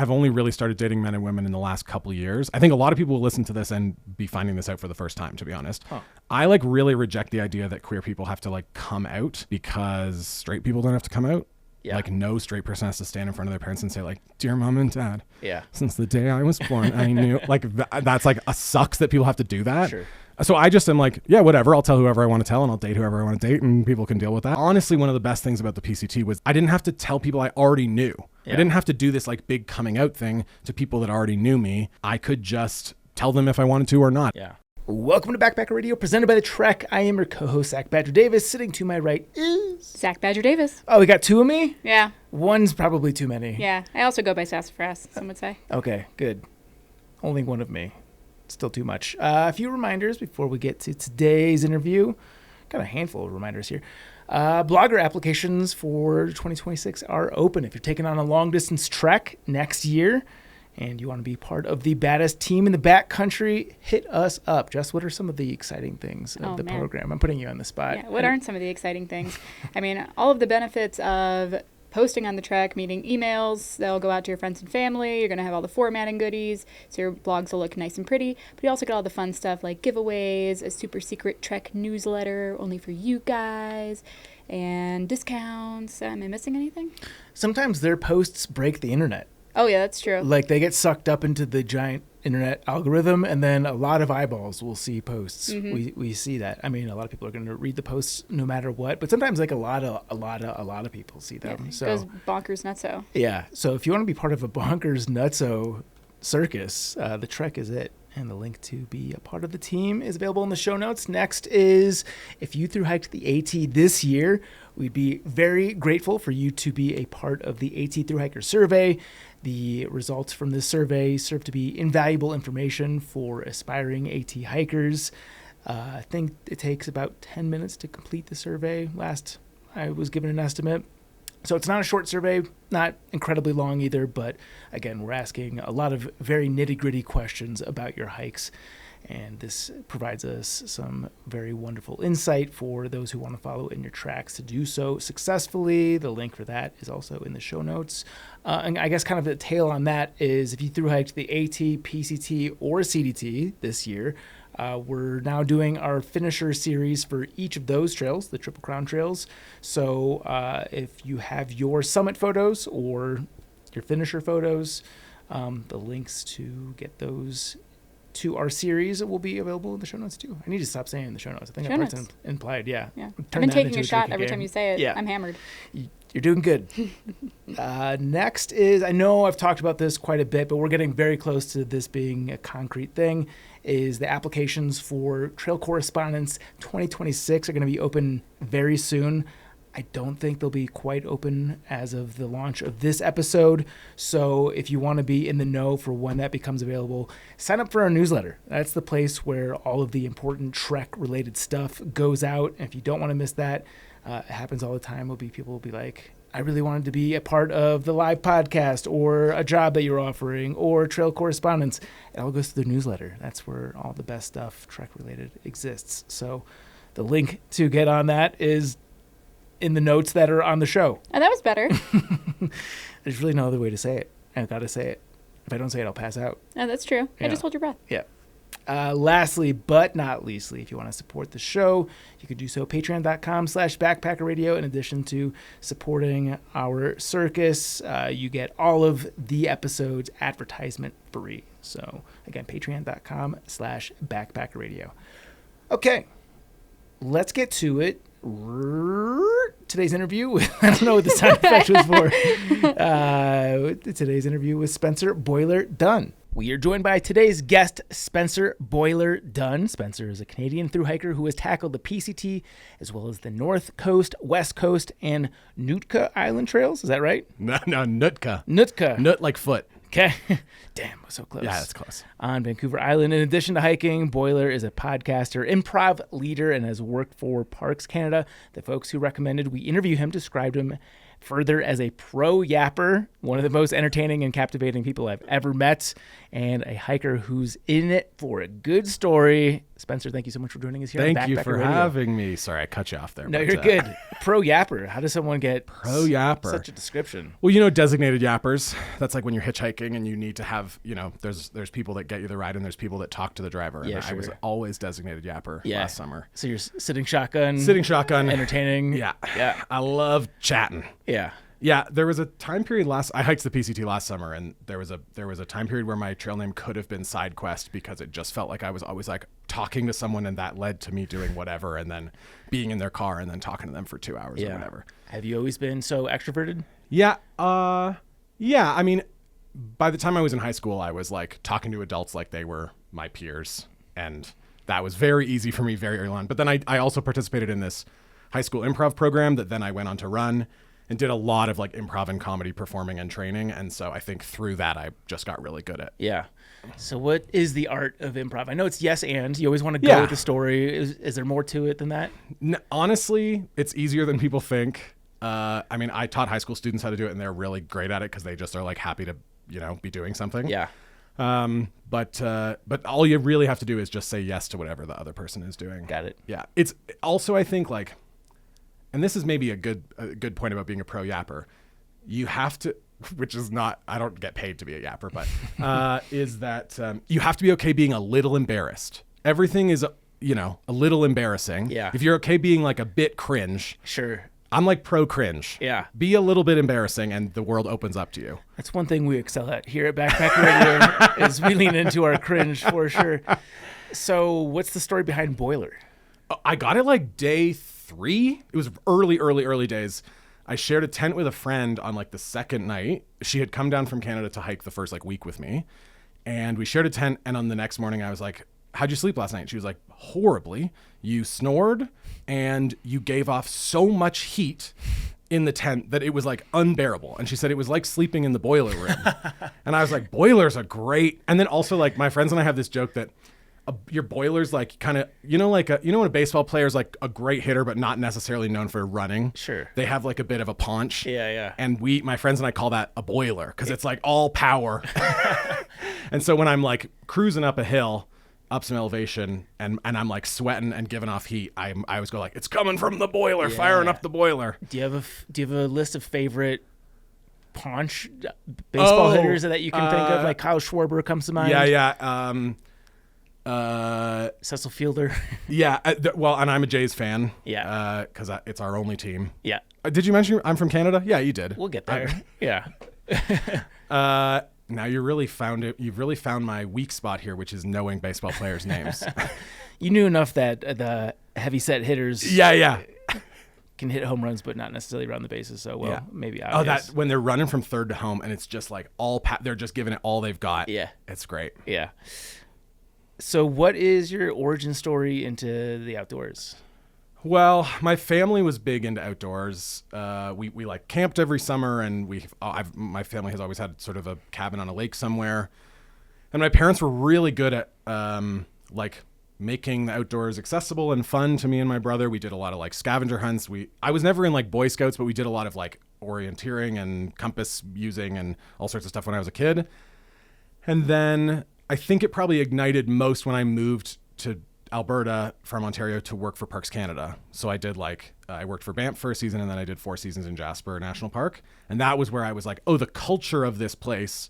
I've only really started dating men and women in the last couple of years. I think a lot of people will listen to this and be finding this out for the first time, to be honest. I like really reject the idea that queer people have to like come out because straight people don't have to come out. Yeah. Like no straight person has to stand in front of their parents and say like, dear mom and dad, since the day I was born, I knew like that's like a sucks that people have to do that. Sure. So I just am like, yeah, whatever. I'll tell whoever I want to tell and I'll date whoever I want to date and people can deal with that. Honestly, one of the best things about the PCT was I didn't have to tell people I already knew. Yeah. I didn't have to do this like big coming out thing to people that already knew me. I could just tell them if I wanted to or not. Yeah. Welcome to Backpacker Radio, presented by The Trek. I am your co-host, Zach Badger Davis. Sitting to my right is... Zach Badger Davis. Oh, we got two of me? Yeah. One's probably too many. Yeah. I also go by Sassafras, some would say. Okay, good. Only one of me. Still too much. A few reminders before we get to today's interview. Got a handful of reminders here. Blogger applications for 2026 are open. If you're taking on a long-distance trek next year and you want to be part of the baddest team in the backcountry, hit us up. Jess, what are some of the exciting things of the program? I'm putting you on the spot. Yeah, what aren't some of the exciting things? I mean, all of the benefits of posting on the trek, meaning emails, they'll go out to your friends and family. You're going to have all the formatting goodies, so your blogs will look nice and pretty. But you also get all the fun stuff like giveaways, a super secret trek newsletter only for you guys, and discounts. Am I missing anything? Sometimes their posts break the internet. Oh, yeah, that's true. Like they get sucked up into the giant internet algorithm, and then a lot of eyeballs will see posts. Mm-hmm. We see that. I mean, a lot of people are going to read the posts no matter what, but sometimes like a lot of people see them. Yeah, so it goes bonkers nutso. Yeah. So if you want to be part of a bonkers nutso circus, the Trek is it. And the link to be a part of the team is available in the show notes. Next is, if you thru-hiked the AT this year, we'd be very grateful for you to be a part of the AT Thru-Hiker survey. The results from this survey serve to be invaluable information for aspiring AT hikers. I think it takes about 10 minutes to complete the survey. Last I was given an estimate. So it's not a short survey, not incredibly long either, but again, we're asking a lot of very nitty-gritty questions about your hikes, and this provides us some very wonderful insight for those who want to follow in your tracks to do so successfully. The link for that is also in the show notes. And I guess kind of the tail on that is if you thru-hiked the AT, PCT, or CDT this year, we're now doing our finisher series for each of those trails, the Triple Crown trails. So if you have your summit photos or your finisher photos, the links to get those to our series will be available in the show notes too. I need to stop saying in the show notes. I think that's implied. Yeah. I've been taking a shot every time you say it. Yeah. I'm hammered. You're doing good. Next is, I know I've talked about this quite a bit, but we're getting very close to this being a concrete thing, is the applications for Trail Correspondence 2026 are going to be open very soon. I don't think they'll be quite open as of the launch of this episode. So if you want to be in the know for when that becomes available, sign up for our newsletter. That's the place where all of the important Trek-related stuff goes out. And if you don't want to miss that, it happens all the time. People will be like, I really wanted to be a part of the live podcast or a job that you're offering or Trail Correspondence. It all goes to the newsletter. That's where all the best stuff Trek-related exists. So the link to get on that is in the notes that are on the show. Oh, that was better. There's really no other way to say it. I've got to say it. If I don't say it, I'll pass out. Oh, that's true. Yeah. Just hold your breath. Yeah. Lastly, but not leastly, if you want to support the show, you could do so patreon.com/backpackerradio. In addition to supporting our circus, you get all of the episodes advertisement free. So again, patreon.com/backpackerradio. Okay, let's get to it. Today's interview, I don't know what the sound effect was for. Today's interview with Spencer Boiler Dunn. We are joined by today's guest, Spencer Boiler Dunn. Spencer is a Canadian thru-hiker who has tackled the PCT as well as the North Coast, West Coast, and Nootka Island trails. Is that right? No, Nootka. Nootka. Noot like foot. Okay. Damn, I was so close. Yeah, that's close. On Vancouver Island. In addition to hiking, Boiler is a podcaster, improv leader, and has worked for Parks Canada. The folks who recommended we interview him described him further as a pro-yapper, one of the most entertaining and captivating people I've ever met, and a hiker who's in it for a good story. Spencer, thank you so much for joining us here on Thank you Backpacker for Radio. having me. Sorry, I cut you off there. No, but, you're good. Pro-yapper. How does someone get Pro-yapper. such a description? Well, you know, designated yappers. That's like when you're hitchhiking and you need to have, you know, there's people that get you the ride and there's people that talk to the driver. Yeah, and I was sure. always designated yapper last summer. So you're sitting shotgun. Entertaining. Yeah. Yeah. I love chatting. Yeah. Yeah, there was a time period I hiked the PCT last summer, and there was a time period where my trail name could have been Side Quest because it just felt like I was always like talking to someone, and that led to me doing whatever, and then being in their car and then talking to them for 2 hours or whatever. Have you always been so extroverted? Yeah, yeah. I mean, by the time I was in high school, I was like talking to adults like they were my peers, and that was very easy for me very early on. But then I also participated in this high school improv program that then I went on to run. And did a lot of like improv and comedy performing and training. And so I think through that, I just got really good at. Yeah. So what is the art of improv? I know it's yes and. You always want to go with the story. Is there more to it than that? Honestly, it's easier than people think. I mean, I taught high school students how to do it, and they're really great at it because they just are like happy to, you know, be doing something. Yeah. But all you really have to do is just say yes to whatever the other person is doing. Got it. Yeah. It's also, I think, like, and this is maybe a good point about being a pro-yapper. You have to, which is not, I don't get paid to be a yapper, but is that you have to be okay being a little embarrassed. Everything is, you know, a little embarrassing. Yeah. If you're okay being like a bit cringe. Sure. I'm like pro-cringe. Yeah. Be a little bit embarrassing and the world opens up to you. That's one thing we excel at here at Backpacker Radio is we lean into our cringe for sure. So what's the story behind Boiler? I got it like day 3. It was early days. I shared a tent with a friend on like the second night. She had come down from Canada to hike the first like week with me. And we shared a tent. And on the next morning, I was like, how'd you sleep last night? She was like, horribly. You snored and you gave off so much heat in the tent that it was like unbearable. And she said it was like sleeping in the boiler room. And I was like, boilers are great. And then also like my friends and I have this joke that your boiler's like kind of, you know, like you know when a baseball player is like a great hitter but not necessarily known for running. Sure. They have like a bit of a paunch. Yeah. And my friends and I call that a boiler because it's like all power. And so when I'm like cruising up a hill, up some elevation, and I'm like sweating and giving off heat, I always go like, it's coming from the boiler, firing up the boiler. Do you have a list of favorite paunch baseball hitters that you can think of? Like Kyle Schwarber comes to mind. Yeah. Cecil Fielder. Yeah. Well, and I'm a Jays fan. Yeah. Because it's our only team. Yeah. Did you mention I'm from Canada? Yeah, you did. We'll get there. Yeah. Now you've really found my weak spot here, which is knowing baseball players' names. You knew enough that the heavy-set hitters can hit home runs, but not necessarily run the bases so well. Maybe obvious. Oh, that when they're running from third to home, and it's just like they're just giving it all they've got. Yeah. It's great. Yeah. So what is your origin story into the outdoors? Well, my family was big into outdoors. We like camped every summer, and my family has always had sort of a cabin on a lake somewhere. And my parents were really good at like making the outdoors accessible and fun to me and my brother. We did a lot of like scavenger hunts. I was never in like Boy Scouts, but we did a lot of like orienteering and compass using and all sorts of stuff when I was a kid. And then I think it probably ignited most when I moved to Alberta from Ontario to work for Parks Canada. So I did I worked for Banff for a season, and then I did 4 seasons in Jasper National Park. And that was where I was like, oh, the culture of this place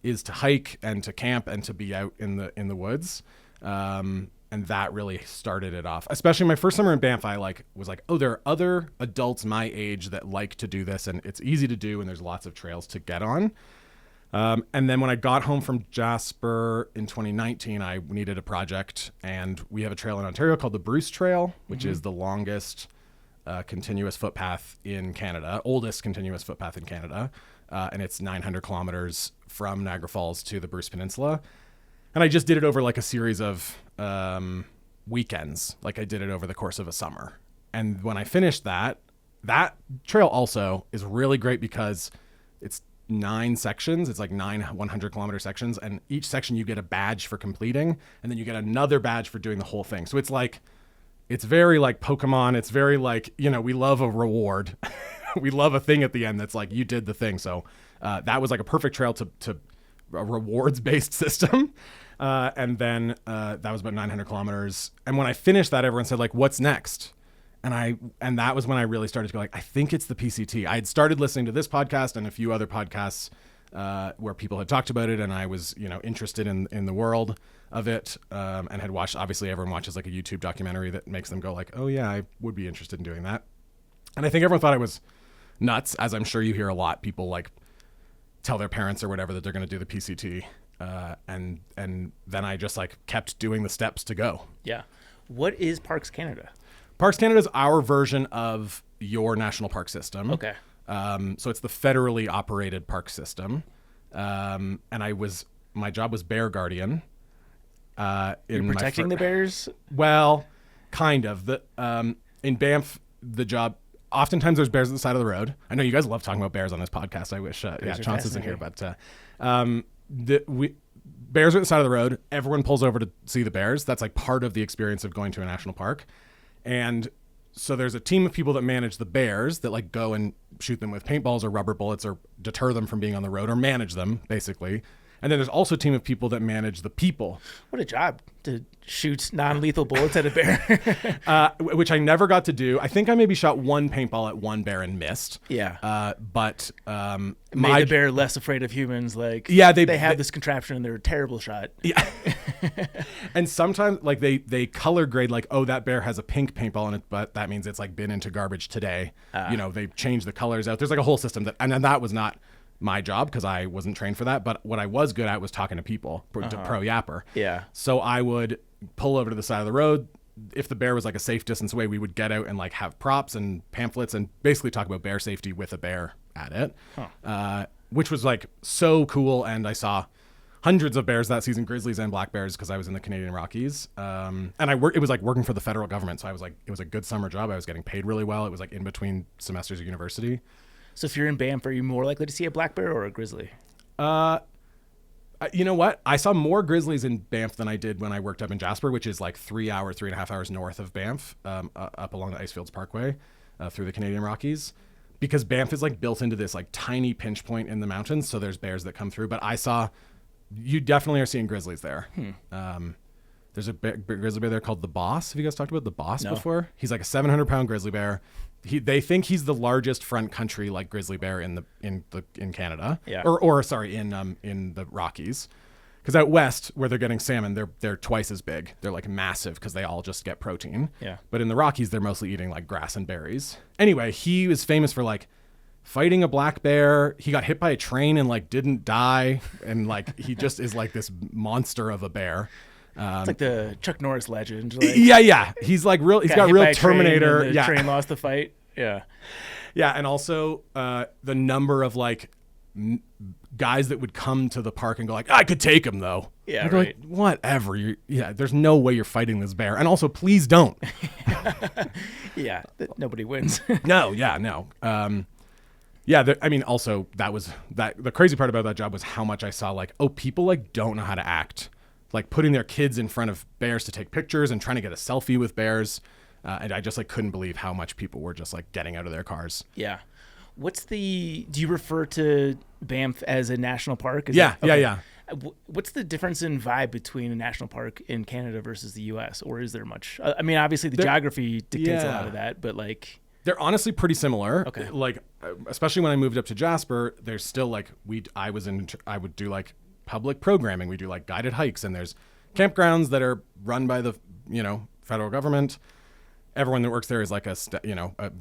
is to hike and to camp and to be out in the woods. And that really started it off. Especially my first summer in Banff, I was like, oh, there are other adults my age that like to do this, and it's easy to do, and there's lots of trails to get on. And then when I got home from Jasper in 2019, I needed a project, and we have a trail in Ontario called the Bruce Trail, which is the longest continuous footpath in Canada, oldest continuous footpath in Canada. And it's 900 kilometers from Niagara Falls to the Bruce Peninsula. And I just did it over like a series of weekends. Like I did it over the course of a summer. And when I finished that trail also is really great because it's 9 sections. It's like 9 100-kilometer sections. And each section you get a badge for completing. And then you get another badge for doing the whole thing. So it's very like Pokemon. It's very like, we love a reward. We love a thing at the end that's like, you did the thing. So that was like a perfect trail to a rewards-based system. And then that was about 900 kilometers. And when I finished that, everyone said, like, what's next? And that was when I really started to go, like, I think it's the PCT. I had started listening to this podcast and a few other podcasts where people had talked about it, and I was, interested in the world of it, and had watched, obviously everyone watches like a YouTube documentary that makes them go like, oh yeah, I would be interested in doing that. And I think everyone thought I was nuts, as I'm sure you hear a lot. People like tell their parents or whatever that they're going to do the PCT. And then I just like kept doing the steps to go. Yeah. What is Parks Canada? Parks Canada is our version of your national park system. Okay. So it's the federally operated park system. And my job was bear guardian. You're protecting the bears? Well, kind of. In Banff, the job, oftentimes there's bears at the side of the road. I know you guys love talking about bears on this podcast. I wish, Chauncey isn't here, but bears are at the side of the road. Everyone pulls over to see the bears. That's like part of the experience of going to a national park. And so there's a team of people that manage the bears that like go and shoot them with paintballs or rubber bullets or deter them from being on the road or manage them, basically. And then there's also a team of people that manage the people. What a job to shoot non-lethal bullets at a bear. Which I never got to do. I think I maybe shot one paintball at one bear and missed. Yeah. But made the bear less afraid of humans. Like, yeah, they have this contraption and they're a terrible shot. Yeah. And sometimes like they color grade like, oh, that bear has a pink paintball in it, but that means it's like been into garbage today. They change the colors out. There's like a whole system and that was not my job because I wasn't trained for that. But what I was good at was talking to people, to pro-yapper. Yeah. So I would pull over to the side of the road. If the bear was like a safe distance away, we would get out and like have props and pamphlets and basically talk about bear safety with a bear at it, which was like so cool. And I saw hundreds of bears that season, grizzlies and black bears, because I was in the Canadian Rockies. And it was like working for the federal government. So I was like, it was a good summer job. I was getting paid really well. It was like in between semesters of university. So if you're in Banff, are you more likely to see a black bear or a grizzly? You know what? I saw more grizzlies in Banff than I did when I worked up in Jasper, which is like 3.5 hours north of Banff, up along the Icefields Parkway, through the Canadian Rockies, because Banff is like built into this like tiny pinch point in the mountains. So there's bears that come through, but you definitely are seeing grizzlies there. There's a grizzly bear there called the Boss. Have you guys talked about the Boss before? He's like a 700-pound grizzly bear. They think he's the largest front country like grizzly bear in Canada. Yeah. Or sorry, in the Rockies. Because out west where they're getting salmon, they're twice as big. They're like massive because they all just get protein. Yeah. But in the Rockies, they're mostly eating like grass and berries. Anyway, he was famous for like fighting a black bear. He got hit by a train and like didn't die, and like he just is like this monster of a bear. It's like the Chuck Norris legend. Like, yeah. He's like real. He's got real Terminator. The train lost the fight. Yeah. Yeah, and also the number of like guys that would come to the park and go like, I could take him though. Yeah, right. right. Like, whatever. There's no way you're fighting this bear, and also please don't. Yeah, nobody wins. No. Yeah, also the crazy part about that job was how much I saw like, oh, people like don't know how to act. Like putting their kids in front of bears to take pictures and trying to get a selfie with bears. And I just like couldn't believe how much people were just like getting out of their cars. Yeah. Do you refer to Banff as a national park? Yeah. What's the difference in vibe between a national park in Canada versus the US? Or is there much? I mean, obviously the geography dictates a lot of that, but like. They're honestly pretty similar. Okay. Like, especially when I moved up to Jasper, there's still like, I would do like public programming. We do like guided hikes, and there's campgrounds that are run by the federal government. Everyone that works there is like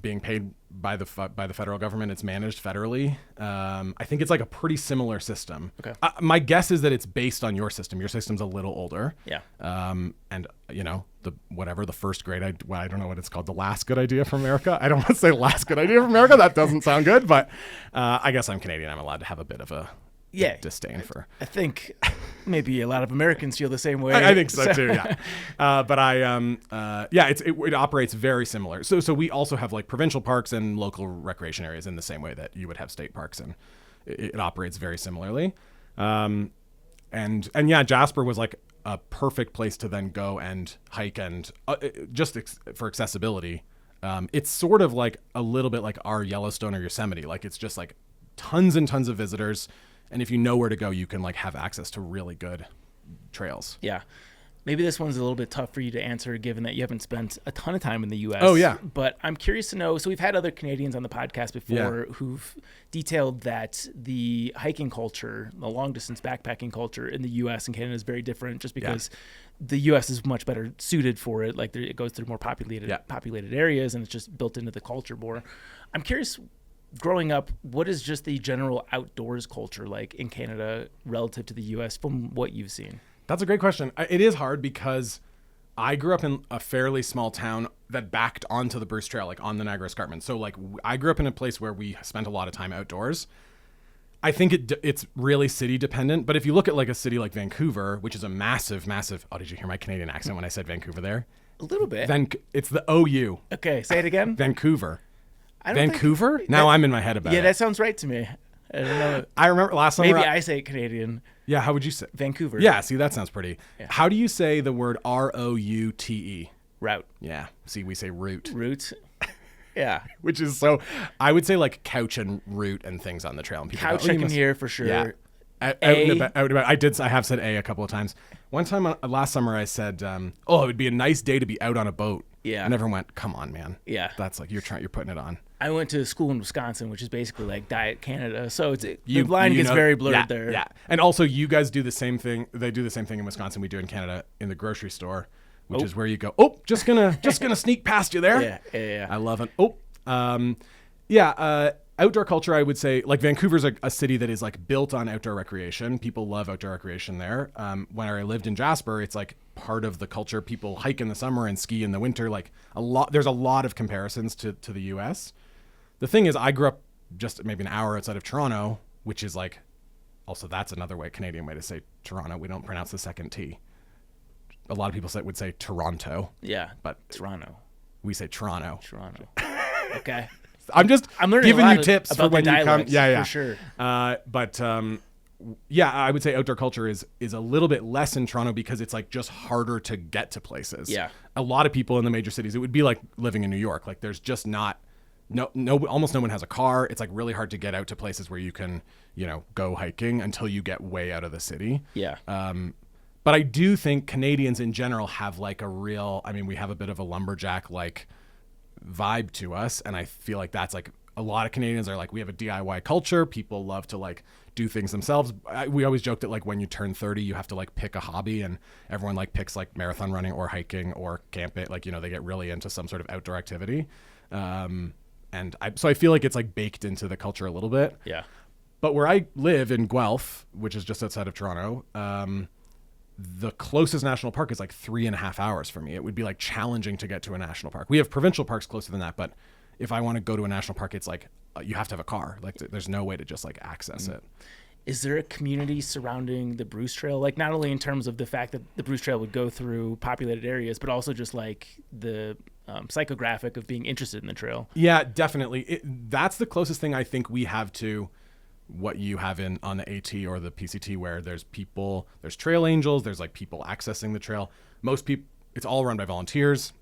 being paid by the federal government. It's managed federally. I think it's like a pretty similar system. Okay. My guess is that it's based on your system. Your system's a little older. Yeah. And the first great I don't know what it's called, the last good idea from America. I don't want to say last good idea from America. That doesn't sound good, but I guess I'm Canadian. I'm allowed to have a bit of a disdain for. I think maybe a lot of Americans feel the same way. I think so too. Yeah, but it operates very similar. So we also have like provincial parks and local recreation areas in the same way that you would have state parks, and it operates very similarly. And Jasper was like a perfect place to then go and hike, and for accessibility. It's sort of like a little bit like our Yellowstone or Yosemite. Like it's just like tons and tons of visitors. And if you know where to go, you can like have access to really good trails. Yeah. Maybe this one's a little bit tough for you to answer given that you haven't spent a ton of time in the U.S. Oh, yeah. But I'm curious to know, so we've had other Canadians on the podcast before who've detailed that the hiking culture, the long-distance backpacking culture in the U.S. and Canada is very different just because the U.S. is much better suited for it. Like it goes through more populated areas and it's just built into the culture more. I'm curious, growing up, what is just the general outdoors culture like in Canada relative to the U.S. from what you've seen? That's a great question. It is hard because I grew up in a fairly small town that backed onto the Bruce Trail, like on the Niagara Escarpment. So like I grew up in a place where we spent a lot of time outdoors. I think it's really city dependent. But if you look at like a city like Vancouver, which is a massive, oh, did you hear my Canadian accent when I said Vancouver there? A little bit. It's the OU. Okay, say it again. Vancouver. Vancouver? Now I'm in my head about it. Yeah, that sounds right to me. I don't know. I remember last summer. Maybe I say Canadian. Yeah, how would you say? Vancouver. Yeah, see, that sounds pretty. Yeah. How do you say the word ROUTE? Route. Yeah, see, we say route. Route. Yeah. Which is so, I would say like couch and route and things on the trail. And people couch go, I can hear for sure. Yeah. Out and about. I have said a couple of times. One time last summer I said, it would be a nice day to be out on a boat. Yeah. And everyone went, come on, man. Yeah. That's like, you're putting it on. I went to school in Wisconsin, which is basically like Diet Canada. So the line gets very blurred there. Yeah. And also you guys do the same thing. They do the same thing in Wisconsin we do in Canada in the grocery store, which is where you go, just gonna sneak past you there. Yeah. I love it. Outdoor culture, I would say, like Vancouver's a city that is like built on outdoor recreation. People love outdoor recreation there. When I lived in Jasper, it's like part of the culture. People hike in the summer and ski in the winter. Like there's a lot of comparisons to the US. The thing is, I grew up just maybe an hour outside of Toronto, which is like, also that's another Canadian way to say Toronto. We don't pronounce the second T. A lot of people would say Toronto. Yeah, but Toronto. We say Toronto. Okay. I'm learning giving you tips for when you come. Yeah, for sure. I would say outdoor culture is a little bit less in Toronto because it's like just harder to get to places. Yeah. A lot of people in the major cities, it would be like living in New York. Like there's just almost no one has a car. It's like really hard to get out to places where you can, go hiking until you get way out of the city. Yeah. But I do think Canadians in general have like we have a bit of a lumberjack like vibe to us. And I feel like that's like a lot of Canadians are like, we have a DIY culture. People love to like do things themselves. We always joke that like when you turn 30, you have to like pick a hobby, and everyone like picks like marathon running or hiking or camping. Like, they get really into some sort of outdoor activity. So I feel like it's like baked into the culture a little bit. Yeah. But where I live in Guelph, which is just outside of Toronto, the closest national park is like 3.5 hours for me. It would be like challenging to get to a national park. We have provincial parks closer than that, but if I want to go to a national park, it's like you have to have a car. Like there's no way to just like access it. Is there a community surrounding the Bruce Trail? Like not only in terms of the fact that the Bruce Trail would go through populated areas, but also just like the psychographic of being interested in the trail. Yeah, definitely. That's the closest thing I think we have to what you have on the AT or the PCT, where there's trail angels, there's like people accessing the trail. Most people, it's all run by volunteers.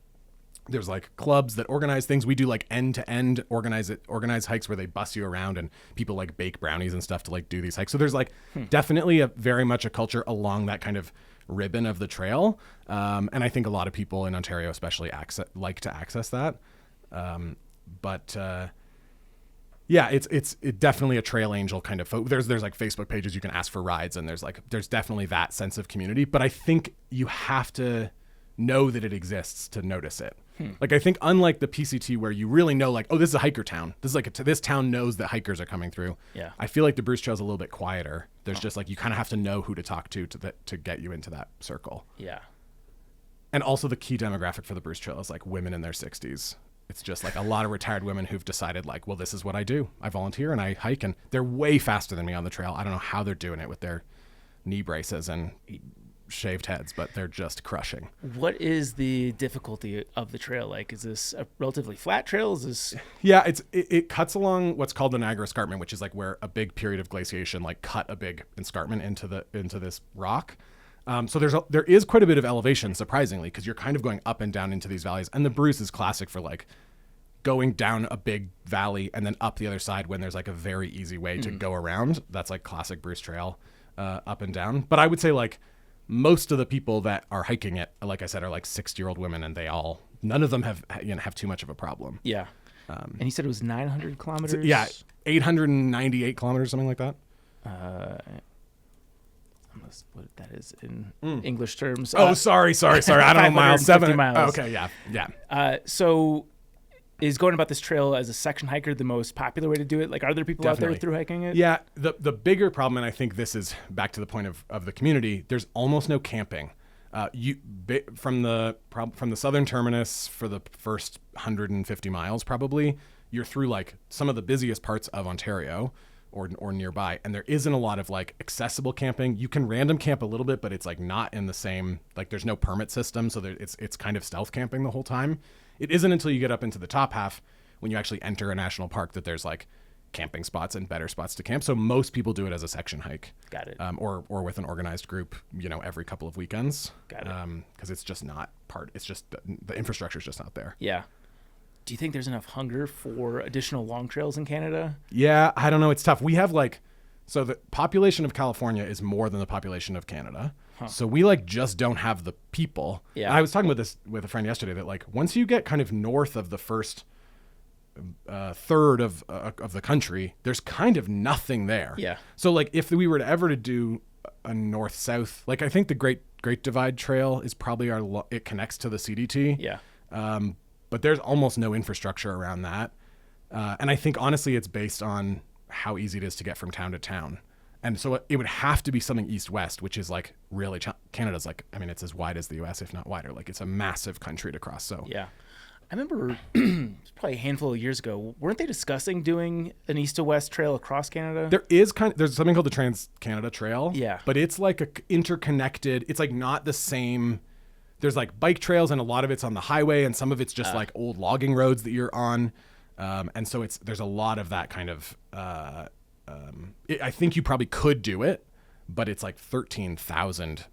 There's like clubs that organize things. We do like end-to-end organized hikes where they bus you around and people like bake brownies and stuff to like do these hikes. So there's like definitely very much a culture along that kind of ribbon of the trail. And I think a lot of people in Ontario especially like to access that. It's definitely a trail angel kind of there's like Facebook pages you can ask for rides, and there's definitely that sense of community, but I think you have to know that it exists to notice it. Like I think unlike the PCT where you really know like, oh, this is a hiker town. This is like this town knows that hikers are coming through. Yeah. I feel like the Bruce Trail is a little bit quieter. There's just like you kind of have to know who to talk to get you into that circle. Yeah. And also the key demographic for the Bruce Trail is like women in their 60s. It's just like a lot of retired women who've decided like, well, this is what I do. I volunteer and I hike, and they're way faster than me on the trail. I don't know how they're doing it with their knee braces and shaved heads, but they're just crushing. What is the difficulty of the trail like? Is this a relatively flat trail? Yeah, it cuts along what's called the Niagara Escarpment, which is like where a big period of glaciation like cut a big escarpment into this rock. So there is quite a bit of elevation, surprisingly, because you're kind of going up and down into these valleys. And the Bruce is classic for like going down a big valley and then up the other side when there's like a very easy way to go around. That's like classic Bruce Trail, up and down. But I would say like most of the people that are hiking it, like I said, are like 60-year-old women, and none of them have too much of a problem. Yeah. And he said it was 900 kilometers? Yeah, 898 kilometers, something like that. What that is in English terms. Sorry. I don't know miles. 7 miles. Okay, yeah. So is going about this trail as a section hiker the most popular way to do it? Like, are there people out there through hiking it? Yeah. The bigger problem, and I think this is back to the point of the community, there's almost no camping. From the southern terminus for the first 150 miles, probably, you're through like some of the busiest parts of Ontario or nearby, and there isn't a lot of like accessible camping. You can random camp a little bit, but it's like not in the same, like there's no permit system, so it's kind of stealth camping the whole time. It isn't until you get up into the top half when you actually enter a national park that there's like camping spots and better spots to camp. So most people do it as a section hike. Got it. Or with an organized group, every couple of weekends. Got it. Because it's just not it's just the infrastructure is just not there. Yeah. Do you think there's enough hunger for additional long trails in Canada? Yeah, I don't know. It's tough. We have so the population of California is more than the population of Canada. Huh. So we just don't have the people. Yeah. And I was talking about this with a friend yesterday that once you get kind of north of the first third of the country, there's kind of nothing there. Yeah. So if we were to ever to do a north-south, I think the Great Divide Trail is probably it connects to the CDT. Yeah. But there's almost no infrastructure around that. And I think honestly it's based on how easy it is to get from town to town. And so it would have to be something east-west, which is really, Canada's it's as wide as the US, if not wider. It's a massive country to cross. So yeah. I remember probably a handful of years ago, weren't they discussing doing an east to west trail across Canada? There's something called the Trans-Canada Trail. Yeah. But it's interconnected. It's not the same. There's bike trails, and a lot of it's on the highway, and some of it's just old logging roads that you're on. And so there's a lot of that kind of, I think you probably could do it, but it's 13,000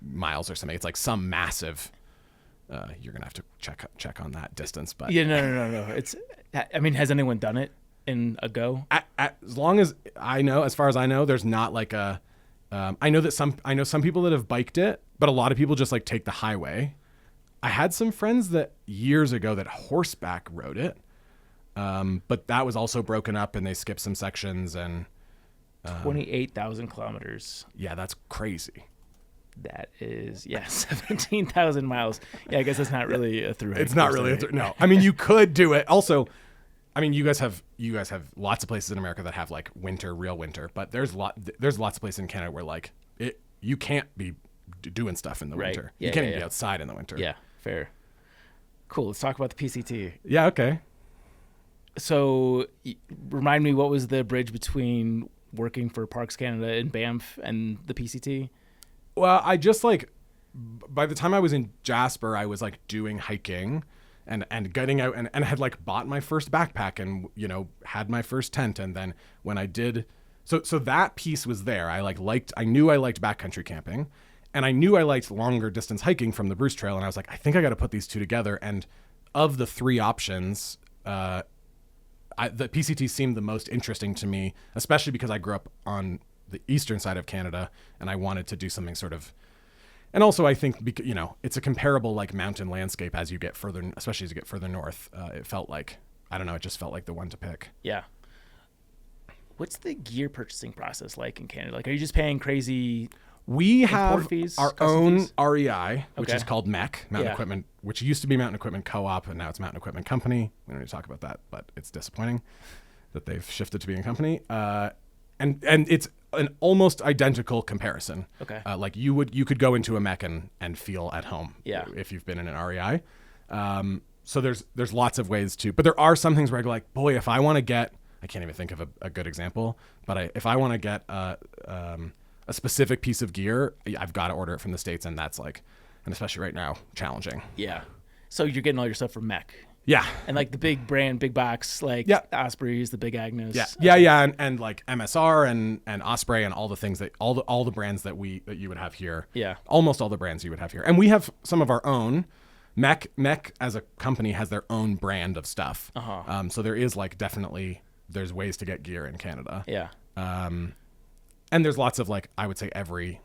miles or something. It's some massive, you're going to have to check on that distance, but yeah, no. Has anyone done it in a go? As long as I know, as far as I know, there's not I know some people that have biked it, but a lot of people just take the highway. I had some friends that years ago that horseback rode it. But that was also broken up and they skipped some sections and 28,000 kilometers. Yeah, that's crazy. That is 17,000 miles. Yeah, I guess that's not really a thru hike. It's not really no. You could do it. Also, you guys have lots of places in America that have real winter, but there's lots of places in Canada where you can't be doing stuff in the winter. Yeah, you can't even be outside in the winter. Yeah, fair. Cool. Let's talk about the PCT. Yeah, okay. So remind me, what was the bridge between working for Parks Canada in Banff and the PCT? Well, I just by the time I was in Jasper, I was doing hiking and getting out and had bought my first backpack and, had my first tent. And then when I did, so that piece was there. I knew I liked backcountry camping and I knew I liked longer distance hiking from the Bruce Trail. And I was I think I got to put these two together. And of the three options, the PCT seemed the most interesting to me, especially because I grew up on the eastern side of Canada and I wanted to do something sort of, and also I think, it's a comparable mountain landscape as you get further, especially as you get further north. It felt it just felt like the one to pick. Yeah. What's the gear purchasing process like in Canada? Are you just paying crazy? We have fees, our own fees? REI, which is called MEC, Mountain Yeah. Equipment, which used to be Mountain Equipment Co-op, and now it's Mountain Equipment Company. We don't need to talk about that, but it's disappointing that they've shifted to being a company. And it's an almost identical comparison. Okay. You could go into a MEC and feel at home. Yeah. If you've been in an REI. So there's lots of ways to, but there are some things where I go boy, if I want to get, I can't even think of a good example, but if I want to get a specific piece of gear, I've got to order it from the States, and that's and especially right now, challenging. Yeah. So you're getting all your stuff from MEC. Yeah. And the big brand, big box, Osprey's, the Big Agnes. Yeah. And MSR and Osprey and all the things that all the brands that you would have here. Yeah. Almost all the brands you would have here. And we have some of our own. Mech as a company has their own brand of stuff. Uh-huh. So there is like definitely there's ways to get gear in Canada. Yeah. And there's lots of like I would say every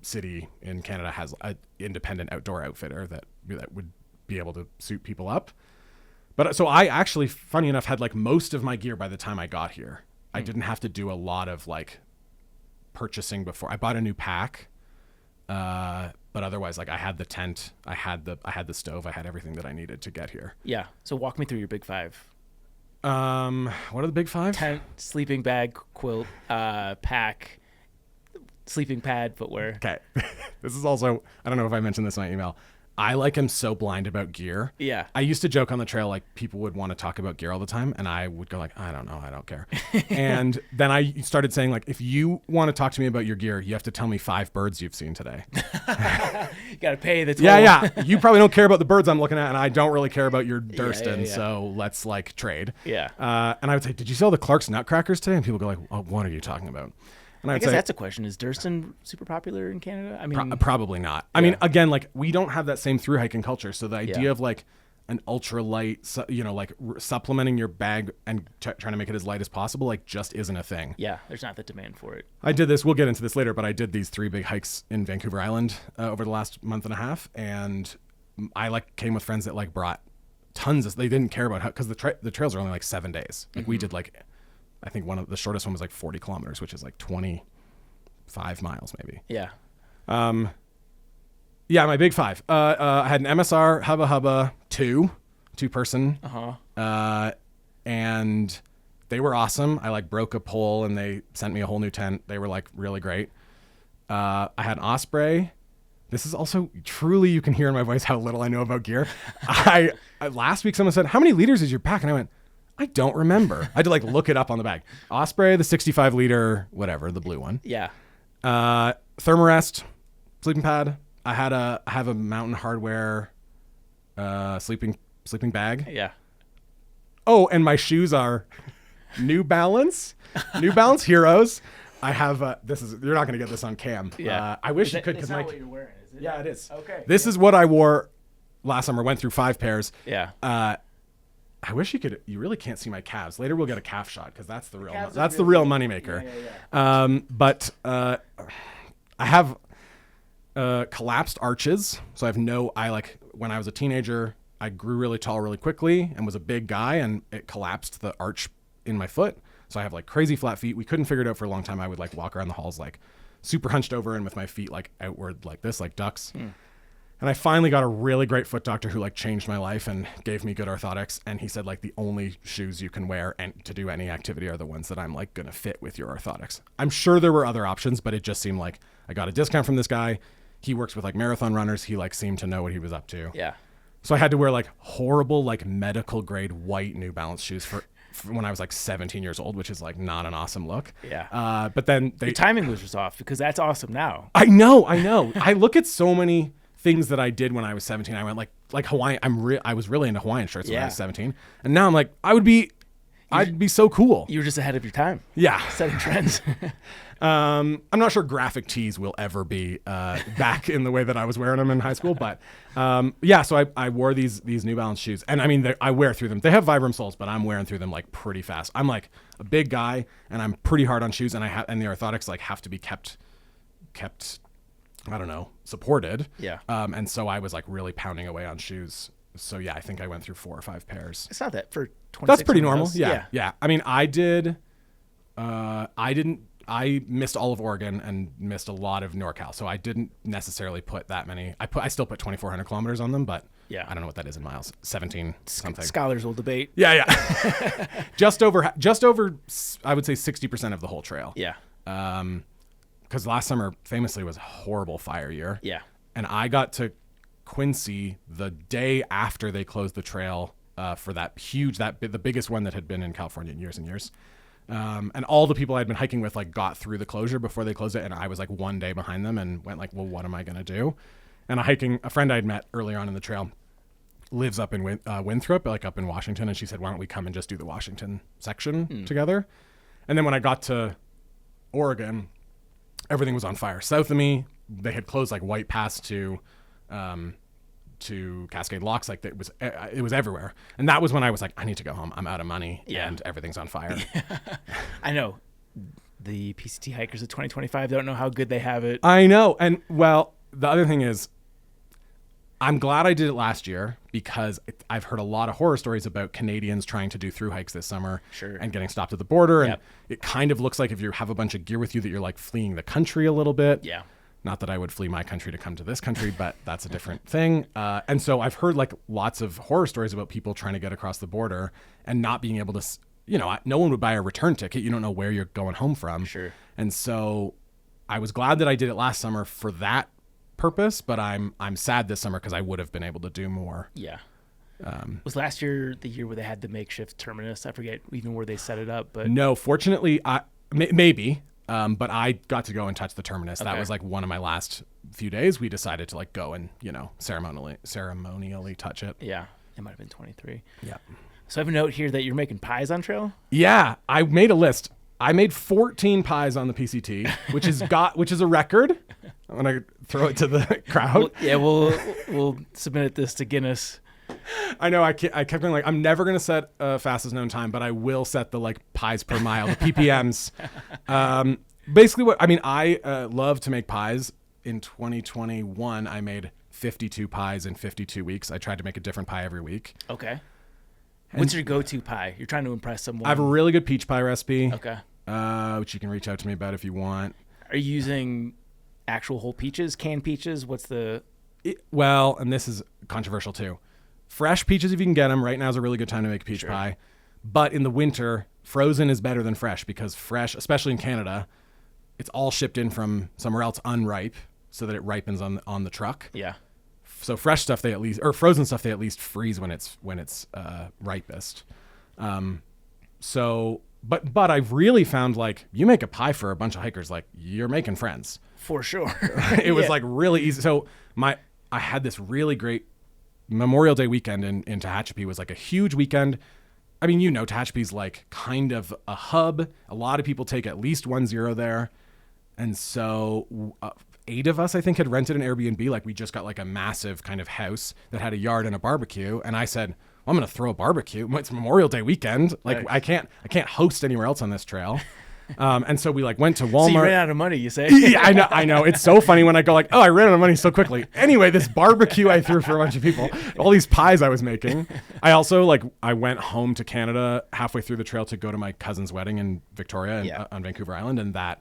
city in Canada has an independent outdoor outfitter that would be able to suit people up. But so I actually, funny enough, had like most of my gear by the time I got here. I didn't have to do a lot of like purchasing before. I bought a new pack, but otherwise, like I had the tent, I had the stove, I had everything that I needed to get here. Yeah. So walk me through your big five. What are the big five? Tent, sleeping bag, quilt, pack, sleeping pad, footwear. Okay. This is also, I don't know if I mentioned this in my email. I like am so blind about gear. Yeah. I used to joke on the trail, like people would want to talk about gear all the time. And I would go like, I don't know. I don't care. And then I started saying like, if you want to talk to me about your gear, you have to tell me 5 birds you've seen today. You got to pay the toll. Yeah. You probably don't care about the birds I'm looking at. And I don't really care about your Durston. Yeah. So let's like trade. Yeah. And I would say, did you sell the Clark's Nutcrackers today? And people go like, oh, what are you talking about? And I I'd guess say, that's a question. Is Durston super popular in Canada? I mean, probably not. I mean, again, like we don't have that same through hiking culture. So the idea of like an ultra light, like supplementing your bag and trying to make it as light as possible, like just isn't a thing. Yeah, there's not the demand for it. I did this. We'll get into this later, but I did these 3 big hikes in Vancouver Island over the last month and a half, and I like came with friends that like brought tons of. They didn't care about how because the trails are only like 7 days. Like we did like. I think the shortest one was like 40 kilometers, which is like 25 miles maybe. Yeah. Yeah, my big 5. I had an MSR Hubba Hubba 2-person. And they were awesome. I like broke a pole and they sent me a whole new tent. They were like really great. I had an Osprey. This is also truly, you can hear in my voice how little I know about gear. Last week someone said, how many liters is your pack? And I went, I don't remember. I had to like look it up on the bag. Osprey, the 65 liter, whatever, the blue one. Yeah. Thermarest, sleeping pad. I have a Mountain Hardwear sleeping bag. Yeah. Oh, and my shoes are New Balance Heroes. I have you're not gonna get this on cam. Yeah. I wish you could because what you're wearing, is it? Yeah, it is. Okay. This is what I wore last summer. Went through 5 pairs. Yeah. I wish you could. You really can't see my calves. Later we'll get a calf shot because that's the real. Calves That's are the really real moneymaker. Yeah. But I have collapsed arches, so I have no. I like when I was a teenager, I grew really tall really quickly and was a big guy, and it collapsed the arch in my foot. So I have like crazy flat feet. We couldn't figure it out for a long time. I would like walk around the halls like super hunched over and with my feet like outward like this, like ducks. And I finally got a really great foot doctor who like changed my life and gave me good orthotics. And he said like the only shoes you can wear and to do any activity are the ones that I'm like going to fit with your orthotics. I'm sure there were other options, but it just seemed like I got a discount from this guy. He works with like marathon runners. He like seemed to know what he was up to. Yeah. So I had to wear like horrible, like medical grade white New Balance shoes for when I was like 17 years old, which is like not an awesome look. Yeah. But then Your timing was just off because that's awesome now. I know. I look at so many things that I did when I was 17. I went like Hawaiian. I was really into Hawaiian shirts when I was 17, and now I'm like I'd be so cool. You were just ahead of your time. Yeah, Setting trends. I'm not sure graphic tees will ever be back in the way that I was wearing them in high school, but yeah. So I wore these New Balance shoes, and I mean I wear through them. They have Vibram soles, but I'm wearing through them like pretty fast. I'm like a big guy, and I'm pretty hard on shoes, and and the orthotics like have to be kept. I don't know, supported. Yeah. And so I was like really pounding away on shoes. So yeah, I think I went through 4 or 5 pairs. It's not that for 26. That's pretty normal. Else. Yeah. I mean, I missed all of Oregon and missed a lot of NorCal. So I didn't necessarily put that many. I still put 2,400 kilometers on them, but yeah, I don't know what that is in miles. 17 something. Scholars will debate. Yeah. just over, I would say 60% of the whole trail. Yeah. Because last summer famously was a horrible fire year. Yeah. And I got to Quincy the day after they closed the trail for the biggest one that had been in California in years and years. And all the people I'd been hiking with like got through the closure before they closed it. And I was like 1 day behind them and went like, well, what am I going to do? And a friend I'd met earlier on in the trail lives up in Winthrop, like up in Washington. And she said, why don't we come and just do the Washington section together? And then when I got to Oregon, everything was on fire. South of me, they had closed like White Pass to to Cascade Locks. Like it was everywhere. And that was when I was like, I need to go home. I'm out of money and everything's on fire. I know. The PCT hikers of 2025 don't know how good they have it. I know. And well, the other thing is, I'm glad I did it last year because I've heard a lot of horror stories about Canadians trying to do through hikes this summer and getting stopped at the border. And it kind of looks like if you have a bunch of gear with you that you're like fleeing the country a little bit. Yeah. Not that I would flee my country to come to this country, but that's a different thing. And so I've heard like lots of horror stories about people trying to get across the border and not being able to, no one would buy a return ticket. You don't know where you're going home from. Sure. And so I was glad that I did it last summer for that purpose, but I'm sad this summer because I would have been able to do more. Yeah. Was last year the year where they had the makeshift terminus? I forget even where they set it up, but no, fortunately, maybe, but I got to go and touch the terminus. That was like one of my last few days. We decided to like go and ceremonially touch it. Yeah, it might have been 23. Yeah. So I have a note here that you're making pies on trail. Yeah, I made a list. I made 14 pies on the PCT, which is a record. I'm gonna throw it to the crowd. We'll submit this to Guinness. I know. I kept going like I'm never gonna set a fastest known time, but I will set the like pies per mile, the ppms. Basically, I love to make pies. In 2021, I made 52 pies in 52 weeks. I tried to make a different pie every week. Okay. What's your go-to pie? You're trying to impress someone. I have a really good peach pie recipe. Okay. Which you can reach out to me about if you want. Are you using actual whole peaches, canned peaches? What's the... Well, and this is controversial too. Fresh peaches, if you can get them, right now is a really good time to make peach pie. But in the winter, frozen is better than fresh because fresh, especially in Canada, it's all shipped in from somewhere else unripe so that it ripens on the truck. Yeah. So fresh stuff frozen stuff they at least freeze when it's ripest. But I've really found like you make a pie for a bunch of hikers, like you're making friends. For sure. It was like really easy. So I had this really great Memorial Day weekend in Tehachapi. Was like a huge weekend. I mean, Tehachapi's like kind of a hub. A lot of people take at least 1-0 there. And so 8 of us, I think, had rented an Airbnb. Like we just got like a massive kind of house that had a yard and a barbecue. And I said, well, I'm going to throw a barbecue. It's Memorial Day weekend. Like nice. I can't host anywhere else on this trail. And so we like went to Walmart. So you ran out of money, you say? Yeah, I know. It's so funny when I go like, oh, I ran out of money so quickly. Anyway, this barbecue I threw for a bunch of people. All these pies I was making. I also I went home to Canada halfway through the trail to go to my cousin's wedding in Victoria on Vancouver Island. And that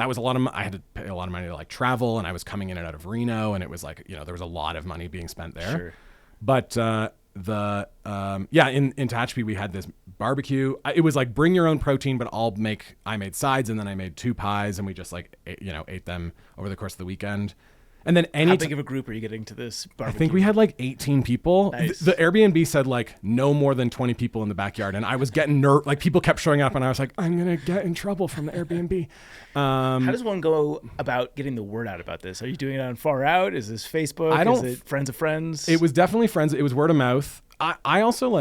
was a lot of, I had to pay a lot of money to like travel, and I was coming in and out of Reno, and it was like, there was a lot of money being spent there. Sure. But, in Tehachapi we had this barbecue. It was like bring your own protein, but I made sides, and then I made 2 pies, and we just ate them over the course of the weekend. And then how big of a group are you getting to this barbecue? I think we had like 18 people. Nice. The Airbnb said like no more than 20 people in the backyard, and I was getting like people kept showing up, and I was like, I'm gonna get in trouble from the Airbnb. How does one go about getting the word out about this? Are you doing it on Far Out? Is this Facebook? Is it friends of friends? It was definitely friends. It was word of mouth. I also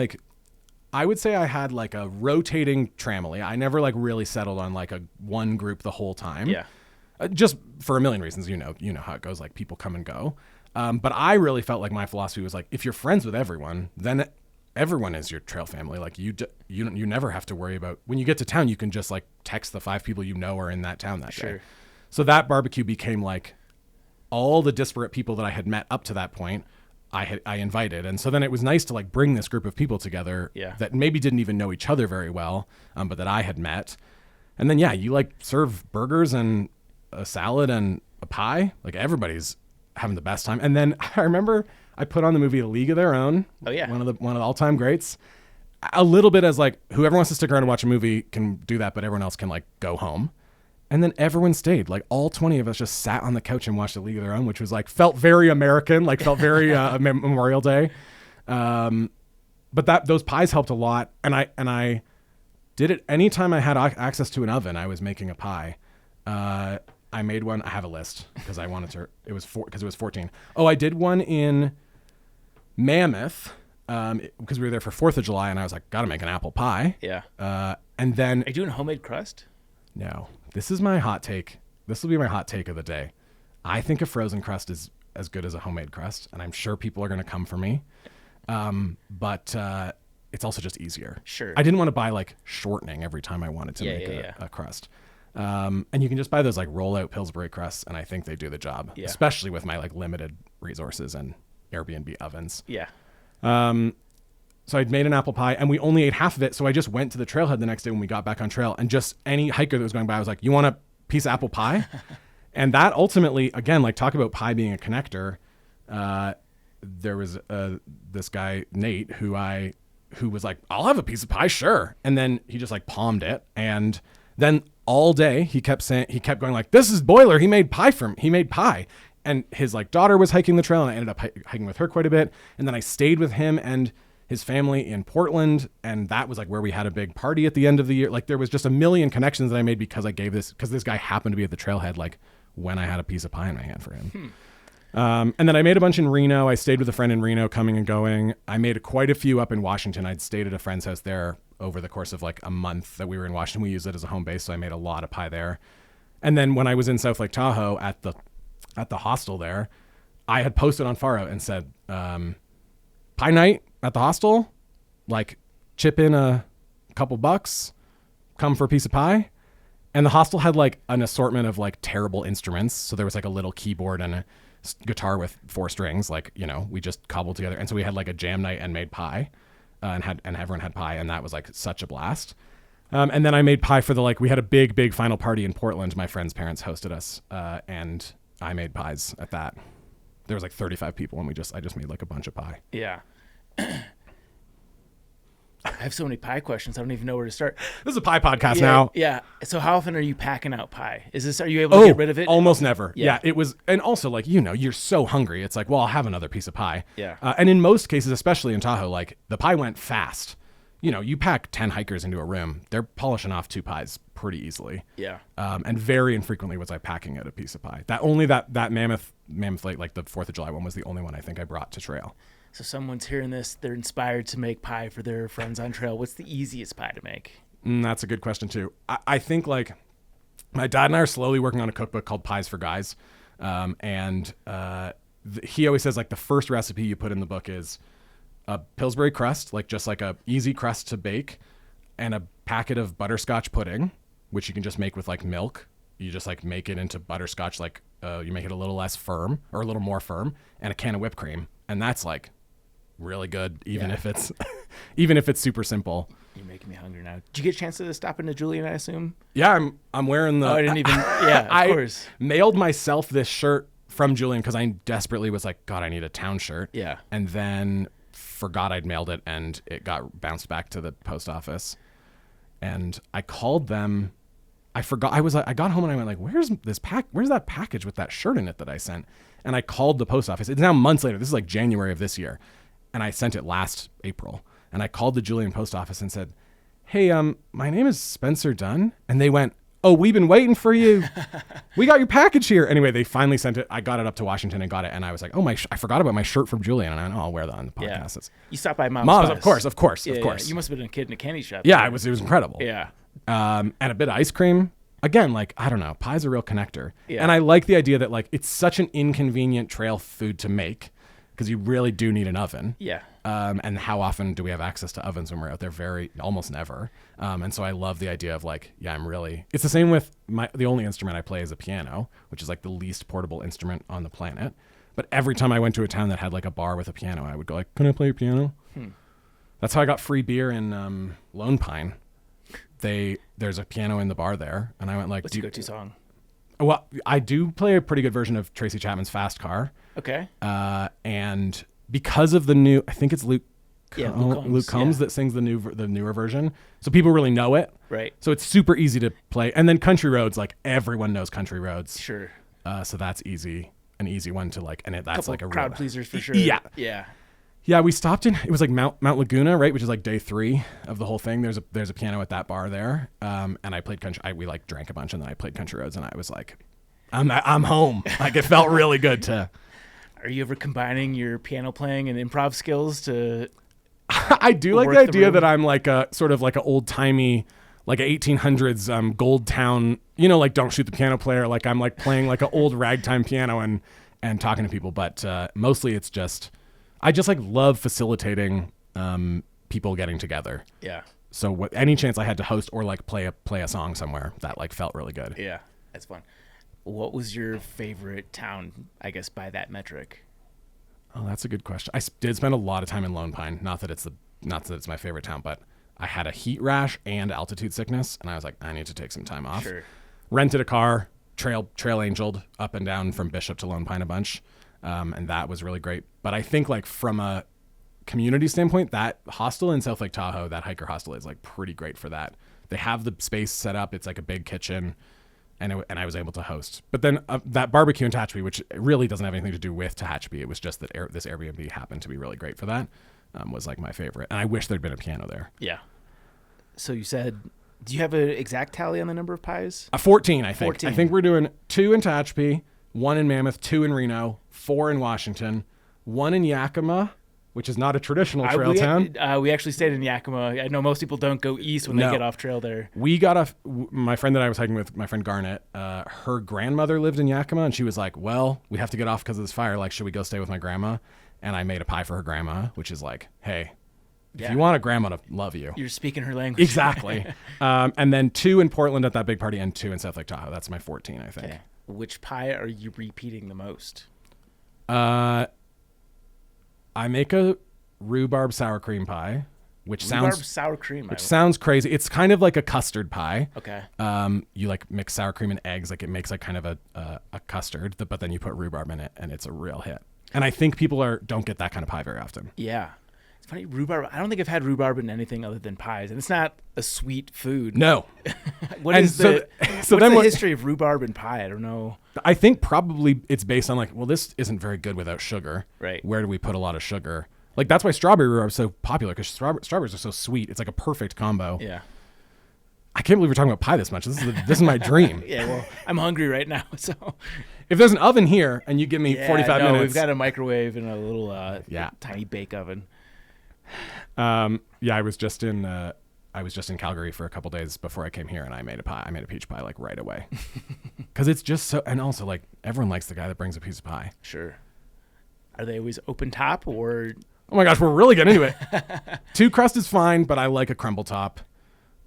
I would say I had like a rotating tramily. I never like really settled on like a one group the whole time. Yeah. Just for a million reasons, you know how it goes. Like people come and go, but I really felt like my philosophy was like, if you're friends with everyone, then everyone is your trail family. Like you never have to worry about when you get to town. You can just like text the 5 people are in that town that day. So that barbecue became like all the disparate people that I had met up to that point. I invited, and so then it was nice to like bring this group of people together that maybe didn't even know each other very well, but that I had met, and then you like serve burgers and a salad and a pie. Like everybody's having the best time. And then I remember I put on the movie A League of Their Own. Oh yeah, one of the all-time greats. A little bit as like whoever wants to stick around and watch a movie can do that, but everyone else can like go home. And then everyone stayed. Like all 20 of us just sat on the couch and watched A League of Their Own, which was like felt very American, like felt very Memorial Day. But those pies helped a lot. And I did it anytime I had access to an oven. I was making a pie. I made one. I have a list because I wanted to. It was 14. Oh, I did one in Mammoth because we were there for 4th of July, and I was like, gotta make an apple pie. Yeah. And then are you doing homemade crust? No. This is my hot take. This will be my hot take of the day. I think a frozen crust is as good as a homemade crust, and I'm sure people are going to come for me. But it's also just easier. Sure. I didn't want to buy like shortening every time I wanted to make a crust. And you can just buy those like roll out Pillsbury crusts, and I think they do the job, especially with my like limited resources and Airbnb ovens. Yeah. So I'd made an apple pie, and we only ate half of it. So I just went to the trailhead the next day when we got back on trail, and just any hiker that was going by, I was like, "You want a piece of apple pie?" And that ultimately, again, like talk about pie being a connector. There was this guy Nate who was like, "I'll have a piece of pie, sure." And then he just like palmed it, and then all day he kept going like, "This is Boiler. He made pie." And his like daughter was hiking the trail, and I ended up hiking with her quite a bit. And then I stayed with him and his family in Portland, and that was like where we had a big party at the end of the year. Like there was just a million connections that I made because this guy happened to be at the trailhead like when I had a piece of pie in my hand for him. And then I made a bunch in Reno. I stayed with a friend in Reno, coming and going. I made quite a few up in Washington. I'd stayed at a friend's house there over the course of like a month that we were in Washington. We used it as a home base, so I made a lot of pie there. And then when I was in South Lake Tahoe at the hostel there, I had posted on Faro and said, pie night at the hostel, like chip in a couple bucks, come for a piece of pie. And the hostel had like an assortment of like terrible instruments. So there was like a little keyboard and a guitar with 4 strings, like, you know, we just cobbled together. And so we had like a jam night and made pie, and everyone had pie. And that was like such a blast. And then I made pie for we had a big final party in Portland. My friend's parents hosted us, and I made pies at that. There was like 35 people, and I just made like a bunch of pie. Yeah. I have so many pie questions. I don't even know where to start. This is a pie podcast now. Yeah. So how often are you packing out pie? Are you able to get rid of it? Almost never. Yeah. It was, and also like, you know, you're so hungry. It's like, well, I'll have another piece of pie. Yeah. And in most cases, especially in Tahoe, like the pie went fast. You know, you pack 10 hikers into a room, they're polishing off 2 pies pretty easily. Yeah. And very infrequently was I packing out a piece of pie. That mammoth like the 4th of July one was the only one I think I brought to trail. So someone's hearing this, they're inspired to make pie for their friends on trail. What's the easiest pie to make? That's a good question too. I think like my dad and I are slowly working on a cookbook called Pies for Guys. He always says like the first recipe you put in the book is a Pillsbury crust, like just like a easy crust to bake, and a packet of butterscotch pudding, which you can just make with like milk. You just like make it into butterscotch, like you make it a little less firm or a little more firm, and a can of whipped cream. And that's like really good, even if it's super simple. You're making me hungry now. Did you get a chance to stop into Julian, I assume? Yeah, I'm wearing the... Oh, I didn't even... Yeah, of course. I mailed myself this shirt from Julian because I desperately was like, God, I need a town shirt. Yeah. And then forgot I'd mailed it, and it got bounced back to the post office. And I called them. I forgot. I got home and I went like, where's that package with that shirt in it that I sent? And I called the post office. It's now months later. This is like January of this year. And I sent it last April. And I called the Julian post office and said, hey, my name is Spencer Dunn. And they went, oh, we've been waiting for you. We got your package here. Anyway, they finally sent it. I got it up to Washington and got it. And I was like, oh, I forgot about my shirt from Julian. And I know I'll wear that on the podcast. Yeah. You stopped by Mom's. Of course. Yeah. You must have been a kid in a candy shop. Yeah, it was incredible. Yeah. And a bit of ice cream. Again, like, I don't know, pie's a real connector. Yeah. And I like the idea that like it's such an inconvenient trail food to make because you really do need an oven. Yeah. And how often do we have access to ovens when we're out there? Almost never. And so I love the idea of like, it's the same with the only instrument I play is a piano, which is like the least portable instrument on the planet. But every time I went to a town that had like a bar with a piano, I would go like, can I play your piano? That's how I got free beer in Lone Pine. There's a piano in the bar there, and I went like, what's your go-to song? Well, I do play a pretty good version of Tracy Chapman's Fast Car. Okay. And because of the new, I think it's Luke Combs that sings the newer version, so people really know it. Right. So it's super easy to play. And then Country Roads, like everyone knows Country Roads. Sure. So that's an easy one to like, and that's like a crowd pleasers for sure. Yeah. Yeah. Yeah, we stopped in. It was like Mount Laguna, right, which is like day 3 of the whole thing. There's a piano at that bar there, and I played country. We like drank a bunch, and then I played Country Roads, and I was like, I'm home. Like it felt really good to. Are you ever combining your piano playing and improv skills to? I do like the idea that I'm like a sort of like an old timey, like a 1800s Gold Town. You know, like Don't Shoot the Piano Player. Like I'm like playing like an old ragtime piano and and talking to people. But mostly it's just, I just like love facilitating people getting together. Yeah. So any chance I had to host or like play a song somewhere, that like felt really good. Yeah, that's fun. What was your favorite town, I guess, by that metric? Oh, that's a good question. I did spend a lot of time in Lone Pine. Not that it's my favorite town, but I had a heat rash and altitude sickness, and I was like, I need to take some time off. Sure. Rented a car, trail angeled up and down from Bishop to Lone Pine a bunch, and that was really great. But I think like from a community standpoint, that hostel in South Lake Tahoe, that hiker hostel, is like pretty great for that. They have the space set up. It's like a big kitchen, and I was able to host. But then that barbecue in Tehachapi, which really doesn't have anything to do with Tehachapi, it was just that this Airbnb happened to be really great for that, was like my favorite. And I wish there'd been a piano there. Yeah. So you said, do you have an exact tally on the number of pies? 14, I think. 14. I think we're doing 2 in Tehachapi, 1 in Mammoth, 2 in Reno, 4 in Washington, 1 in Yakima, which is not a traditional trail town. We actually stayed in Yakima. I know most people don't go east when they get off trail there. We got off. My friend that I was hiking with, my friend Garnet, her grandmother lived in Yakima, and she was like, well, we have to get off because of this fire. Like, should we go stay with my grandma? And I made a pie for her grandma, which is like, hey, if you want a grandma to love you. You're speaking her language. Exactly. And then 2 in Portland at that big party and 2 in South Lake Tahoe. That's my 14, I think. Okay. Which pie are you repeating the most? I make a rhubarb sour cream pie, which sour cream. Sounds crazy. It's kind of like a custard pie. Okay. You like mix sour cream and eggs, like it makes like kind of a custard, but then you put rhubarb in it, and it's a real hit. And I think people don't get that kind of pie very often. Yeah. It's funny, rhubarb. I don't think I've had rhubarb in anything other than pies, and it's not a sweet food. No. What's the history of rhubarb and pie? I don't know. I think probably it's based on like, well, this isn't very good without sugar. Right. Where do we put a lot of sugar? Like that's why strawberry rhubarb is so popular, because strawberries are so sweet. It's like a perfect combo. Yeah. I can't believe we're talking about pie this much. This is my dream. Yeah, well, I'm hungry right now, so if there's an oven here and you give me 45 minutes. We've got a microwave and a little tiny bake oven. I was just in Calgary for a couple days before I came here, and I made a pie. I made a peach pie like right away, because it's just so. And also, like, everyone likes the guy that brings a piece of pie. Sure. Are they always open top or? Oh my gosh, we're really getting into it. 2 crust is fine, but I like a crumble top,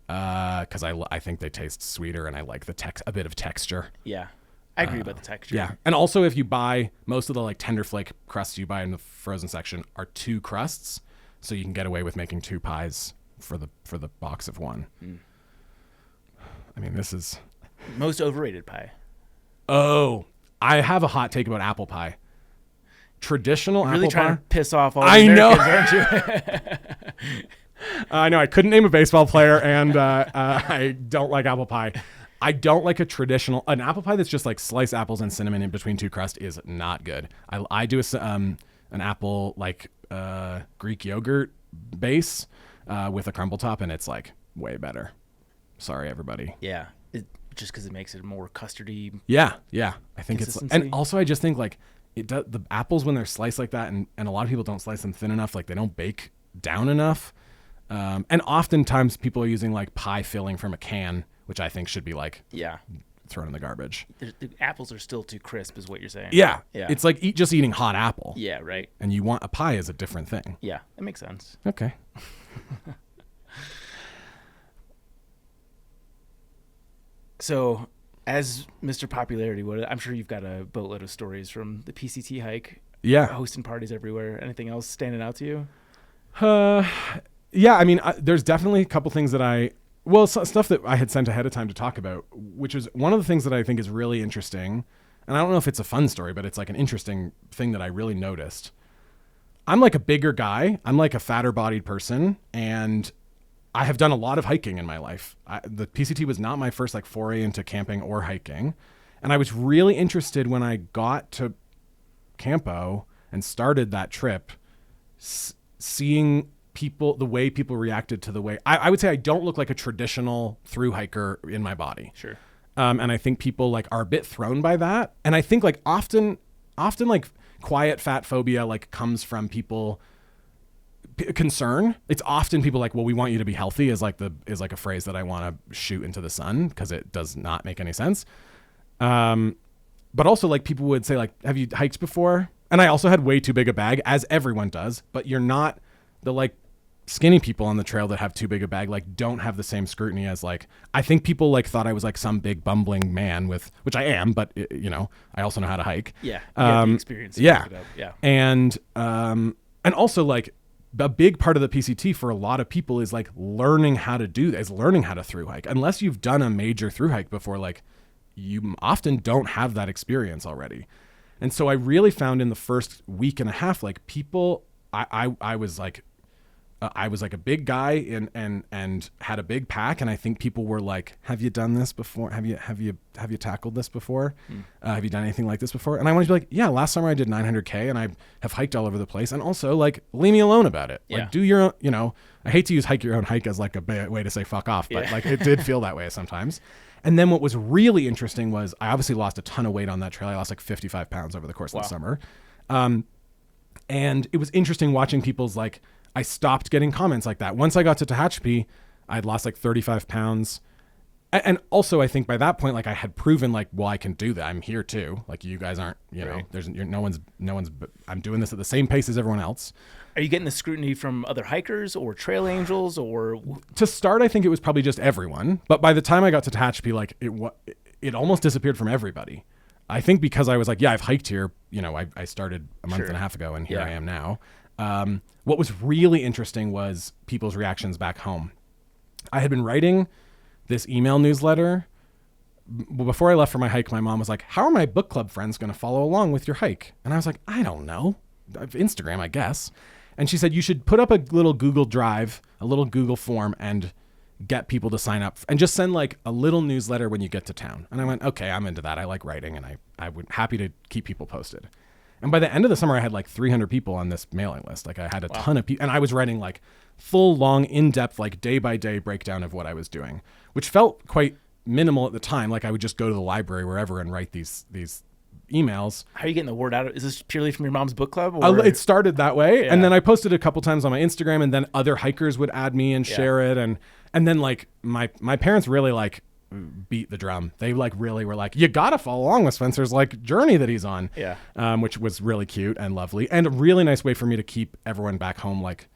because I think they taste sweeter, and I like a bit of texture. Yeah, I agree about the texture. Yeah, and also if you buy most of the like tender flake crusts you buy in the frozen section are 2 crusts. So you can get away with making 2 pies for the box of 1. Mm. I mean, this is most overrated pie. Oh, I have a hot take about apple pie. Traditional You're really apple pie. Trying to piss off all the Americans, aren't you? I know. I couldn't name a baseball player, and I don't like apple pie. I don't like an apple pie that's just like sliced apples and cinnamon in between 2 crust is not good. I do an apple like Greek yogurt base with a crumble top, and it's like way better. Sorry, everybody. Yeah, just because it makes it more custardy. Yeah. I think it's, and also I just think like the apples when they're sliced like that, and a lot of people don't slice them thin enough, like they don't bake down enough, and oftentimes people are using like pie filling from a can, which I think should be like thrown in the garbage. The apples are still too crisp, is what you're saying. Yeah. It's like just eating hot apple. Yeah, right. And you want a pie is a different thing. Yeah, that makes sense. Okay. So, as Mr. Popularity, I'm sure you've got a boatload of stories from the PCT hike. Yeah. Hosting parties everywhere. Anything else standing out to you? Yeah, I mean, there's definitely a couple things that stuff that I had sent ahead of time to talk about, which is one of the things that I think is really interesting. And I don't know if it's a fun story, but it's like an interesting thing that I really noticed. I'm like a bigger guy. I'm like a fatter bodied person. And I have done a lot of hiking in my life. The PCT was not my first like foray into camping or hiking. And I was really interested when I got to Campo and started that trip, seeing the way people reacted to the way I would say I don't look like a traditional thru hiker in my body. Sure. And I think people like are a bit thrown by that. And I think like often like quiet fat phobia like comes from people concern. It's often people like, well, we want you to be healthy is like a phrase that I want to shoot into the sun because it does not make any sense. but also like people would say like, have you hiked before? And I also had way too big a bag, as everyone does, but you're not the like skinny people on the trail that have too big a bag, like don't have the same scrutiny as like, I think people like thought I was like some big bumbling man with, which I am, but you know, I also know how to hike. Yeah. You have the experience. Yeah. Yeah. And also like a big part of the PCT for a lot of people is like learning how to do this, learning how to through hike. Unless you've done a major through hike before, like you often don't have that experience already. And so I really found in the first week and a half, like people, I was like a big guy and had a big pack, and I think people were like, "Have you done this before? Have you tackled this before? Have you done anything like this before?" And I wanted to be like, "Yeah, last summer I did 900K, and I have hiked all over the place, and also like leave me alone about it. Yeah. Like do your own, you know." I hate to use hike your own hike as like a way to say fuck off, but like it did feel that way sometimes. And then what was really interesting was I obviously lost a ton of weight on that trail. I lost like 55 pounds over the course of the summer. And it was interesting watching people's like, I stopped getting comments like that. Once I got to Tehachapi, I'd lost like 35 pounds. And also I think by that point, like I had proven like, well, I can do that. I'm here too. Like you guys aren't, you know, no one's, I'm doing this at the same pace as everyone else. Are you getting the scrutiny from other hikers or trail angels or? To start, I think it was probably just everyone. But by the time I got to Tehachapi, like it almost disappeared from everybody. I think because I was like, yeah, I've hiked here. You know, I started a month and a half ago and here I am now. What was really interesting was people's reactions back home. I had been writing this email newsletter. Before I left for my hike, my mom was like, how are my book club friends going to follow along with your hike? And I was like, I don't know. Instagram, I guess. And she said, you should put up a little Google Drive, a little Google form, and get people to sign up and just send like a little newsletter when you get to town. And I went, okay, I'm into that. I like writing, and I would happy to keep people posted. And by the end of the summer, I had like 300 people on this mailing list. Like I had a ton of people, and I was writing like full, long, in-depth, like day by day breakdown of what I was doing, which felt quite minimal at the time. Like I would just go to the library wherever and write these emails. How are you getting the word out? Is this purely from your mom's book club? Or? It started that way. And then I posted a couple times on my Instagram, and then other hikers would add me and share it. And then like my parents really like beat the drum. They like really were like, you gotta follow along with Spencer's like journey that he's on. Which was really cute and lovely, and a really nice way for me to keep everyone back home. Like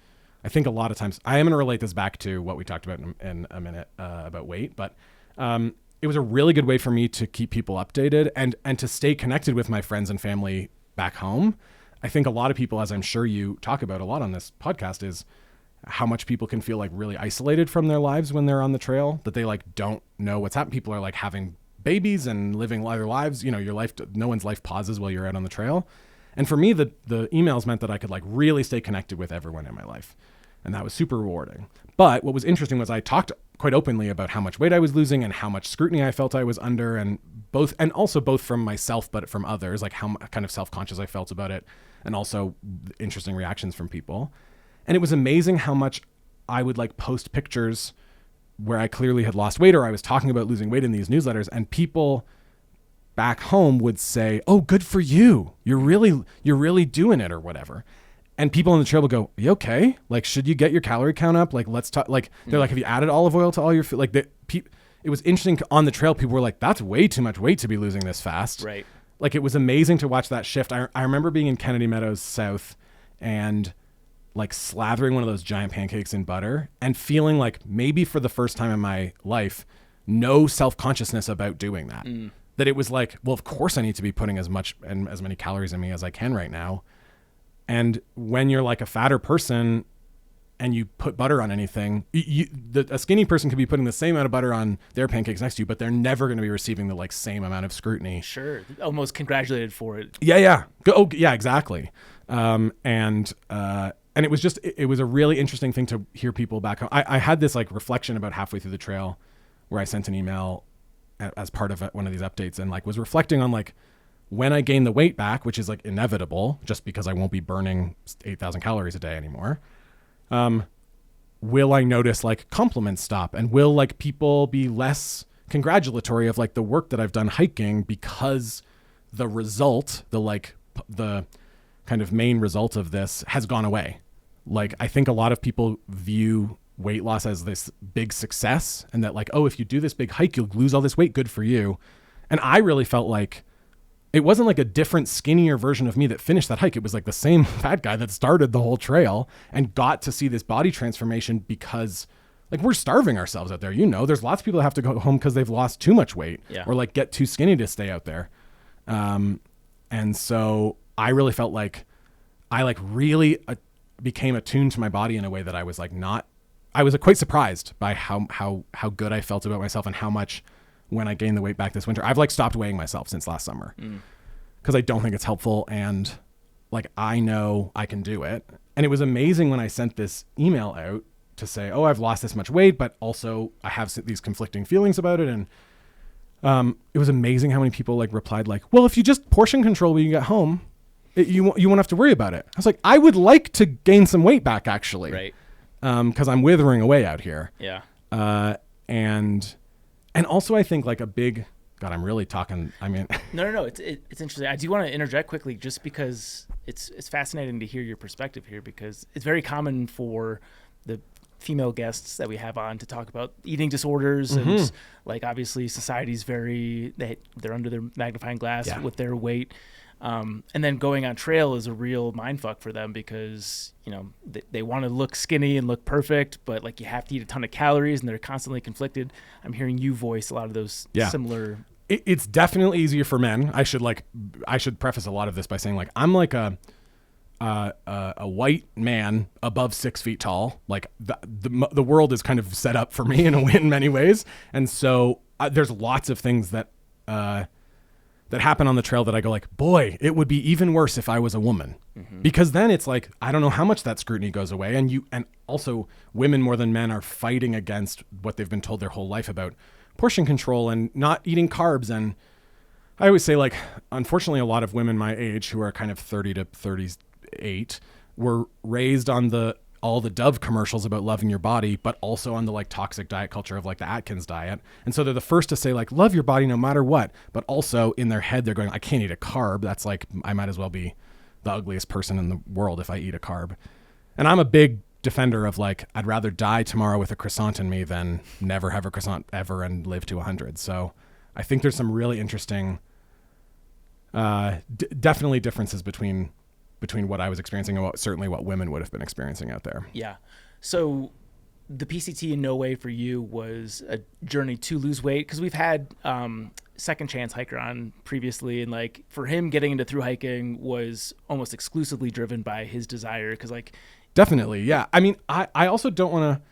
I think a lot of times I am going to relate this back to what we talked about in a minute about weight, but it was a really good way for me to keep people updated and to stay connected with my friends and family back home. I think a lot of people, as I'm sure you talk about a lot on this podcast, is how much people can feel like really isolated from their lives when they're on the trail, that they like don't know what's happening. People are like having babies and living their lives. You know, your life, no one's life pauses while you're out on the trail. And for me, the emails meant that I could like really stay connected with everyone in my life. And that was super rewarding. But what was interesting was I talked quite openly about how much weight I was losing and how much scrutiny I felt I was under, and also both from myself, but from others, like how kind of self-conscious I felt about it, and also interesting reactions from people. And it was amazing how much I would like post pictures where I clearly had lost weight, or I was talking about losing weight in these newsletters, and people back home would say, "Oh, good for you. You're really doing it," or whatever. And people on the trail would go, "Are you okay? Like, should you get your calorie count up? Like, let's talk." Like, they're like, "Have you added olive oil to all your food?" Like, it was interesting on the trail. People were like, "That's way too much weight to be losing this fast." Right. Like, it was amazing to watch that shift. I remember being in Kennedy Meadows South and like slathering one of those giant pancakes in butter and feeling like maybe for the first time in my life, no self-consciousness about doing that. That it was like, well, of course I need to be putting as much and as many calories in me as I can right now. And when you're like a fatter person and you put butter on anything, a skinny person could be putting the same amount of butter on their pancakes next to you, but they're never going to be receiving the like same amount of scrutiny. Sure. Almost congratulated for it. Yeah. Oh, yeah, exactly. And it was just, it was a really interesting thing to hear people back home. I had this like reflection about halfway through the trail where I sent an email as part of one of these updates and like was reflecting on like, when I gain the weight back, which is like inevitable just because I won't be burning 8,000 calories a day anymore, will I notice like compliments stop, and will like people be less congratulatory of like the work that I've done hiking because the result, the kind of main result of this has gone away. Like, I think a lot of people view weight loss as this big success, and that like, oh, if you do this big hike, you'll lose all this weight. Good for you. And I really felt like it wasn't like a different, skinnier version of me that finished that hike. It was like the same fat guy that started the whole trail and got to see this body transformation because like we're starving ourselves out there. You know, there's lots of people that have to go home because they've lost too much weight or like get too skinny to stay out there. And so I really felt like I like really became attuned to my body in a way that I was like I was quite surprised by how good I felt about myself and how much when I gained the weight back this winter. I've like stopped weighing myself since last summer because I don't think it's helpful. And like, I know I can do it. And it was amazing when I sent this email out to say, oh, I've lost this much weight, but also I have these conflicting feelings about it. And it was amazing how many people like replied like, well, if you just portion control when you get home, you won't have to worry about it. I was like, I would like to gain some weight back actually. Right. Because I'm withering away out here. Yeah. And also I think like a big, God, I'm really talking, I mean. No. It's interesting. I do want to interject quickly just because it's fascinating to hear your perspective here, because it's very common for the female guests that we have on to talk about eating disorders and like obviously society's they're under their magnifying glass with their weight. And then going on trail is a real mindfuck for them because, you know, they want to look skinny and look perfect, but like you have to eat a ton of calories and they're constantly conflicted. I'm hearing you voice a lot of those similar. It's definitely easier for men. I should preface a lot of this by saying like, I'm like a white man above 6 feet tall. Like the world is kind of set up for me in many ways. And so there's lots of things that happen on the trail that I go like, boy, it would be even worse if I was a woman, because then it's like, I don't know how much that scrutiny goes away. And also women more than men are fighting against what they've been told their whole life about portion control and not eating carbs. And I always say like, unfortunately, a lot of women my age who are kind of 30 to 38 were raised on all the Dove commercials about loving your body, but also on the like toxic diet culture of like the Atkins diet. And so they're the first to say like, love your body no matter what, but also in their head, they're going, I can't eat a carb. That's like, I might as well be the ugliest person in the world if I eat a carb. And I'm a big defender of like, I'd rather die tomorrow with a croissant in me than never have a croissant ever and live to 100. So I think there's some really interesting, definitely differences between what I was experiencing and certainly what women would have been experiencing out there. Yeah. So the PCT in no way for you was a journey to lose weight, because we've had Second Chance Hiker on previously, and like for him getting into through hiking was almost exclusively driven by his desire, because like definitely, yeah. I mean, I also don't want to.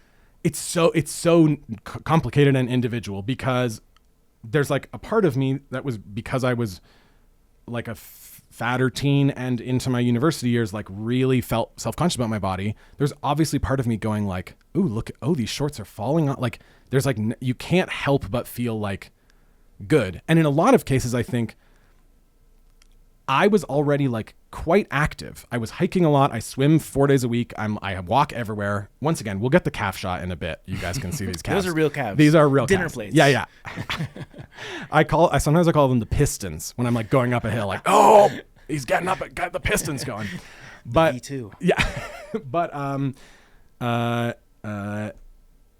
It's so complicated and individual, because there's like a part of me that was because I was like a fatter teen and into my university years, like really felt self-conscious about my body. There's obviously part of me going like, ooh, these shorts are falling out. Like there's like, you can't help but feel like good. And in a lot of cases, I think I was already like quite active. I was hiking a lot. I swim 4 days a week. I walk everywhere. Once again, we'll get the calf shot in a bit. You guys can see these calves. Those are real calves. These are real dinner calves. plates. Yeah. Sometimes I call them the pistons when I'm like going up a hill, like, oh, he's got the pistons going. But V2. Yeah. But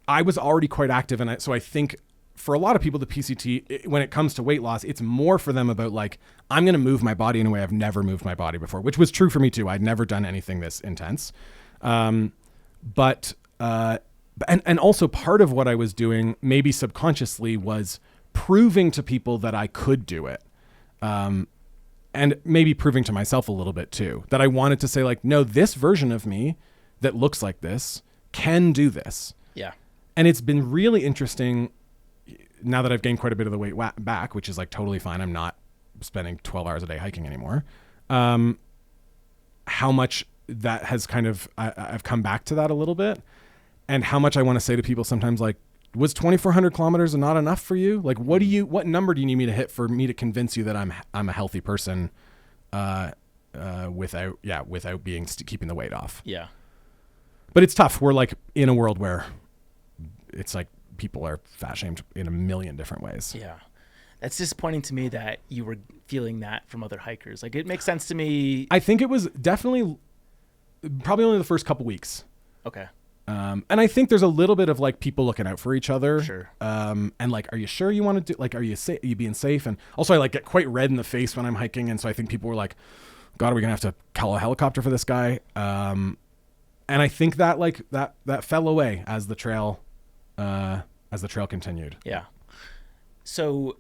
I was already quite active, and so I think for a lot of people, the PCT, when it comes to weight loss, it's more for them about like, I'm going to move my body in a way I've never moved my body before, which was true for me too. I'd never done anything this intense. And also part of what I was doing, maybe subconsciously, was proving to people that I could do it. And maybe proving to myself a little bit too, that I wanted to say like, no, this version of me that looks like this can do this. Yeah. And it's been really interesting now that I've gained quite a bit of the weight back, which is like totally fine. I'm not spending 12 hours a day hiking anymore. How much that has kind of, I've come back to that a little bit, and how much I want to say to people sometimes, like, was 2,400 kilometers not enough for you? Like, what number do you need me to hit for me to convince you that I'm a healthy person, without keeping the weight off? Yeah. But it's tough. We're like in a world where it's like, people are fat shamed in a million different ways. Yeah. That's disappointing to me that you were feeling that from other hikers. Like, it makes sense to me. I think it was definitely probably only the first couple weeks. Okay. And I think there's a little bit of like people looking out for each other. Sure. And like, are you sure you want to do, like, are you being safe? And also I like get quite red in the face when I'm hiking. And so I think people were like, God, are we going to have to call a helicopter for this guy? And I think that like that fell away as the trail continued. Yeah. So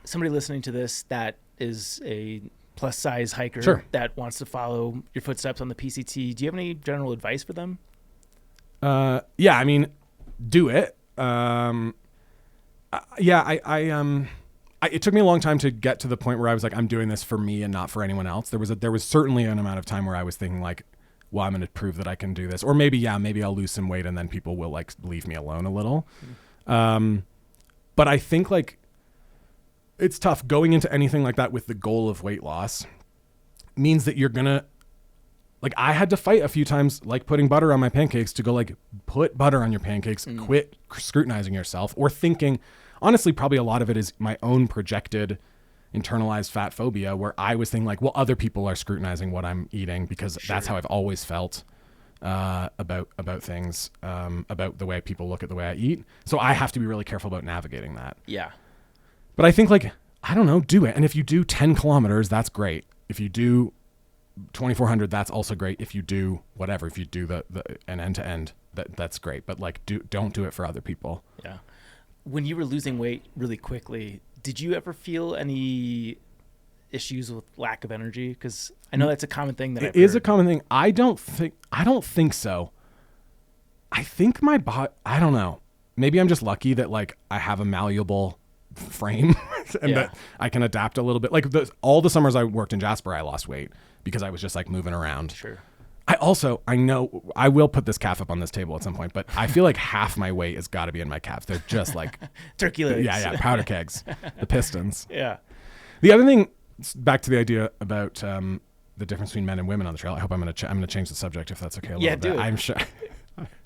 somebody listening to this that is a plus size hiker Sure. that wants to follow your footsteps on the PCT, do you have any general advice for them? Yeah, I mean, do it. It took me a long time to get to the point where I was like, I'm doing this for me and not for anyone else. There was certainly an amount of time where I was thinking like, well, I'm going to prove that I can do this, or maybe I'll lose some weight and then people will like leave me alone a little. But I think like it's tough going into anything like that with the goal of weight loss means that you're going to, like, I had to fight a few times, like putting butter on my pancakes, to go like, put butter on your pancakes, quit scrutinizing yourself, or thinking, honestly, probably a lot of it is my own projected internalized fat phobia, where I was thinking like, well, other people are scrutinizing what I'm eating because that's how I've always felt about things, about the way people look at the way I eat. So I have to be really careful about navigating that. Yeah. But I think like, I don't know, do it. And if you do 10 kilometers, that's great. If you do 2,400, that's also great. If you do whatever, if you do an end to end, that's great. But like, don't do it for other people. Yeah. When you were losing weight really quickly, did you ever feel any issues with lack of energy? Because I know that's a common thing that I've heard. A common thing. I don't think so. I think my body, I don't know. Maybe I'm just lucky that like I have a malleable frame and that I can adapt a little bit. Like all the summers I worked in Jasper, I lost weight because I was just like moving around. Sure. I know I will put this calf up on this table at some point, but I feel like half my weight has got to be in my calves. They're just like turkey legs. Yeah, powder kegs, the pistons. Yeah. The other thing, back to the idea about the difference between men and women on the trail. I hope I'm going to change the subject if that's okay. A little bit. Do it. I'm sure.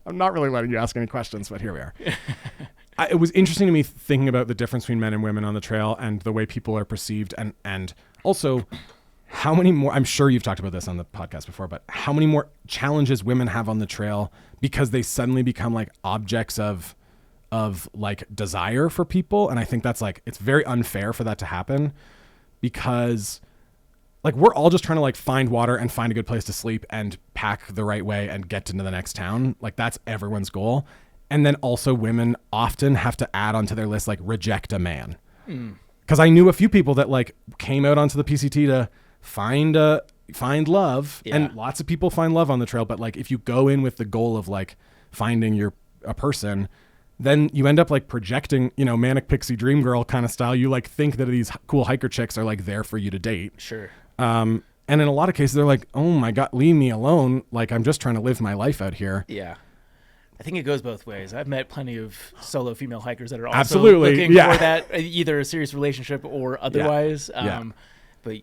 I'm not really letting you ask any questions, but here we are. It was interesting to me thinking about the difference between men and women on the trail and the way people are perceived, and also how many more, I'm sure you've talked about this on the podcast before, but how many more challenges women have on the trail because they suddenly become like objects of like desire for people. And I think that's like, it's very unfair for that to happen, because like we're all just trying to like find water and find a good place to sleep and pack the right way and get into the next town. Like that's everyone's goal. And then also women often have to add onto their list, like reject a man. Because I knew a few people that like came out onto the PCT to find love, and lots of people find love on the trail. But like, if you go in with the goal of like finding a person, then you end up like projecting, manic pixie dream girl kind of style. You like think that these cool hiker chicks are like there for you to date. Sure. And in a lot of cases, they're like, oh my God, leave me alone. Like, I'm just trying to live my life out here. Yeah. I think it goes both ways. I've met plenty of solo female hikers that are also absolutely looking for that, either a serious relationship or otherwise. But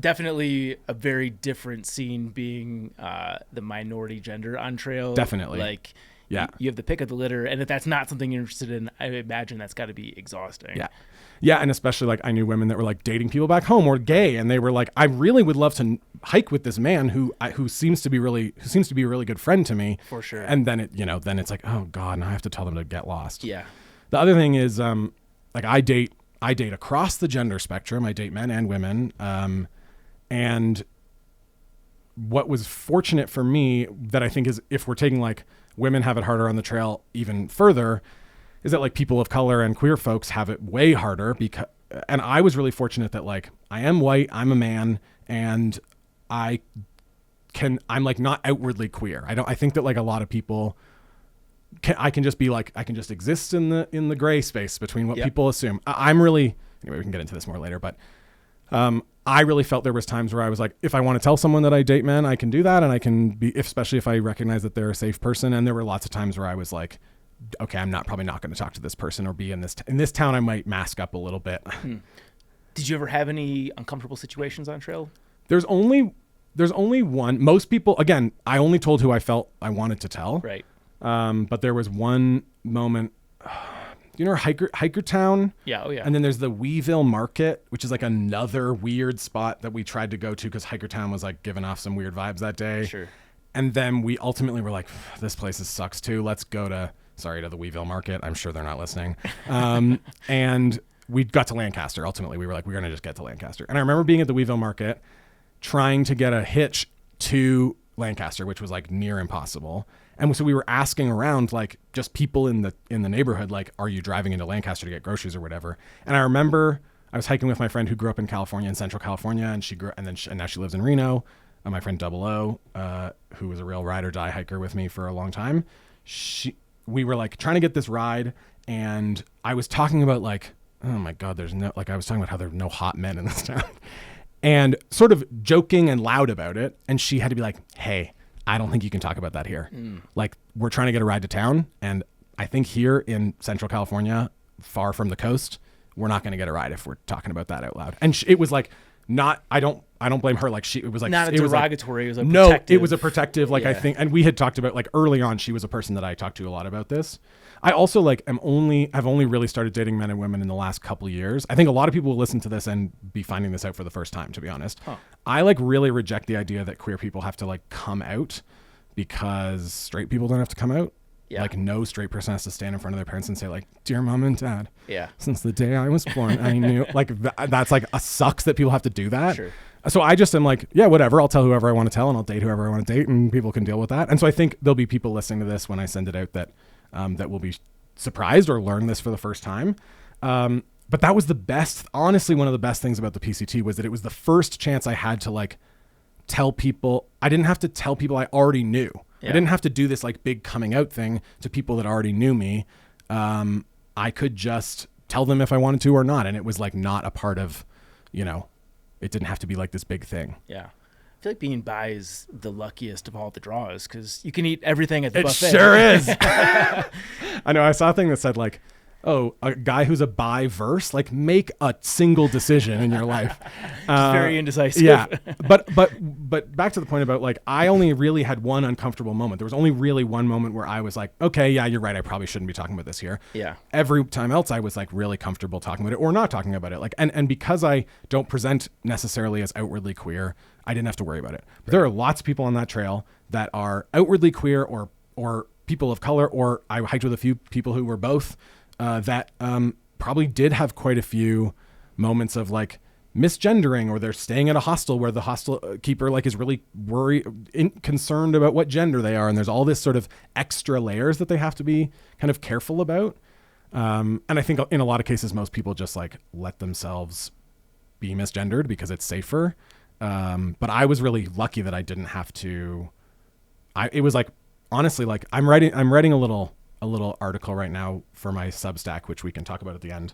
definitely a very different scene being the minority gender on trail. Definitely. Like, you have the pick of the litter, and if that's not something you're interested in, I imagine that's got to be exhausting. Yeah. Yeah, and especially like I knew women that were like dating people back home or gay, and they were like, I really would love to hike with this man who seems to be a really good friend to me. For sure. And then it's like, oh God, now I have to tell them to get lost. Yeah. The other thing is like I date across the gender spectrum. I date men and women. And what was fortunate for me that I think is, if we're taking like women have it harder on the trail even further, is that like people of color and queer folks have it way harder, and I was really fortunate that like I am white, I'm a man, and I'm like not outwardly queer. I think that like a lot of people I can just exist in the gray space between what people assume. Anyway, we can get into this more later, but I really felt there was times where I was like, if I want to tell someone that I date men, I can do that, and I can be, especially if I recognize that they're a safe person. And there were lots of times where I was like, okay, I'm probably not going to talk to this person or be in this town. I might mask up a little bit. Did you ever have any uncomfortable situations on trail? There's only one. Most people, again, I only told who I felt I wanted to tell. Right. But there was one moment, Hiker Town? Yeah. Oh yeah. And then there's the Weeville Market, which is like another weird spot that we tried to go to because Hiker Town was like giving off some weird vibes that day. Sure. And then we ultimately were like, this place sucks too. Let's go to the Weeville Market. I'm sure they're not listening. And we got to Lancaster. Ultimately, we were like, we're going to just get to Lancaster. And I remember being at the Weeville Market trying to get a hitch to Lancaster, which was like near impossible. And so we were asking around, like, just people in the neighborhood, like, are you driving into Lancaster to get groceries or whatever? And I remember I was hiking with my friend who grew up in California, in Central California, and now she lives in Reno. My friend Double O, who was a real ride or die hiker with me for a long time. We were like trying to get this ride, and I was talking about like, oh my God, I was talking about how there are no hot men in this town, and sort of joking and loud about it. And she had to be like, hey, I don't think you can talk about that here. Like, we're trying to get a ride to town, and I think here in Central California, far from the coast, we're not going to get a ride if we're talking about that out loud. And it was like, not, I don't blame her. Like, it was like, not a derogatory. It was a protective. No, it was a protective. Like, Yeah. I think, and we had talked about, like, early on, she was a person that I talked to a lot about this. I also like I've only really started dating men and women in the last couple of years. I think a lot of people will listen to this and be finding this out for the first time, to be honest. I like really reject the idea that queer people have to like come out because straight people don't have to come out. Yeah. Like, no straight person has to stand in front of their parents and say like, dear mom and dad, Yeah. since the day I was born, I knew like that's like sucks that people have to do that. Sure. So I just am like, yeah, whatever. I'll tell whoever I want to tell, and I'll date whoever I want to date, and people can deal with that. And so I think there'll be people listening to this when I send it out that that will be surprised or learn this for the first time. But that was the best, honestly, one of the best things about the PCT was that it was the first chance I had to like tell people. I didn't have to tell people I already knew. Yeah. I didn't have to do this like big coming out thing to people that already knew me. I could just tell them if I wanted to or not. And it was like not a part of, it didn't have to be like this big thing. Yeah. I feel like being bi is the luckiest of all the draws because you can eat everything at the It buffet. sure is. I know. I saw a thing that said like, oh, a guy who's a bi-verse, like make a single decision in your life. Very indecisive. Yeah. But back to the point about like, I only really had one uncomfortable moment. There was only really one moment where I was like, okay, yeah, you're right. I probably shouldn't be talking about this here. Yeah. Every time else I was like really comfortable talking about it or not talking about it. Like, and because I don't present necessarily as outwardly queer, I didn't have to worry about it. But there are lots of people on that trail that are outwardly queer or people of color, or I hiked with a few people who were both, that probably did have quite a few moments of like misgendering, or they're staying at a hostel where the hostel keeper like is really concerned about what gender they are. And there's all this sort of extra layers that they have to be kind of careful about. And I think in a lot of cases, most people just like let themselves be misgendered because it's safer. But I was really lucky that I didn't have to. It was like, honestly, like I'm writing a little article right now for my Substack, which we can talk about at the end,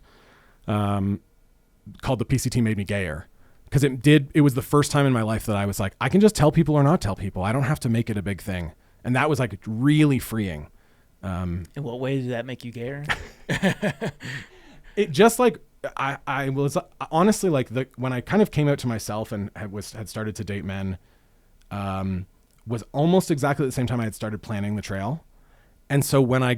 called "The PCT Made Me Gayer," because it was the first time in my life that I was like, I can just tell people or not tell people. I don't have to make it a big thing, and that was like really freeing. In what way did that make you gayer? It just like I was honestly like when I kind of came out to myself and had started to date men, was almost exactly at the same time I had started planning the trail. And so when I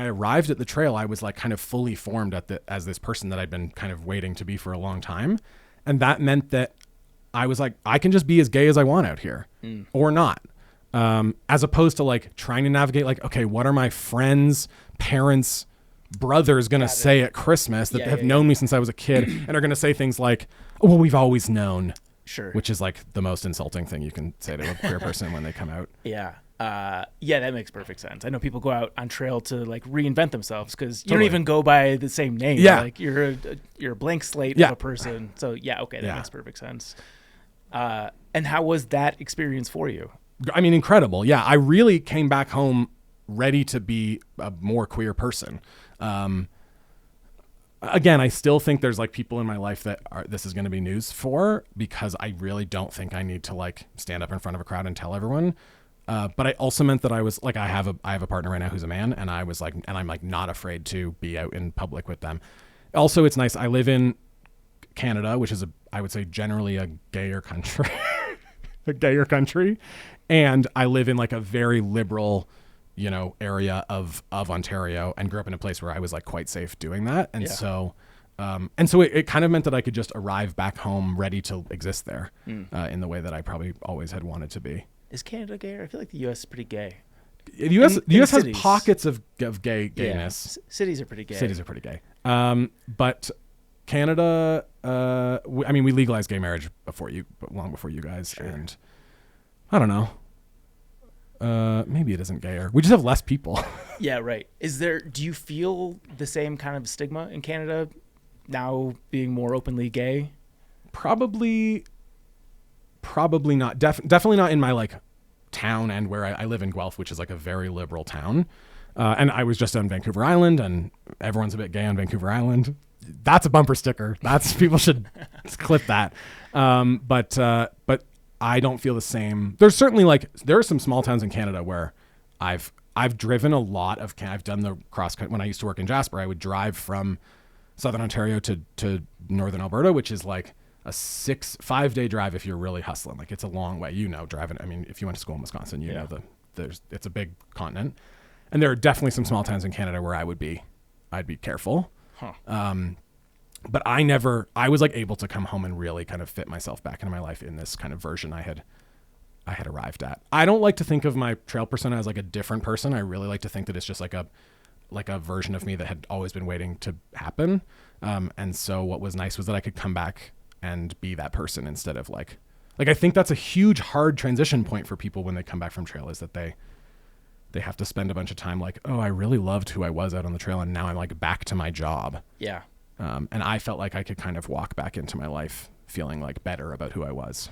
arrived at the trail, I was like kind of fully formed as this person that I'd been kind of waiting to be for a long time. And that meant that I was like, I can just be as gay as I want out here or not. As opposed to like trying to navigate like, okay, what are my friends, parents, brothers going to say at Christmas that have known me since I was a kid and are going to say things like, oh, well, we've always known. Sure. Which is like the most insulting thing you can say to a queer person when they come out. Yeah. Yeah, that makes perfect sense. I know people go out on trail to like reinvent themselves because you don't Totally. even go by the same name. Yeah. Like you're a blank slate Yeah. of a person. So yeah, okay, that Yeah. makes perfect sense. And how was that experience for you? I mean, incredible. Yeah, I really came back home ready to be a more queer person. Again, I still think there's like people in my life that this is going to be news for, because I really don't think I need to like stand up in front of a crowd and tell everyone. But I also meant that I was like, I have a partner right now who's a man, and I was like, and I'm like not afraid to be out in public with them. Also, it's nice. I live in Canada, which is I would say generally a gayer country, and I live in like a very liberal, area of Ontario, and grew up in a place where I was like quite safe doing that. And so it kind of meant that I could just arrive back home ready to exist there in the way that I probably always had wanted to be. Is Canada gayer? I feel like the U.S. is pretty gay. The U.S. has cities. pockets of gayness. Yeah. Cities are pretty gay. Cities are pretty gay. But Canada, we legalized gay marriage long before you guys, sure. And I don't know. Maybe it isn't gayer. We just have less people. Yeah, right. Do you feel the same kind of stigma in Canada now being more openly gay? Probably not. Definitely not in my like town and where I live in Guelph, which is like a very liberal town. And I was just on Vancouver Island, and everyone's a bit gay on Vancouver Island. That's a bumper sticker. People should clip that. But I don't feel the same. There's certainly there are some small towns in Canada where I've driven a lot of. I've done the cross country. When I used to work in Jasper, I would drive from Southern Ontario to Northern Alberta, which is like a 5-day drive if you're really hustling. Like it's a long way, driving. I mean, if you went to school in Wisconsin, you know it's a big continent, and there are definitely some small towns in Canada where I'd be careful. Huh. But I was like able to come home and really kind of fit myself back into my life in this kind of version I had arrived at. I don't like to think of my trail persona as like a different person. I really like to think that it's just like a version of me that had always been waiting to happen. And so what was nice was that I could come back and be that person instead of like I think that's a huge hard transition point for people when they come back from trail, is that they have to spend a bunch of time like, oh, I really loved who I was out on the trail, and now I'm like back to my job. Yeah. And I felt like I could kind of walk back into my life feeling like better about who I was.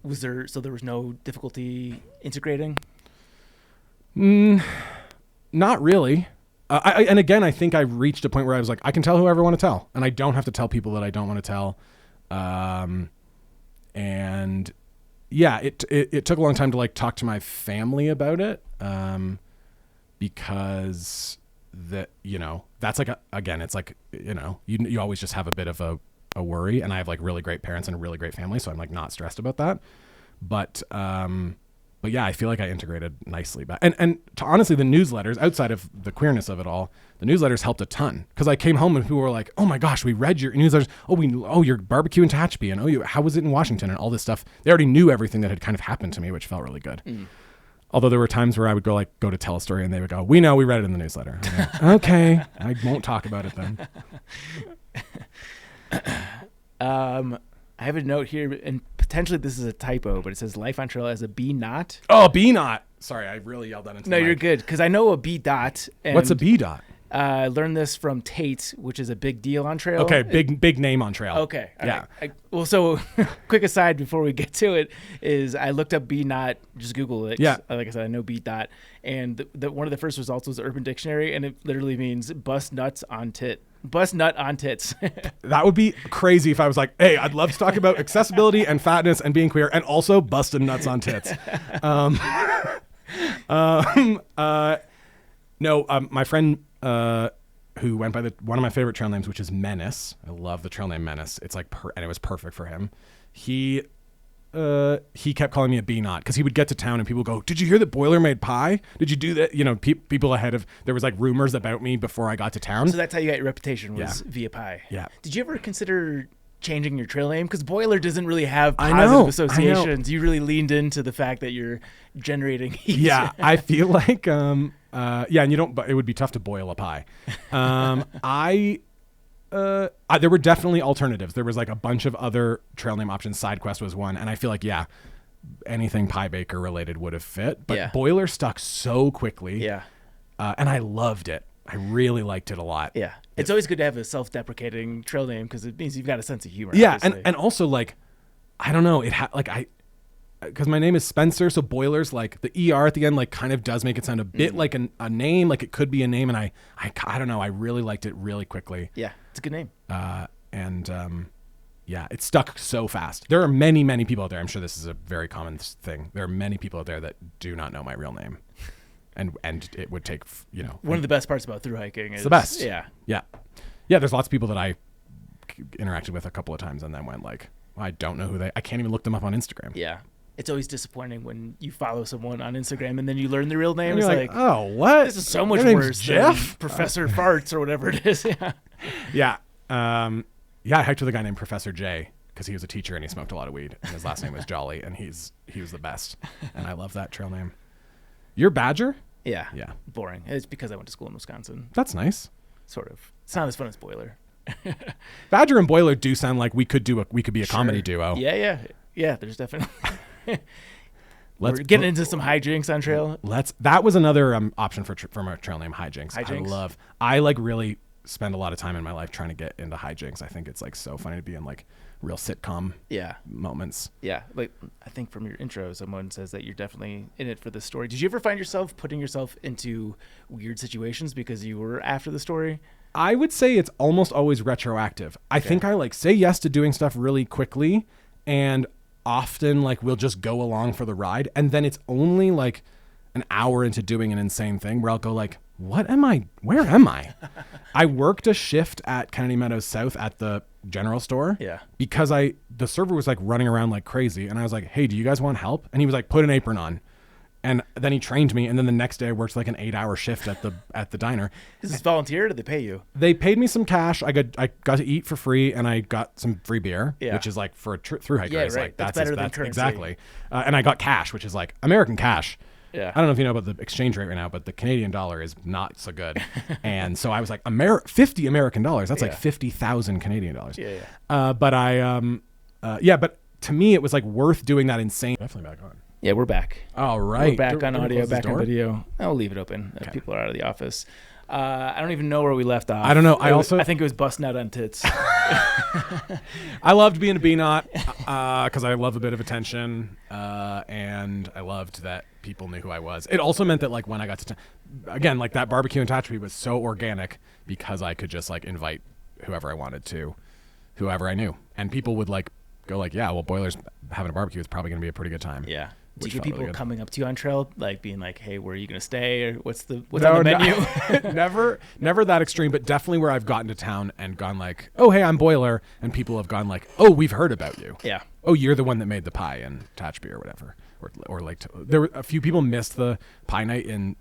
There was no difficulty integrating? Not really. And again, I think I reached a point where I was like, I can tell whoever I want to tell, and I don't have to tell people that I don't want to tell. And yeah, it took a long time to like talk to my family about it. Because that's like it's like, you always just have a bit of a worry, and I have like really great parents and a really great family, so I'm like not stressed about that. But yeah, I feel like I integrated nicely back. And honestly, the newsletters, outside of the queerness of it all, the newsletters helped a ton, because I came home and people were like, oh my gosh, we read your newsletters. Your barbecue in Tehachapi, and how was it in Washington, and all this stuff. They already knew everything that had kind of happened to me, which felt really good. Although there were times where I would go to tell a story, and they would go, we know, we read it in the newsletter. Like, okay, I won't talk about it then. I have a note here, and potentially this is a typo, but it says life on trail as a BNOT. Oh, BNOT. Sorry, I really yelled that into the mic. You're good, because I know a BDOT. What's a BDOT? I learned this from Tate, which is a big deal on trail. Okay, big name on trail. Okay. Yeah. Right. So quick aside before we get to it is I looked up BNOT, just Google it. Yeah. Like I said, I know BDOT. And one of the first results was Urban Dictionary, and it literally means bust nuts on tit. Bust nut on tits. That would be crazy if I was like, hey, I'd love to talk about accessibility and fatness and being queer, and also busting nuts on tits. My friend who went by one of my favorite trail names, which is Menace. I love the trail name Menace. It's like, and it was perfect for him. He kept calling me a BNOT, because he would get to town and people would go, did you hear that Boiler made pie? Did you do that? People there was like rumors about me before I got to town. So that's how you got your reputation, was via pie. Yeah. Did you ever consider changing your trail name? Because Boiler doesn't really have positive associations. You really leaned into the fact that you're generating heat. Yeah, I feel like, and you don't, but it would be tough to boil a pie. There were definitely alternatives. There was like a bunch of other trail name options. SideQuest was one, and I feel like anything Pie Baker related would have fit. But Boiler stuck so quickly. Yeah, and I loved it. I really liked it a lot. Yeah, it's always good to have a self-deprecating trail name, because it means you've got a sense of humor. Yeah, and also like, I don't know, because my name is Spencer, so Boiler's like the ER at the end like kind of does make it sound a bit like a name, like it could be a name, and I don't know, I really liked it really quickly. Yeah, it's a good name. It stuck so fast. There are many, many people out there, I'm sure this is a very common thing, there are many people out there that do not know my real name, and it would take, one of the best parts about through hiking is the best. Yeah. There's lots of people that I interacted with a couple of times and then went like, I don't know I can't even look them up on Instagram. Yeah. It's always disappointing when you follow someone on Instagram and then you learn their real name. And It's you're like, oh, what? This is so much Your name's worse Jeff? than Professor Farts or whatever it is. Yeah. I hiked with a guy named Professor J. because he was a teacher and he smoked a lot of weed, and his last name was Jolly, and he was the best, and I love that trail name. You're Badger? Yeah. Yeah. Boring. It's because I went to school in Wisconsin. That's nice. Sort of. It's not as fun as Boiler. Badger and Boiler do sound like we could be a comedy duo. Yeah. There's definitely. Let's We're getting into some hijinks on trail. That was another option from a trail name, hijinks. Hijinks? I like really spend a lot of time in my life trying to get into hijinks. I think it's like so funny to be in like real sitcom moments. Yeah. Like I think from your intro, someone says that you're definitely in it for the story. Did you ever find yourself putting yourself into weird situations because you were after the story? I would say it's almost always retroactive. I think I like say yes to doing stuff really quickly, and often like we'll just go along for the ride, and then it's only like an hour into doing an insane thing where I'll go like, where am I? I worked a shift at Kennedy Meadows South at the general store because the server was like running around like crazy, and I was like, hey, do you guys want help? And he was like, put an apron on. And then he trained me, and then the next day I worked like an 8-hour shift at the diner. Is this volunteer or did they pay you? They paid me some cash. I got to eat for free, and I got some free beer, which is like for a thru-hiker. Yeah, right. Like, that's better than currency. Exactly. And I got cash, which is like American cash. Yeah. I don't know if you know about the exchange rate right now, but the Canadian dollar is not so good. And so I was like, 50 American dollars. That's like 50,000 Canadian dollars. Yeah. But to me, it was like worth doing that insane. Definitely back on. Yeah, we're back. All right. We're back on audio, back on video. I'll leave it open. Okay. People are out of the office. I don't even know where we left off. I don't know. I think it was busting out on tits. I loved being a BNOT because I love a bit of attention, and I loved that people knew who I was. It also meant that like when I got to again, like that barbecue in Tehachapi was so organic because I could just like invite whoever I wanted to, whoever I knew, and people would like go like, yeah, well, Boiler's having a barbecue. It's probably going to be a pretty good time. Yeah. Do you get people coming up to you on trail, like being like, "Hey, where are you going to stay?" Or what's on the menu? Never that extreme, but definitely where I've gotten to town and gone like, "Oh, hey, I'm Boiler," and people have gone like, "Oh, we've heard about you." Yeah. Oh, you're the one that made the pie in Tehachapi or whatever, or like there were a few people missed the pie night in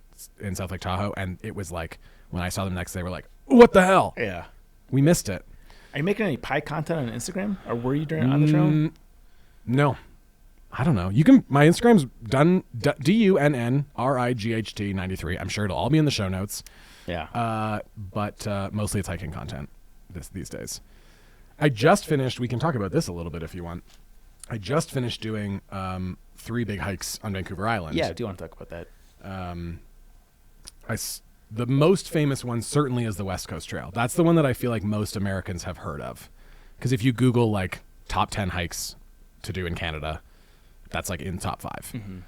South Lake Tahoe, and it was like when I saw them next, they were like, "What the hell?" Yeah. We missed it. Are you making any pie content on Instagram, or were you on the trail? No. I don't know. You can. My Instagram's Dunn DUNNRIGHT 93. I'm sure it'll all be in the show notes. Yeah. But mostly it's hiking content these days. I just finished. We can talk about this a little bit if you want. I just finished doing 3 big hikes on Vancouver Island. Yeah. I do want to talk about that. The most famous one certainly is the West Coast Trail. That's the one that I feel like most Americans have heard of, because if you Google like top 10 hikes to do in Canada, that's like in top 5. Mm-hmm.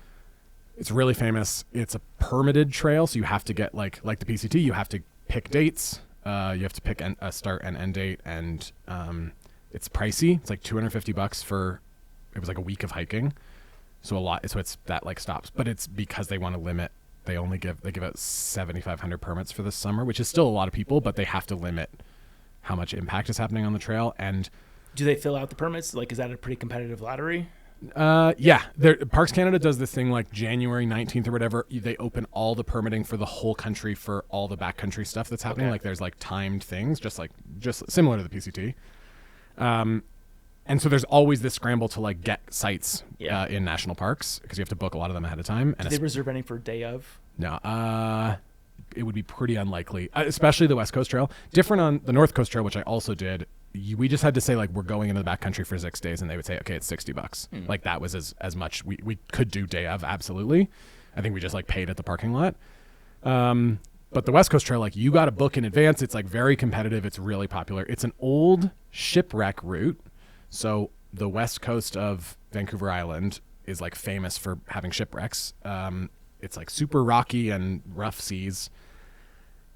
It's really famous. It's a permitted trail, so you have to get like the PCT. You have to pick dates. You have to pick a start and end date, and it's pricey. It's like $250 for. It was like a week of hiking, so a lot. So it's that like stops, but it's because they want to limit. They give out 7,500 permits for this summer, which is still a lot of people, but they have to limit how much impact is happening on the trail. And do they fill out the permits? Like, is that a pretty competitive lottery? Yeah. Parks Canada does this thing like January 19th or whatever. They open all the permitting for the whole country for all the backcountry stuff that's happening. Okay. Like there's like timed things, just similar to the PCT. And so there's always this scramble to like get sites in national parks because you have to book a lot of them ahead of time. And do they reserve any for day of? No. It would be pretty unlikely, especially the West Coast Trail. Different on the North Coast Trail, which I also did. We just had to say like we're going into the backcountry for 6 days, and they would say, okay, it's $60. Like that was as much we could do day of. Absolutely. I think we just like paid at the parking lot. But the West Coast Trail, like you got to book in advance. It's like very competitive. It's really popular. It's an old shipwreck route. So the west coast of Vancouver Island is like famous for having shipwrecks. It's like super rocky and rough seas.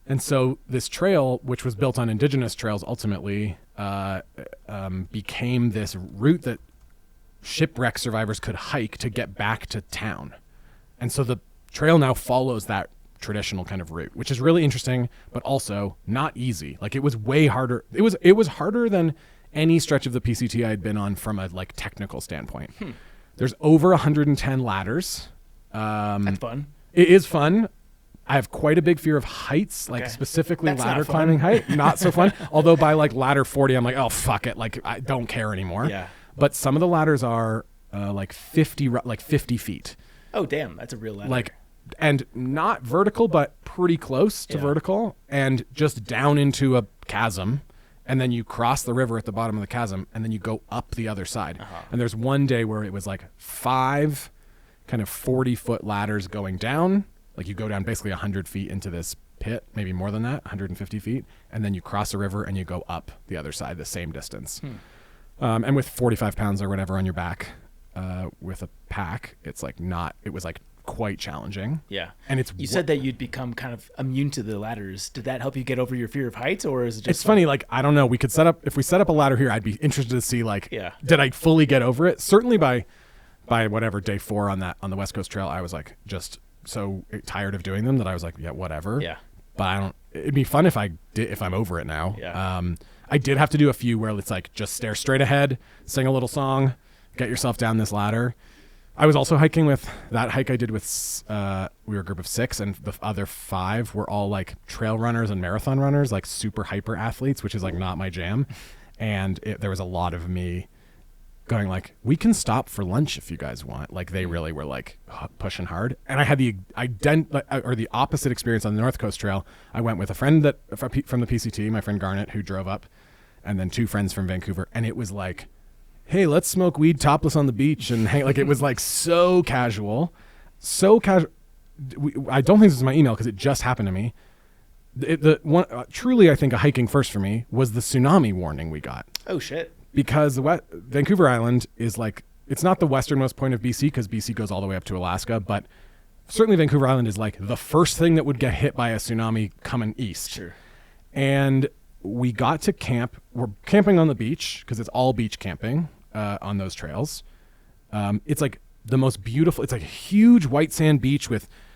And so this trail, which was built on indigenous trails, ultimately became this route that shipwreck survivors could hike to get back to town. And so the trail now follows that traditional kind of route, which is really interesting, but also not easy. Like it was way harder. It was harder than any stretch of the PCT I had been on from a like technical standpoint. There's over 110 ladders. That's fun. It is fun. I have quite a big fear of heights, like specifically That's ladder climbing height. Not so fun. Although by like ladder 40, I'm like, oh, fuck it. Like I don't care anymore. Yeah. But some of the ladders are like 50 feet. Oh, damn. That's a real ladder. Like, and not vertical, but pretty close to vertical, and just down into a chasm. And then you cross the river at the bottom of the chasm, and then you go up the other side. And there's one day where it was like 5 kind of 40-foot ladders going down. Like you go down basically 100 feet into this pit, maybe more than that, 150 feet. And then you cross the river and you go up the other side, the same distance. And with 45 pounds or whatever on your back, with a pack, it was like quite challenging. Yeah. And you said that you'd become kind of immune to the ladders. Did that help you get over your fear of heights, or is it just It's funny, like I don't know, if we set up a ladder here, I'd be interested to see like did I fully get over it? Certainly by whatever day 4 on the West Coast Trail, I was like just so tired of doing them that I was like, yeah, whatever. Yeah. But it'd be fun if I'm over it now. Yeah. I did have to do a few where it's like just stare straight ahead, sing a little song, get yourself down this ladder. I was also hiking with that hike I did with, we were a group of 6, and the other 5 were all like trail runners and marathon runners, like super hyper athletes, which is like not my jam. And there was a lot of me going like, we can stop for lunch if you guys want. Like they really were like pushing hard. And I had the opposite experience on the North Coast Trail. I went with a friend from the PCT, my friend Garnet, who drove up, and then 2 friends from Vancouver. And it was like, hey, let's smoke weed topless on the beach and hang. Like it was like so casual. I don't think this is my email because it just happened to me. Truly, I think a hiking first for me was the tsunami warning we got. Oh shit! Because Vancouver Island is like, it's not the westernmost point of BC because BC goes all the way up to Alaska, but certainly Vancouver Island is like the first thing that would get hit by a tsunami coming east. Sure. And we got to camp. We're camping on the beach because it's all beach camping on those trails. It's like the most beautiful. It's like a huge white sand beach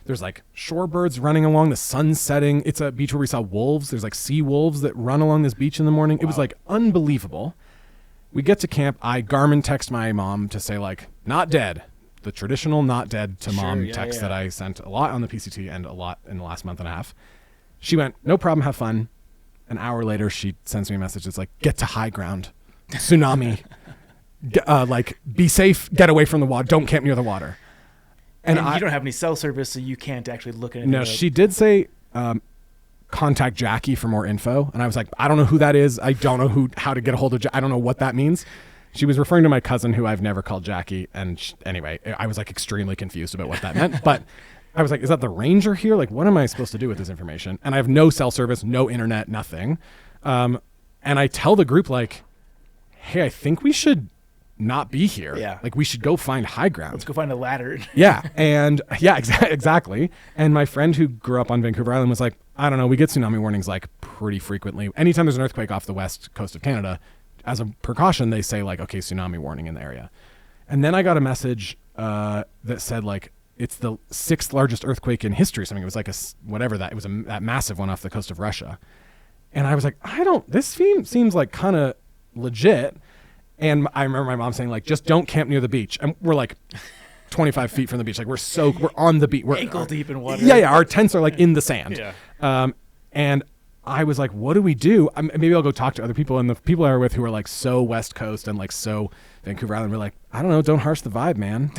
there's like shorebirds running along, the sun setting. It's a beach where we saw wolves. There's like sea wolves that run along this beach in the morning. Wow. It was like unbelievable. We get to camp. I Garmin text my mom to say like, not dead. The traditional not dead to mom text that I sent a lot on the PCT and a lot in the last month and a half. She went, no problem, have fun. An hour later, she sends me a message that's like, get to high ground. Tsunami. Like, be safe, get away from the water. Don't camp near the water. And you don't have any cell service, so you can't actually look at it. No, she did say, contact Jackie for more info. And I was like, I don't know who that is. I don't know how to get a hold of I don't know what that means. She was referring to my cousin, who I've never called Jackie. And anyway, I was like extremely confused about what that meant. But I was like, is that the ranger here? Like, what am I supposed to do with this information? And I have no cell service, no internet, nothing. And I tell the group like, hey, I think we should not be here. Yeah. Like we should go find high ground. Let's go find a ladder. Yeah. And yeah, exactly. And my friend who grew up on Vancouver Island was like, I don't know, we get tsunami warnings like pretty frequently. Anytime there's an earthquake off the west coast of Canada, as a precaution, they say like, okay, tsunami warning in the area. And then I got a message that said like, it's the 6th largest earthquake in history or something. It was like it was that massive one off the coast of Russia. And I was like, this seems like kind of legit. And I remember my mom saying like, just don't camp near the beach. And we're like 25 feet from the beach. Like we're on the beach. We're ankle deep in water. Yeah. Our tents are like in the sand. Yeah. And I was like, what do we do? Maybe I'll go talk to other people. And the people I were with who are like so West Coast and like so Vancouver Island were like, I don't know, don't harsh the vibe, man.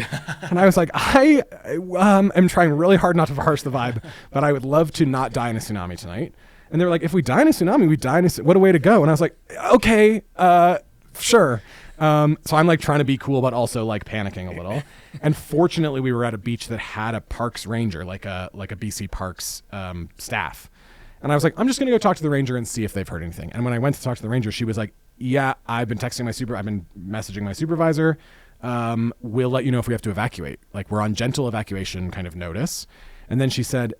And I was like, I am trying really hard not to harsh the vibe, but I would love to not die in a tsunami tonight. And they were like, if we die in a tsunami, we die in what a way to go. And I was like, okay, sure. So I'm like trying to be cool, but also like panicking a little. And fortunately we were at a beach that had a parks ranger, like a BC Parks staff. And I was like, I'm just going to go talk to the ranger and see if they've heard anything. And when I went to talk to the ranger, she was like, yeah, I've been messaging my supervisor. We'll let you know if we have to evacuate. Like we're on gentle evacuation kind of notice. And then she said,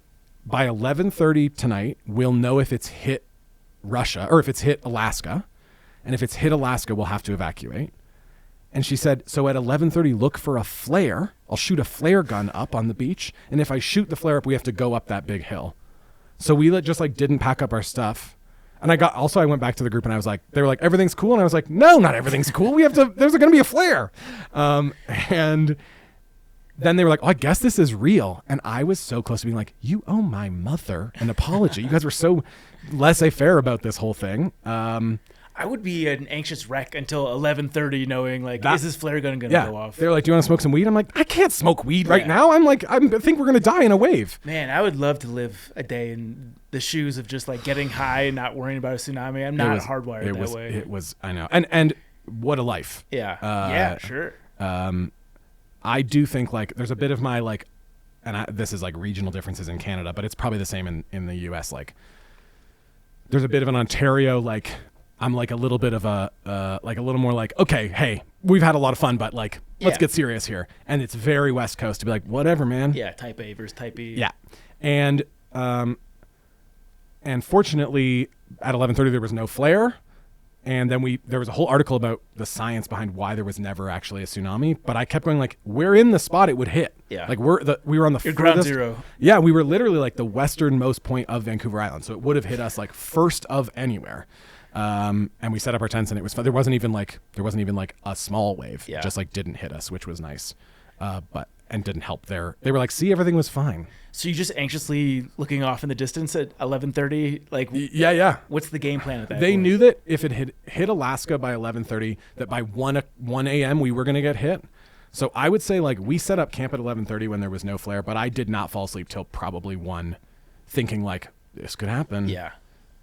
by 11:30 tonight, we'll know if it's hit Russia or if it's hit Alaska. And if it's hit Alaska, we'll have to evacuate. And she said, so at 11:30, look for a flare. I'll shoot a flare gun up on the beach. And if I shoot the flare up, we have to go up that big hill. So we just like didn't pack up our stuff. And I went back to the group and I was like, they were like, everything's cool. And I was like, no, not everything's cool. There's going to be a flare. And then they were like, oh, I guess this is real. And I was so close to being like, you owe my mother an apology. You guys were so laissez-faire about this whole thing. I would be an anxious wreck until 11:30, knowing like, is this flare gun gonna go off? They're like, "Do you want to smoke some weed?" I'm like, "I can't smoke weed right now." I'm like, I think we're gonna die in a wave. Man, I would love to live a day in the shoes of just like getting high and not worrying about a tsunami. I'm not hardwired that way. It was. I know. And what a life. Yeah. Sure. I do think like there's a bit of my like, this is like regional differences in Canada, but it's probably the same in the U.S. Like, there's a bit of an Ontario like. I'm like a little bit of a like a little more like, okay, hey, we've had a lot of fun, but like let's get serious here. And it's very West Coast to be like, whatever, man. Yeah, type A versus type B. Yeah. And fortunately at 11:30 there was no flare. And then there was a whole article about the science behind why there was never actually a tsunami. But I kept going like, we're in the spot it would hit. Yeah. Like we were on the Your ground zero. Yeah, we were literally like the westernmost point of Vancouver Island. So it would have hit us like first of anywhere. And we set up our tents and it was fun. There wasn't even like a small wave. Yeah. Just like didn't hit us, which was nice. And didn't help there. They were like, see, everything was fine. So you just anxiously looking off in the distance at 11:30, like yeah. What's the game plan at that They point? knew that if it had hit Alaska by 11:30, that by 1 a.m. we were going to get hit. So I would say like we set up camp at 11:30 when there was no flare, but I did not fall asleep till probably 1, thinking like this could happen. Yeah.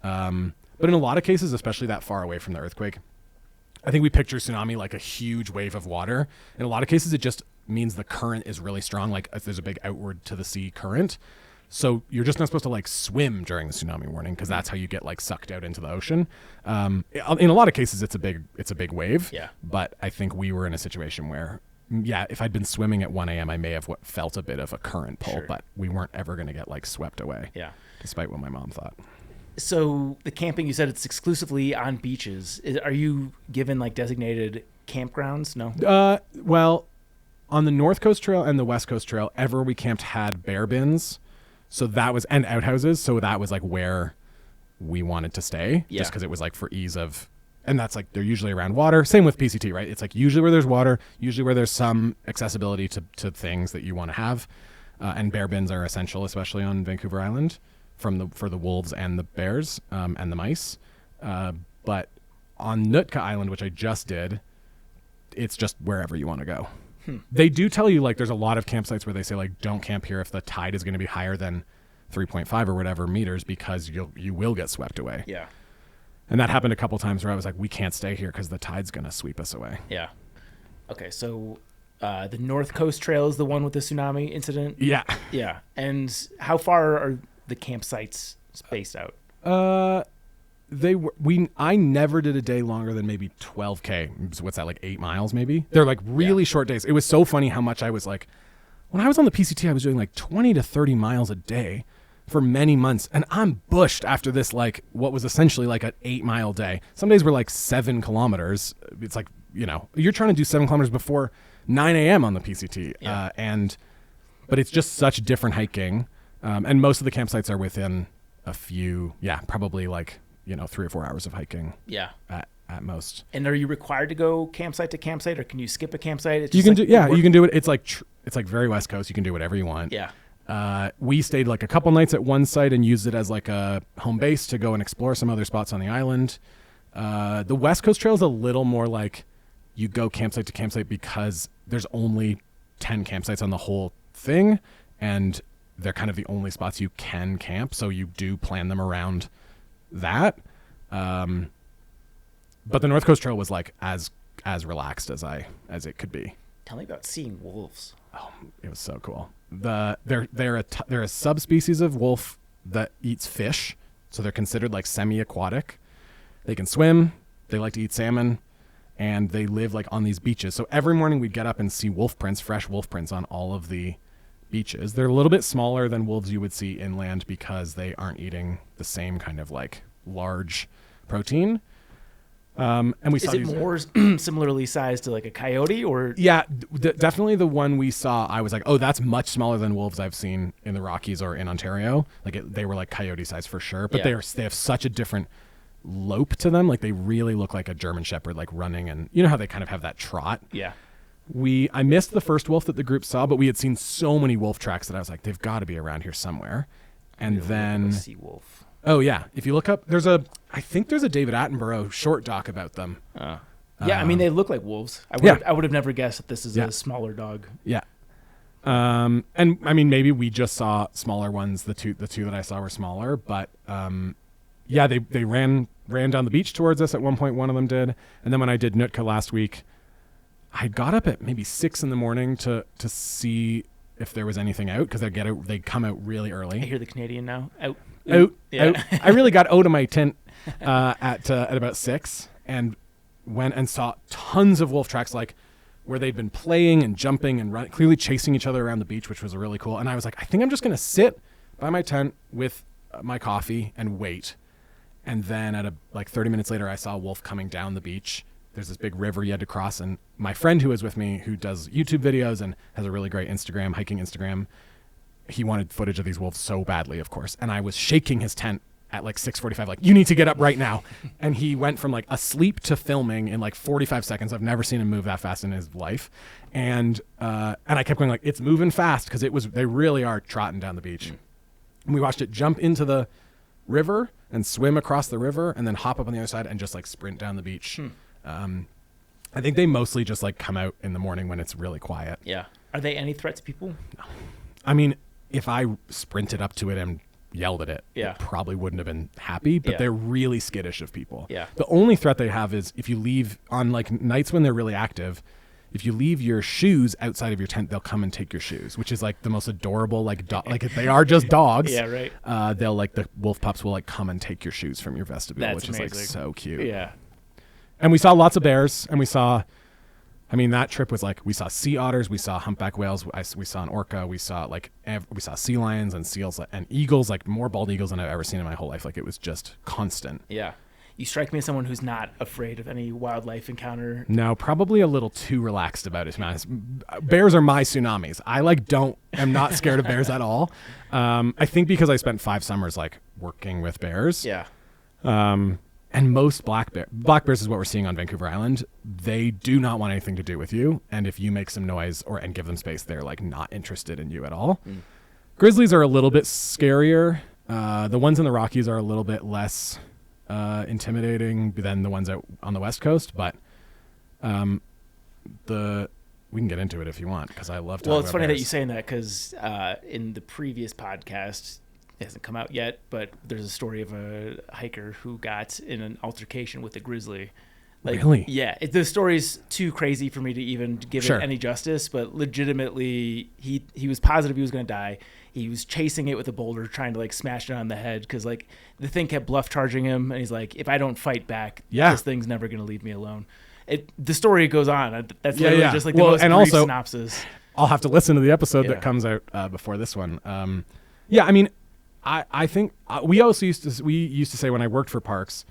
But in a lot of cases, especially that far away from the earthquake, I think we picture tsunami like a huge wave of water. In a lot of cases, it just means the current is really strong. Like if there's a big outward to the sea current. So you're just not supposed to like swim during the tsunami warning because that's how you get like sucked out into the ocean. In a lot of cases, it's a big wave. Yeah. But I think we were in a situation where, if I'd been swimming at 1 a.m., I may have felt a bit of a current pull, but we weren't ever going to get like swept away. Yeah. Despite what my mom thought. So the camping, you said it's exclusively on beaches. Are you given like designated campgrounds? No. Well, on the North Coast Trail and the West Coast Trail, everywhere we camped had bear bins. So that was, and outhouses. So that was like where we wanted to stay just because it was like for ease of, and that's like, they're usually around water. Same with PCT, right? It's like usually where there's water, usually where there's some accessibility to things that you want to have. And bear bins are essential, especially on Vancouver Island. For the wolves and the bears and the mice. But on Nootka Island, which I just did, it's just wherever you want to go. They do tell you like there's a lot of campsites where they say like don't camp here if the tide is going to be higher than 3.5 or whatever meters because you will get swept away. Yeah. And that happened a couple times where I was like, we can't stay here because the tide's going to sweep us away. Yeah. Okay, so the North Coast Trail is the one with the tsunami incident? Yeah. Yeah. And how far are the campsites spaced out? I never did a day longer than maybe 12K. What's that, like 8 miles maybe? They're like really short days. It was so funny how much I was like, when I was on the PCT, I was doing like 20 to 30 miles a day for many months. And I'm bushed after this, like what was essentially like an 8-mile day. Some days were like 7 kilometers. It's like, you're trying to do 7 kilometers before 9 a.m. on the PCT. Yeah. But it's just such different hiking. And most of the campsites are within a few, probably like, 3 or 4 hours of hiking. Yeah. At most. And are you required to go campsite to campsite, or can you skip a campsite? It's you can like do, you can do it. It's like very West Coast. You can do whatever you want. Yeah. We stayed like a couple nights at one site and used it as like a home base to go and explore some other spots on the island. The West Coast Trail is a little more like you go campsite to campsite because there's only 10 campsites on the whole thing, and they're kind of the only spots you can camp, so you do plan them around that. But the North Coast Trail was like as relaxed as it could be. Tell me about seeing wolves. Oh, it was so cool. They're a subspecies of wolf that eats fish, so they're considered like semi-aquatic. They can swim. They like to eat salmon, and they live like on these beaches. So every morning we'd get up and see fresh wolf prints on all of the beaches. They're a little bit smaller than wolves you would see inland because they aren't eating the same kind of like large protein. And we saw it more similarly sized to like a coyote, or? Yeah, definitely the one we saw. I was like, oh, that's much smaller than wolves I've seen in the Rockies or in Ontario. Like they were like coyote size for sure, but they have such a different lope to them. Like they really look like a German Shepherd, like running, and you know how they kind of have that trot. Yeah. I missed the first wolf that the group saw, but we had seen so many wolf tracks that I was like, they've got to be around here somewhere. And then sea wolf. Oh yeah, if you look up, I think there's a David Attenborough short doc about them. Yeah, I mean they look like wolves. I would have never guessed that this is a smaller dog. Yeah. And I mean maybe we just saw smaller ones. The two that I saw were smaller, but yeah, they ran down the beach towards us at one point. One of them did, and then when I did Nootka last week, I got up at maybe 6 a.m. to see if there was anything out because they come out really early. I hear the Canadian now. Out. Yeah. Out. I really got out of my tent at about 6 and went and saw tons of wolf tracks, like where they'd been playing and jumping and clearly chasing each other around the beach, which was really cool. And I was like, I think I'm just going to sit by my tent with my coffee and wait. And then at 30 minutes later, I saw a wolf coming down the beach. There's this big river you had to cross. And my friend who was with me, who does YouTube videos and has a really great hiking Instagram, he wanted footage of these wolves so badly, of course. And I was shaking his tent at 6:45, like, you need to get up right now. And he went from asleep to filming in 45 seconds. I've never seen him move that fast in his life. And I kept going it's moving fast because they really are trotting down the beach. And we watched it jump into the river and swim across the river and then hop up on the other side and just sprint down the beach. I think they mostly just come out in the morning when it's really quiet. Yeah. Are they any threat to people? No. I mean, if I sprinted up to it and yelled at it, it probably wouldn't have been happy, but they're really skittish of people. Yeah. The only threat they have is if you leave on nights when they're really active, if you leave your shoes outside of your tent, they'll come and take your shoes, which is the most adorable, if they are just dogs. Yeah, right. They'll the wolf pups will come and take your shoes from your vestibule, That's which amazing. is so cute. Yeah. And we saw lots of bears, and that trip was we saw sea otters, we saw humpback whales, we saw an orca, we saw we saw sea lions and seals and eagles, more bald eagles than I've ever seen in my whole life. It was just constant. Yeah. You strike me as someone who's not afraid of any wildlife encounter. No, probably a little too relaxed about it, to be honest. Bears are my tsunamis. I'm not scared of bears at all. I think because I spent 5 summers working with bears. Yeah. And most black bears is what we're seeing on Vancouver Island. They do not want anything to do with you. And if you make some noise and give them space, they're not interested in you at all. Grizzlies are a little bit scarier. The ones in the Rockies are a little bit less intimidating than the ones out on the West Coast. But we can get into it if you want, because I love talking about it's funny bears. that you're saying that, because in the previous podcast, it hasn't come out yet, but there's a story of a hiker who got in an altercation with a grizzly. Really? Yeah. The story's too crazy for me to even give Sure. it any justice, but legitimately, he was positive he was going to die. He was chasing it with a boulder, trying to smash it on the head, because the thing kept bluff charging him, and he's like, if I don't fight back, this thing's never going to leave me alone. The story goes on. That's literally just the most brief synopsis. I'll have to listen to the episode that comes out before this one. I mean, I think we used to say when I worked for parks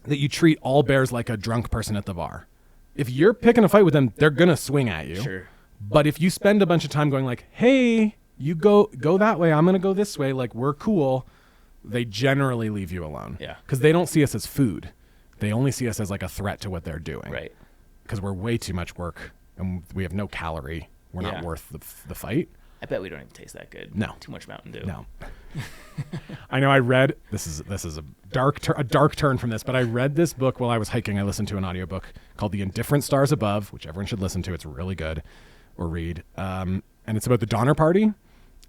that you treat all bears like a drunk person at the bar. If you're picking a fight with them, they're gonna swing at you. Sure. But if you spend a bunch of time going hey, you go that way, I'm gonna go this way, we're cool, they generally leave you alone. Yeah. Because they don't see us as food. They only see us as a threat to what they're doing. Right. Because we're way too much work and we have no calorie. We're not worth the fight. I bet we don't even taste that good. No. Too much Mountain Dew. No. I know I read, this is a dark turn from this, but I read this book while I was hiking. I listened to an audiobook called The Indifferent Stars Above, which everyone should listen to. It's really good, or read. And it's about the Donner Party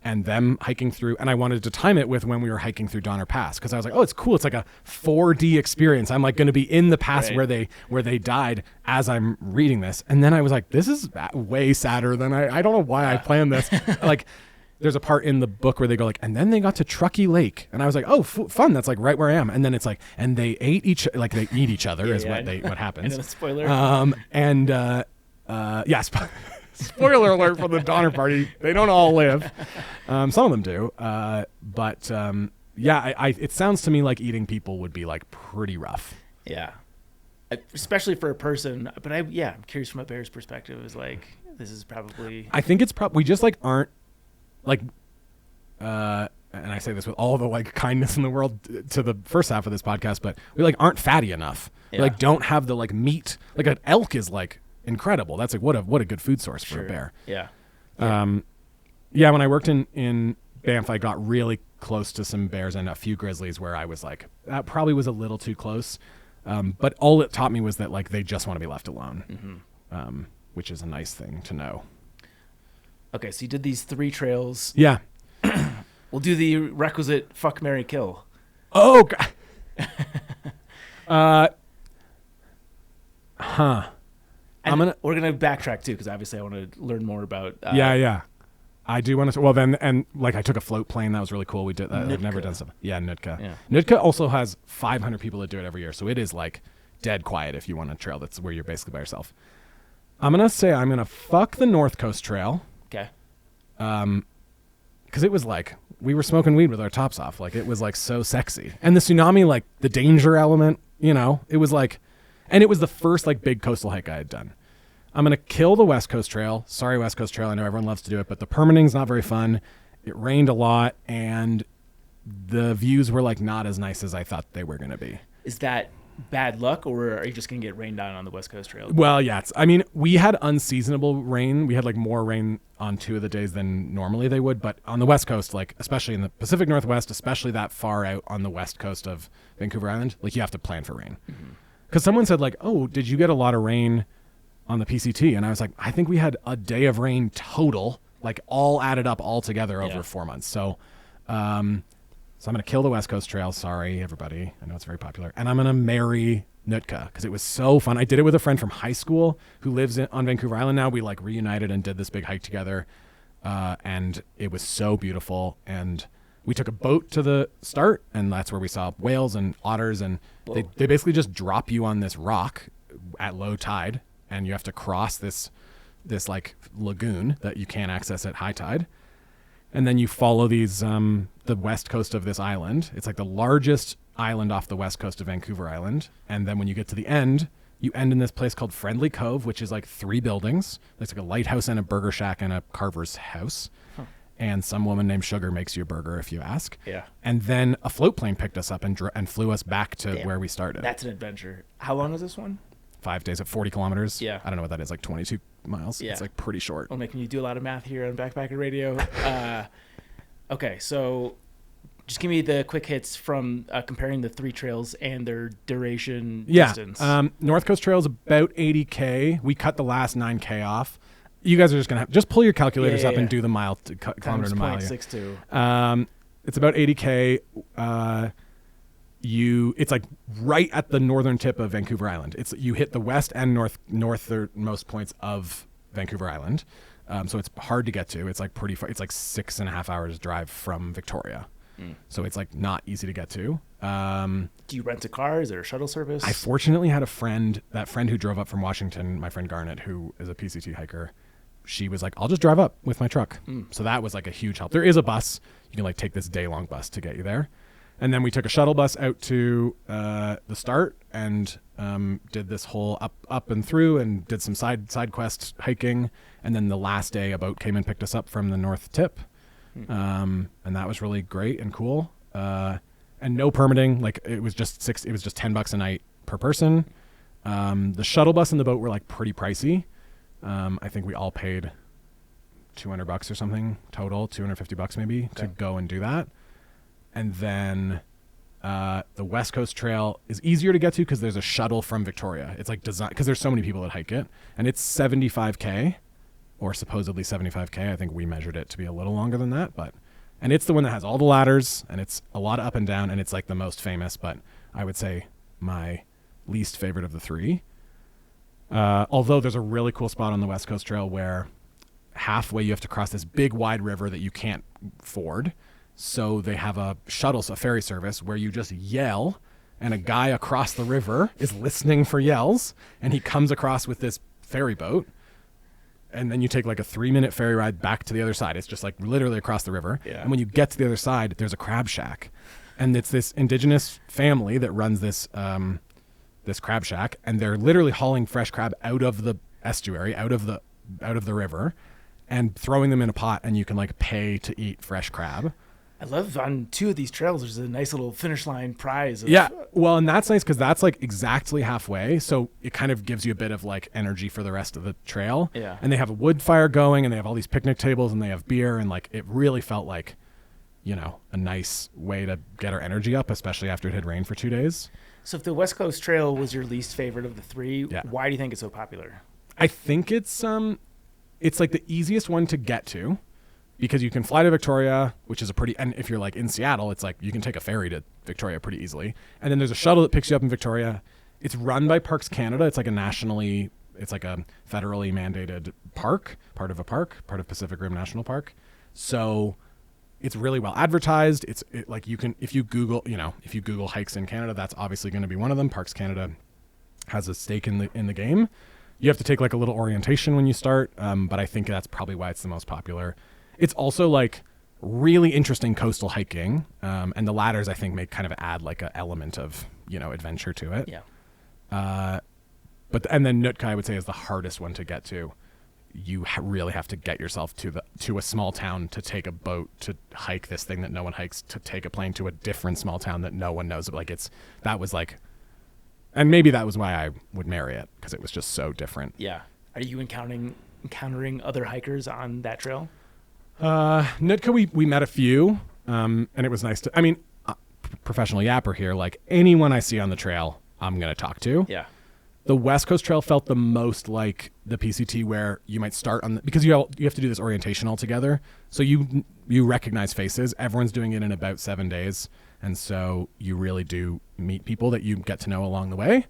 and them hiking through. And I wanted to time it with when we were hiking through Donner Pass, because I was like, oh, it's cool. It's a 4D experience. I'm going to be in the pass where they died as I'm reading this. And then I was like, this is way sadder than I don't know why I planned this. There's a part in the book where they go and then they got to Truckee Lake, and I was like, oh, fun. That's right where I am. And then it's and they ate they eat each other is what happens. I know, spoiler. Spoiler alert for the Donner Party. They don't all live. Some of them do. It sounds to me like eating people would be pretty rough. Yeah. Especially for a person. But I'm curious from a bear's perspective. Is this is probably. I think it's probably we just aren't and I say this with all the kindness in the world to the first half of this podcast, but we aren't fatty enough. Yeah. We don't have the meat. An elk is incredible. That's what a good food source for a bear. Yeah. When I worked in Banff, I got really close to some bears and a few grizzlies where I was like, that probably was a little too close. But all it taught me was that like they just want to be left alone, which is a nice thing to know. Okay, so you did these 3 trails. Yeah. We'll do the requisite fuck, marry, kill. Oh, God. And we're gonna backtrack too, because obviously I want to learn more about. Yeah. I do want to. Well, then, and like I took a float plane. That was really cool. We did that. I've never done stuff. Yeah, Nootka. Yeah. Nootka also has 500 people that do it every year, so it is like dead quiet if you want a trail that's where you're basically by yourself. I'm gonna say I'm gonna fuck the North Coast Trail. Okay. Because it was like we were smoking weed with our tops off. Like it was like so sexy, and the tsunami, like the danger element. You know, it was like, and it was the first like big coastal hike I had done. I'm going to kill the West Coast Trail. Sorry, West Coast Trail. I know everyone loves to do it, but the permitting's not very fun. It rained a lot, and the views were like not as nice as I thought they were going to be. Is that bad luck, or are you just going to get rained on the West Coast Trail? Well, yeah. I mean, we had unseasonable rain. We had like more rain on 2 of the days than normally they would, but on the West Coast, like especially in the Pacific Northwest, especially that far out on the west coast of Vancouver Island, like you have to plan for rain. Because someone said like, oh, did you get a lot of rain on the PCT? And I was like, I think we had a day of rain total, like all added up all together over 4 months. So I'm going to kill the West Coast Trail. Sorry, everybody. I know it's very popular. And I'm going to marry Nootka because it was so fun. I did it with a friend from high school who lives on Vancouver Island now. We like reunited and did this big hike together. And it was so beautiful. And we took a boat to the start, and that's where we saw whales and otters. And they basically just drop you on this rock at low tide, and you have to cross this like lagoon that you can't access at high tide. And then you follow these, the west coast of this island. It's like the largest island off the west coast of Vancouver Island. And then when you get to the end, you end in this place called Friendly Cove, which is like 3 buildings. It's like a lighthouse and a burger shack and a carver's house. And some woman named Sugar makes you a burger if you ask. Yeah. And then a float plane picked us up and flew us back to where we started. That's an adventure. How long is this one? 5 days at 40 kilometers. Yeah. I don't know what that is, like 22 miles. Yeah. It's like pretty short. Well, making you do a lot of math here on Backpacker Radio. Okay, so just give me the quick hits from comparing the 3 trails and their duration distance. North Coast Trail is about 80K. We cut the last 9K off. You guys are just going to just pull your calculators up and do the mile to kilometer to mile. 0.62. It's about 80K. It's like right at the northern tip of Vancouver Island. You hit the west and northernmost points of Vancouver Island. So it's hard to get to. It's like pretty far. It's like 6.5 hours drive from Victoria. So it's like not easy to get to. Do you rent a car? Is there a shuttle service? I fortunately had that friend who drove up from Washington, my friend Garnet, who is a PCT hiker. She was like, I'll just drive up with my truck. So that was like a huge help. There is a bus. You can like take this day-long bus to get you there. And then we took a shuttle bus out to the start and did this whole up and through and did some side quest hiking. And then the last day a boat came and picked us up from the north tip. And that was really great and cool. And no permitting. Like it was just $10 a night per person. The shuttle bus and the boat were like pretty pricey. I think we all paid $200 or something total, $250 maybe to go and do that. And then the West Coast Trail is easier to get to because there's a shuttle from Victoria. It's like designed because there's so many people that hike it, and it's 75K or supposedly 75K. I think we measured it to be a little longer than that, and it's the one that has all the ladders and it's a lot of up and down, and it's like the most famous, but I would say my least favorite of the 3. Although there's a really cool spot on the West Coast Trail where halfway you have to cross this big wide river that you can't ford. So they have a ferry service where you just yell, and a guy across the river is listening for yells, and he comes across with this ferry boat, and then you take like a 3-minute ferry ride back to the other side. It's just like literally across the river. Yeah. And when you get to the other side, there's a crab shack, and it's this indigenous family that runs this crab shack, and they're literally hauling fresh crab out of the estuary, out of the river, and throwing them in a pot, and you can like pay to eat fresh crab. I love on 2 of these trails, there's a nice little finish line prize. Well, and that's nice because that's like exactly halfway. So it kind of gives you a bit of like energy for the rest of the trail. Yeah. And they have a wood fire going, and they have all these picnic tables, and they have beer, and like it really felt like a nice way to get our energy up, especially after it had rained for 2 days. So if the West Coast Trail was your least favorite of the three, Yeah. why do you think it's so popular? I think it's like the easiest one to get to because you can fly to Victoria, which is and if you're like in Seattle, it's like you can take a ferry to Victoria pretty easily. And then there's a shuttle that picks you up in Victoria. It's run by Parks Canada. It's like a federally mandated park, part of Pacific Rim National Park. So it's really well advertised. If you Google hikes in Canada, that's obviously going to be one of them. Parks Canada has a stake in the game. You have to take like a little orientation when you start, but I think that's probably why it's the most popular. It's also like really interesting coastal hiking, and the ladders I think kind of add like an element of adventure to it. Yeah. And then Nootka I would say is the hardest one to get to. You really have to get yourself to a small town to take a boat to hike this thing that no one hikes, to take a plane to a different small town that no one knows. And maybe that was why I would marry it, because it was just so different. Yeah. Are you encountering other hikers on that trail? Nootka, we met a few, and it was nice to. Professional yapper here. Like anyone I see on the trail, I'm gonna talk to. Yeah. The West Coast Trail felt the most like the PCT, where you might start because you have to do this orientation all together. So you recognize faces. Everyone's doing it in about 7 days, and so you really do meet people that you get to know along the way.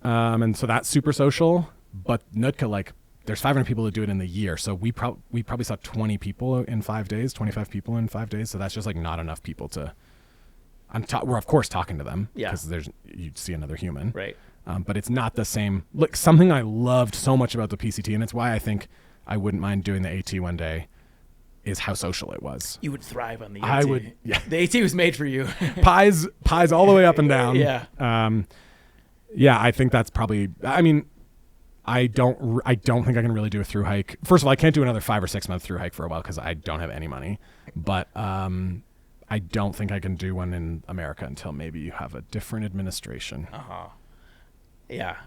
And so that's super social. But Nootka, like, there's 500 people that do it in the year, so we probably saw 20 people in 5 days, 25 people in 5 days. So that's just like not enough people to. We're of course talking to them because you'd see another human, right? But it's not the same. Like something I loved so much about the PCT, and it's why I think I wouldn't mind doing the AT one day, is how social it was. You would thrive on the AT. I would. Yeah. The AT was made for you. pies all the way up and down. Yeah. Yeah, I think that's probably. I don't think I can really do a through hike. First of all, I can't do another 5 or 6 month through hike for a while because I don't have any money. But I don't think I can do one in America until maybe you have a different administration. Yeah.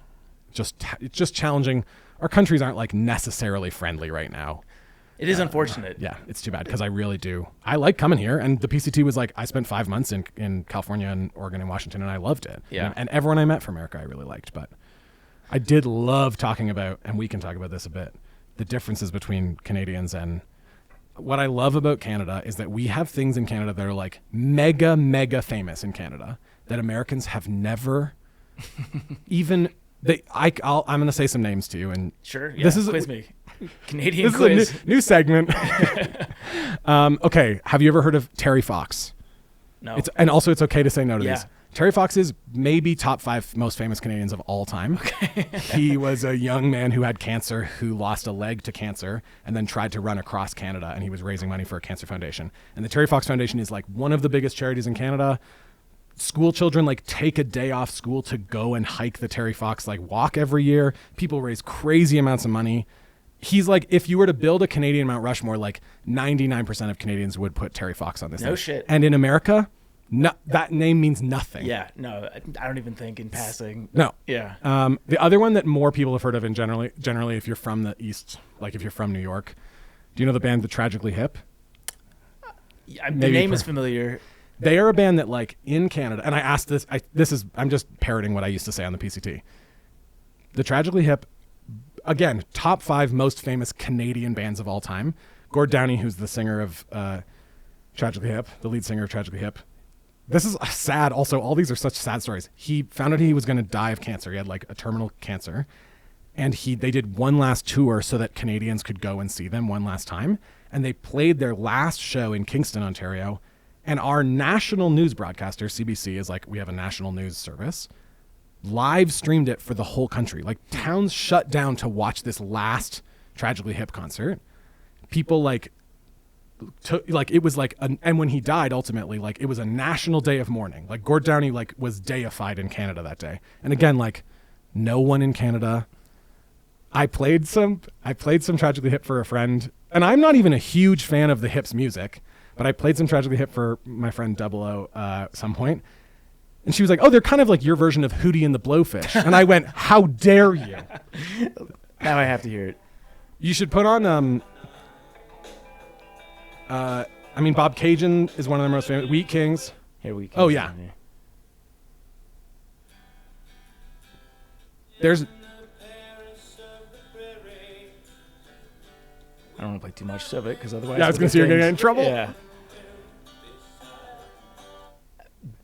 It's just challenging. Our countries aren't like necessarily friendly right now. It is unfortunate. Yeah, it's too bad because I really do. I like coming here, and the PCT was like, I spent 5 months in California and Oregon and Washington, and I loved it. Yeah. And everyone I met from America I really liked, but I did love talking about, and we can talk about this a bit, the differences between Canadians. And what I love about Canada is that we have things in Canada that are like mega, mega famous in Canada that Americans have never even. I'm going to say some names to you, and sure. Yeah, this is quiz me. Canadian this quiz. is a new segment. Okay, have you ever heard of Terry Fox? No. It's okay to say no to Yeah. these. Terry Fox is maybe top 5 most famous Canadians of all time. Okay. He was a young man who had cancer, who lost a leg to cancer, and then tried to run across Canada, and he was raising money for a cancer foundation. And the Terry Fox Foundation is like one of the biggest charities in Canada. School children like take a day off school to go and hike the Terry Fox like walk every year. People raise crazy amounts of money. He's like, if you were to build a Canadian Mount Rushmore, like 99% of Canadians would put Terry Fox on this No thing. shit. And in America, that name means nothing. Yeah, no, I don't even think in passing. No. Yeah. The other one that more people have heard of, and generally if you're from the East, like if you're from New York, do you know the band The Tragically Hip? The name is familiar. They are a band that, like, in Canada, and I asked this, I'm just parroting what I used to say on the PCT. The Tragically Hip, again, top 5 most famous Canadian bands of all time. Gord Downie, who's the singer of Tragically Hip, the lead singer of Tragically Hip. This is sad. Also, all these are such sad stories. He found out he was going to die of cancer. He had, like, a terminal cancer. And they did one last tour so that Canadians could go and see them one last time. And they played their last show in Kingston, Ontario. And our national news broadcaster, CBC, is like, we have a national news service, live streamed it for the whole country. Like, towns shut down to watch this last Tragically Hip concert. People it was like, and when he died, ultimately, like, it was a national day of mourning. Like, Gord Downie, like, was deified in Canada that day. And again, like, no one in Canada. I played some Tragically Hip for a friend, and I'm not even a huge fan of the Hips music. But I played some Tragically Hip for my friend Double O at some point. And she was like, oh, they're kind of like your version of Hootie and the Blowfish. And I went, how dare you? Now I have to hear it. You should put on I mean, Bob Cajun is one of their most famous. Wheat Kings. Here we go. Oh, yeah. There's... I don't want to play too much of it because otherwise... Yeah, I was going to say you're going to get in trouble. Yeah.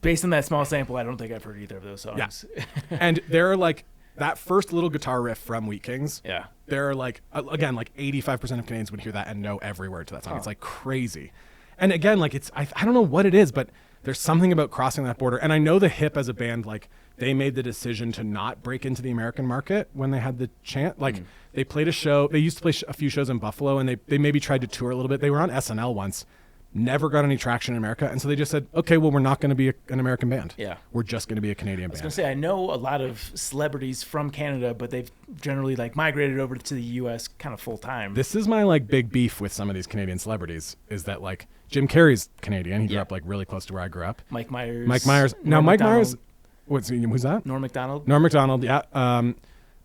Based on that small sample, I don't think I've heard either of those songs. Yeah. And there are like that first little guitar riff from Wheat Kings. Yeah. There are like, again, like 85% of Canadians would hear that and know every word to that song. It's like crazy. And again, like I don't know what it is, but there's something about crossing that border. And I know The Hip as a band, like they made the decision to not break into the American market when they had the chance. Like they played a show. They used to play a few shows in Buffalo, and they maybe tried to tour a little bit. They were on SNL once. Never got any traction in America, and so they just said, okay, well, we're not going to be an American band. Yeah. We're just going to be a Canadian I was band. going to say, I know a lot of celebrities from Canada, but they've generally like migrated over to the U.S. kind of full time. This is my like big beef with some of these Canadian celebrities is that like Jim Carrey's Canadian. He grew up like really close to where I grew up. Mike Myers. Now, Mike Myers, who's that? Norm Macdonald. Norm Macdonald, yeah.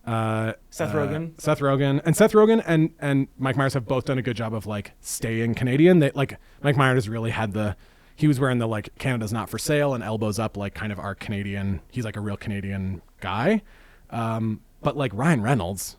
Seth Rogen. Seth Rogen and Mike Myers have both done a good job of like staying Canadian. They like Mike Myers really had he was wearing the like Canada's not for sale and elbows up, like kind of our Canadian. He's like a real Canadian guy. But like Ryan Reynolds,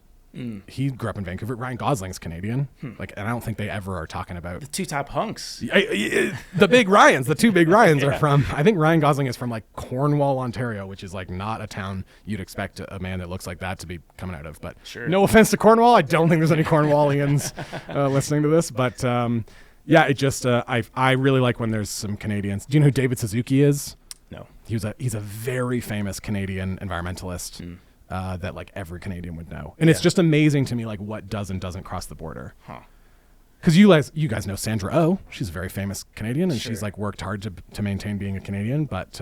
he grew up in Vancouver. Ryan Gosling's Canadian. Like, and I don't think they ever are talking about The two top hunks. the big Ryans. The two big Ryans are from. I think Ryan Gosling is from like Cornwall, Ontario, which is like not a town you'd expect a man that looks like that to be coming out of. But no offense to Cornwall, I don't think there's any Cornwallians listening to this. But yeah, it just I really like when there's some Canadians. Do you know who David Suzuki is? No. He's a very famous Canadian environmentalist. That like every Canadian would know, and it's just amazing to me like what does and doesn't cross the border. Because you guys know Sandra Oh, she's a very famous Canadian, and she's like worked hard to maintain being a Canadian. But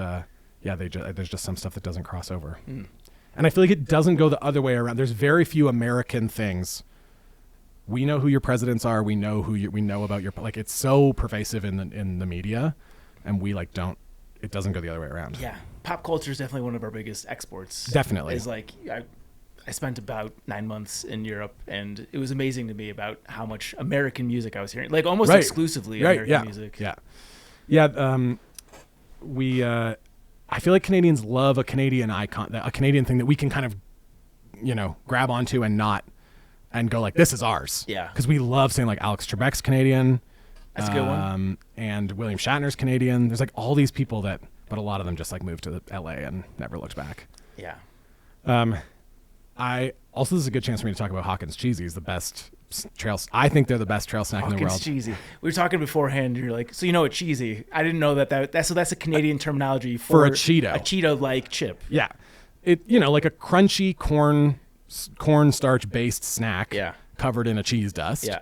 yeah, there's just some stuff that doesn't cross over, and I feel like it doesn't go the other way around. There's very few American things. We know who your presidents are. We know we know about your like. It's so pervasive in the media, and we like don't. It doesn't go the other way around. Yeah. Pop culture is definitely one of our biggest exports. Definitely. Is like I spent about 9 months in Europe, and it was amazing to me about how much American music I was hearing, like almost exclusively American music. Yeah. I feel like Canadians love a Canadian icon, a Canadian thing that we can kind of, grab onto and go like, this is ours. Yeah. Because we love saying like Alex Trebek's Canadian. That's a good one. And William Shatner's Canadian. There's like all these people but a lot of them just like moved to LA and never looked back. Yeah. This is a good chance for me to talk about Hawkins Cheesy's the best trail. I think they're the best trail snack in the world. Hawkins Cheesy. We were talking beforehand. You're like, so you know what cheesy? I didn't know that's a Canadian terminology for a Cheeto. A Cheeto-like chip. Yeah. It like a crunchy corn starch based snack. Yeah. Covered in a cheese dust. Yeah.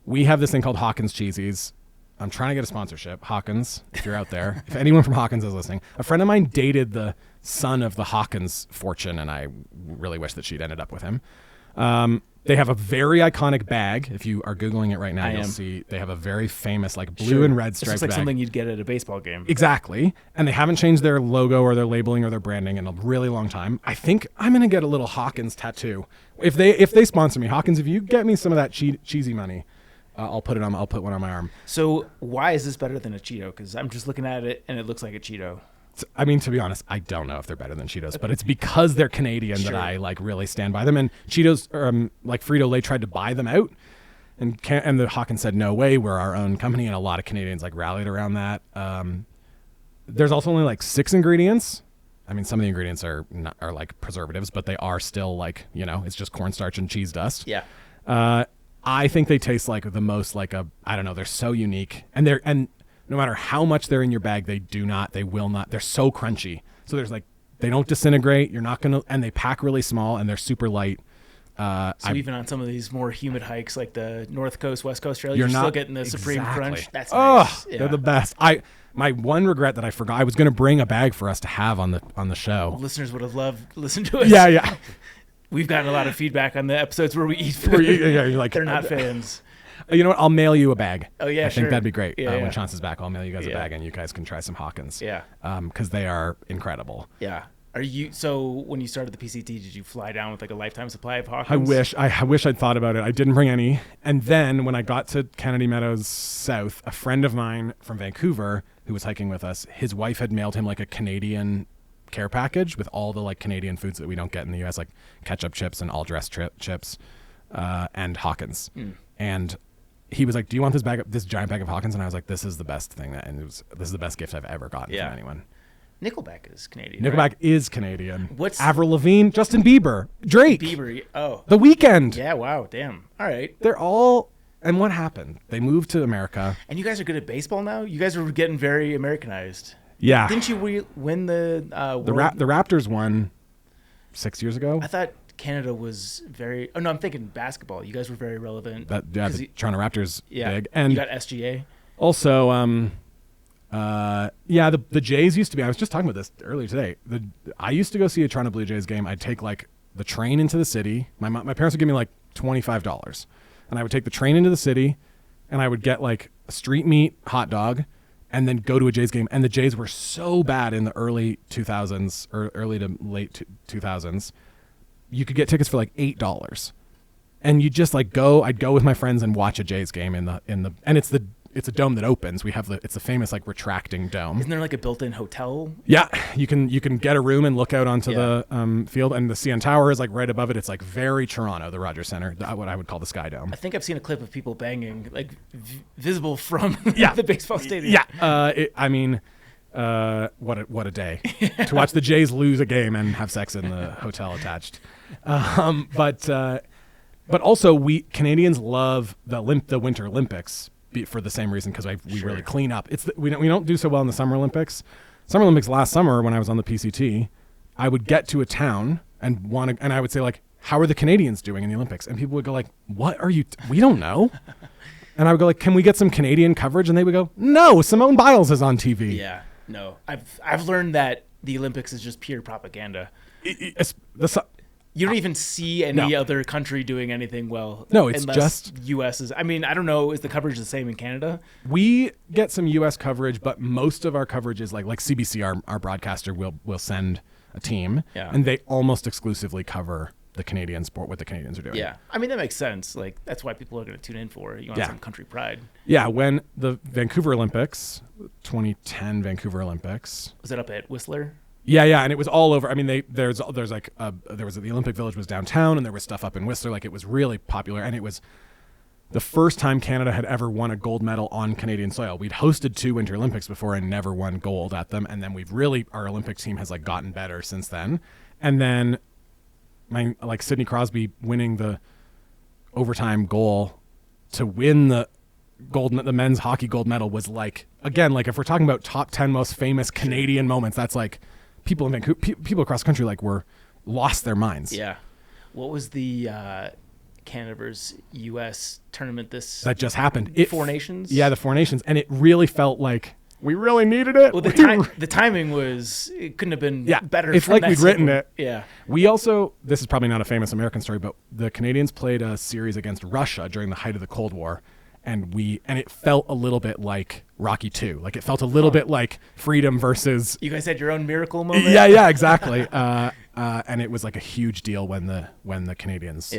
We have this thing called Hawkins Cheesy's. I'm trying to get a sponsorship. Hawkins, if you're out there. If anyone from Hawkins is listening. A friend of mine dated the son of the Hawkins fortune, and I really wish that she'd ended up with him. They have a very iconic bag. If you are Googling it right now, you'll see they have a very famous like blue and red striped bag. This looks like something you'd get at a baseball game. Exactly. And they haven't changed their logo or their labeling or their branding in a really long time. I think I'm going to get a little Hawkins tattoo. If they sponsor me, Hawkins, if you get me some of that cheesy money, I'll put one on my arm. So why is this better than a Cheeto? Because I'm just looking at it and it looks like a Cheeto. I mean, to be honest, I don't know if they're better than Cheetos, but it's because they're Canadian that I like really stand by them. And Cheetos, like Frito-Lay, tried to buy them out, and the Hawkins said, "No way, we're our own company." And a lot of Canadians like rallied around that. There's also only like 6 ingredients. I mean, some of the ingredients are like preservatives, but they are still like it's just cornstarch and cheese dust. Yeah. I think they taste like the most like I don't know. They're so unique, and no matter how much they're in your bag, they will not. They're so crunchy. So there's like, they don't disintegrate. You're not going to, and they pack really small and they're super light. Even on some of these more humid hikes, like the North Coast, West Coast trail, you're still getting the Supreme Crunch. That's nice. They're the best. My one regret that I forgot, I was going to bring a bag for us to have on the show. Listeners would have loved to listen to us. Yeah. We've gotten a lot of feedback on the episodes where we eat food. You're like, they're not fans. You know what? I'll mail you a bag. Oh, yeah, I think that'd be great. Yeah, when Chance is back, I'll mail you guys a bag, and you guys can try some Hawkins. Yeah. Because they are incredible. Yeah. So when you started the PCT, did you fly down with like a lifetime supply of Hawkins? I wish I'd thought about it. I didn't bring any. And then when I got to Kennedy Meadows South, a friend of mine from Vancouver who was hiking with us, his wife had mailed him like a Canadian care package with all the like Canadian foods that we don't get in the US, like ketchup chips and all dressed chips, and Hawkins. And he was like, "Do you want this giant bag of Hawkins?" And I was like, "This is the best thing this is the best gift I've ever gotten from anyone." Nickelback is Canadian. Nickelback right? is Canadian. What's Avril Lavigne, Justin Bieber, Drake, Oh, The Weeknd. yeah. Wow. Damn. All right. They're all. And what happened? They moved to America. And you guys are good at baseball now. You guys are getting very Americanized. Yeah. Didn't you win the the Raptors won 6 years ago? I thought Canada was very. Oh no, I'm thinking basketball. You guys were very relevant. The Toronto Raptors big. And And you got SGA. also, the Jays used to be. I was just talking about this earlier today. I used to go see a Toronto Blue Jays game. I'd take like the train into the city. My parents would give me like $25, and I would take the train into the city, and I would get like a street meat hot dog, and then go to a Jays game. And the Jays were so bad in the early 2000s or early to late 2000s. You could get tickets for like $8, and you just like go. I'd go with my friends and watch a Jays game and it's a dome that opens. It's a famous like retracting dome. Isn't there like a built-in hotel? Yeah, you can get a room and look out onto the field, and the CN Tower is like right above it. It's like very Toronto, the Rogers Centre, what I would call the Sky Dome. I think I've seen a clip of people banging like visible from the baseball stadium. Yeah, what a day to watch the Jays lose a game and have sex in the hotel attached. But also we Canadians love the Winter Olympics for the same reason, because we really clean up. We don't do so well in the Summer Olympics. Summer Olympics last summer when I was on the PCT, I would get to a town and I would say like, "How are the Canadians doing in the Olympics?" And people would go like, "What are you? We don't know." And I would go like, "Can we get some Canadian coverage?" And they would go, "No, Simone Biles is on TV." Yeah, no, I've learned that the Olympics is just pure propaganda. You don't even see any other country doing anything well. No, it's just U.S. is. I mean, I don't know. Is the coverage the same in Canada? We get some U.S. coverage, but most of our coverage is like CBC, our broadcaster will send a team, and they almost exclusively cover the Canadian sport, what the Canadians are doing. Yeah, I mean that makes sense. Like that's why people are going to tune in for it. You want some country pride. Yeah, when the Vancouver Olympics, 2010 Vancouver Olympics, was it up at Whistler? Yeah, and it was all over. I mean, there's like the Olympic Village was downtown, and there was stuff up in Whistler. Like it was really popular, and it was the first time Canada had ever won a gold medal on Canadian soil. We'd hosted 2 Winter Olympics before and never won gold at them, and then our Olympic team has like gotten better since then. And then Sidney Crosby winning the overtime goal to win the men's hockey gold medal was like, again, like if we're talking about top 10 most famous Canadian moments, that's like. People in Vancouver, people across the country, like were lost their minds. Yeah, what was the Canada versus U.S. tournament that just happened? Four Nations. Yeah, the Four Nations, and it really felt like we really needed it. Well, the timing was it couldn't have been better. It's like we'd written it. Yeah. We also, this is probably not a famous American story, but the Canadians played a series against Russia during the height of the Cold War. And it felt a little bit like Rocky 2. Like it felt a little bit like freedom versus. You guys had your own miracle moment. Yeah, exactly. And it was like a huge deal when the Canadians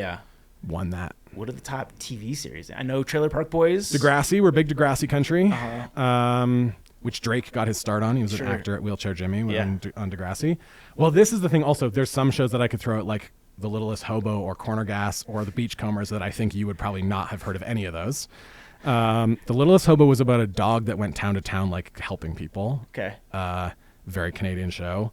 won that. What are the top TV series? I know Trailer Park Boys. Degrassi. We're big Degrassi country. Which Drake got his start on. He was an actor at Wheelchair Jimmy on Degrassi. Well, this is the thing. Also, there's some shows that I could throw at like The Littlest Hobo or Corner Gas or The Beachcombers that I think you would probably not have heard of any of those. The Littlest Hobo was about a dog that went town to town, like helping people. Okay. Very Canadian show.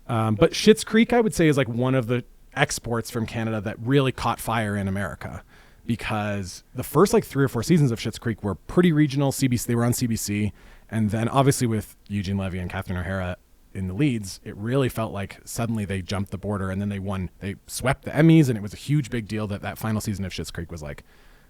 But Schitt's Creek, I would say, is like one of the exports from Canada that really caught fire in America, because the first like 3 or 4 seasons of Schitt's Creek were pretty regional. CBC, they were on CBC, and then obviously with Eugene Levy and Catherine O'Hara in the leads, it really felt like suddenly they jumped the border, and then they swept the Emmys, and it was a huge big deal that final season of Schitt's Creek was like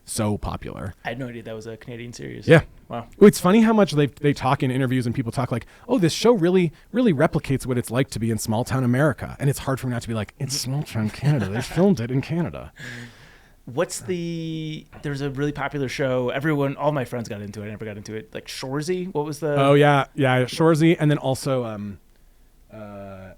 so popular. I had no idea that was a Canadian series. Yeah. Wow. It's funny how much they talk in interviews, and people talk like, oh, this show really replicates what it's like to be in small town America. And it's hard for me not to be like, it's small town Canada. They filmed it in Canada. There's a really popular show. All my friends got into it. I never got into it. Like Shoresy. What was the? Oh yeah. Shoresy. And then also,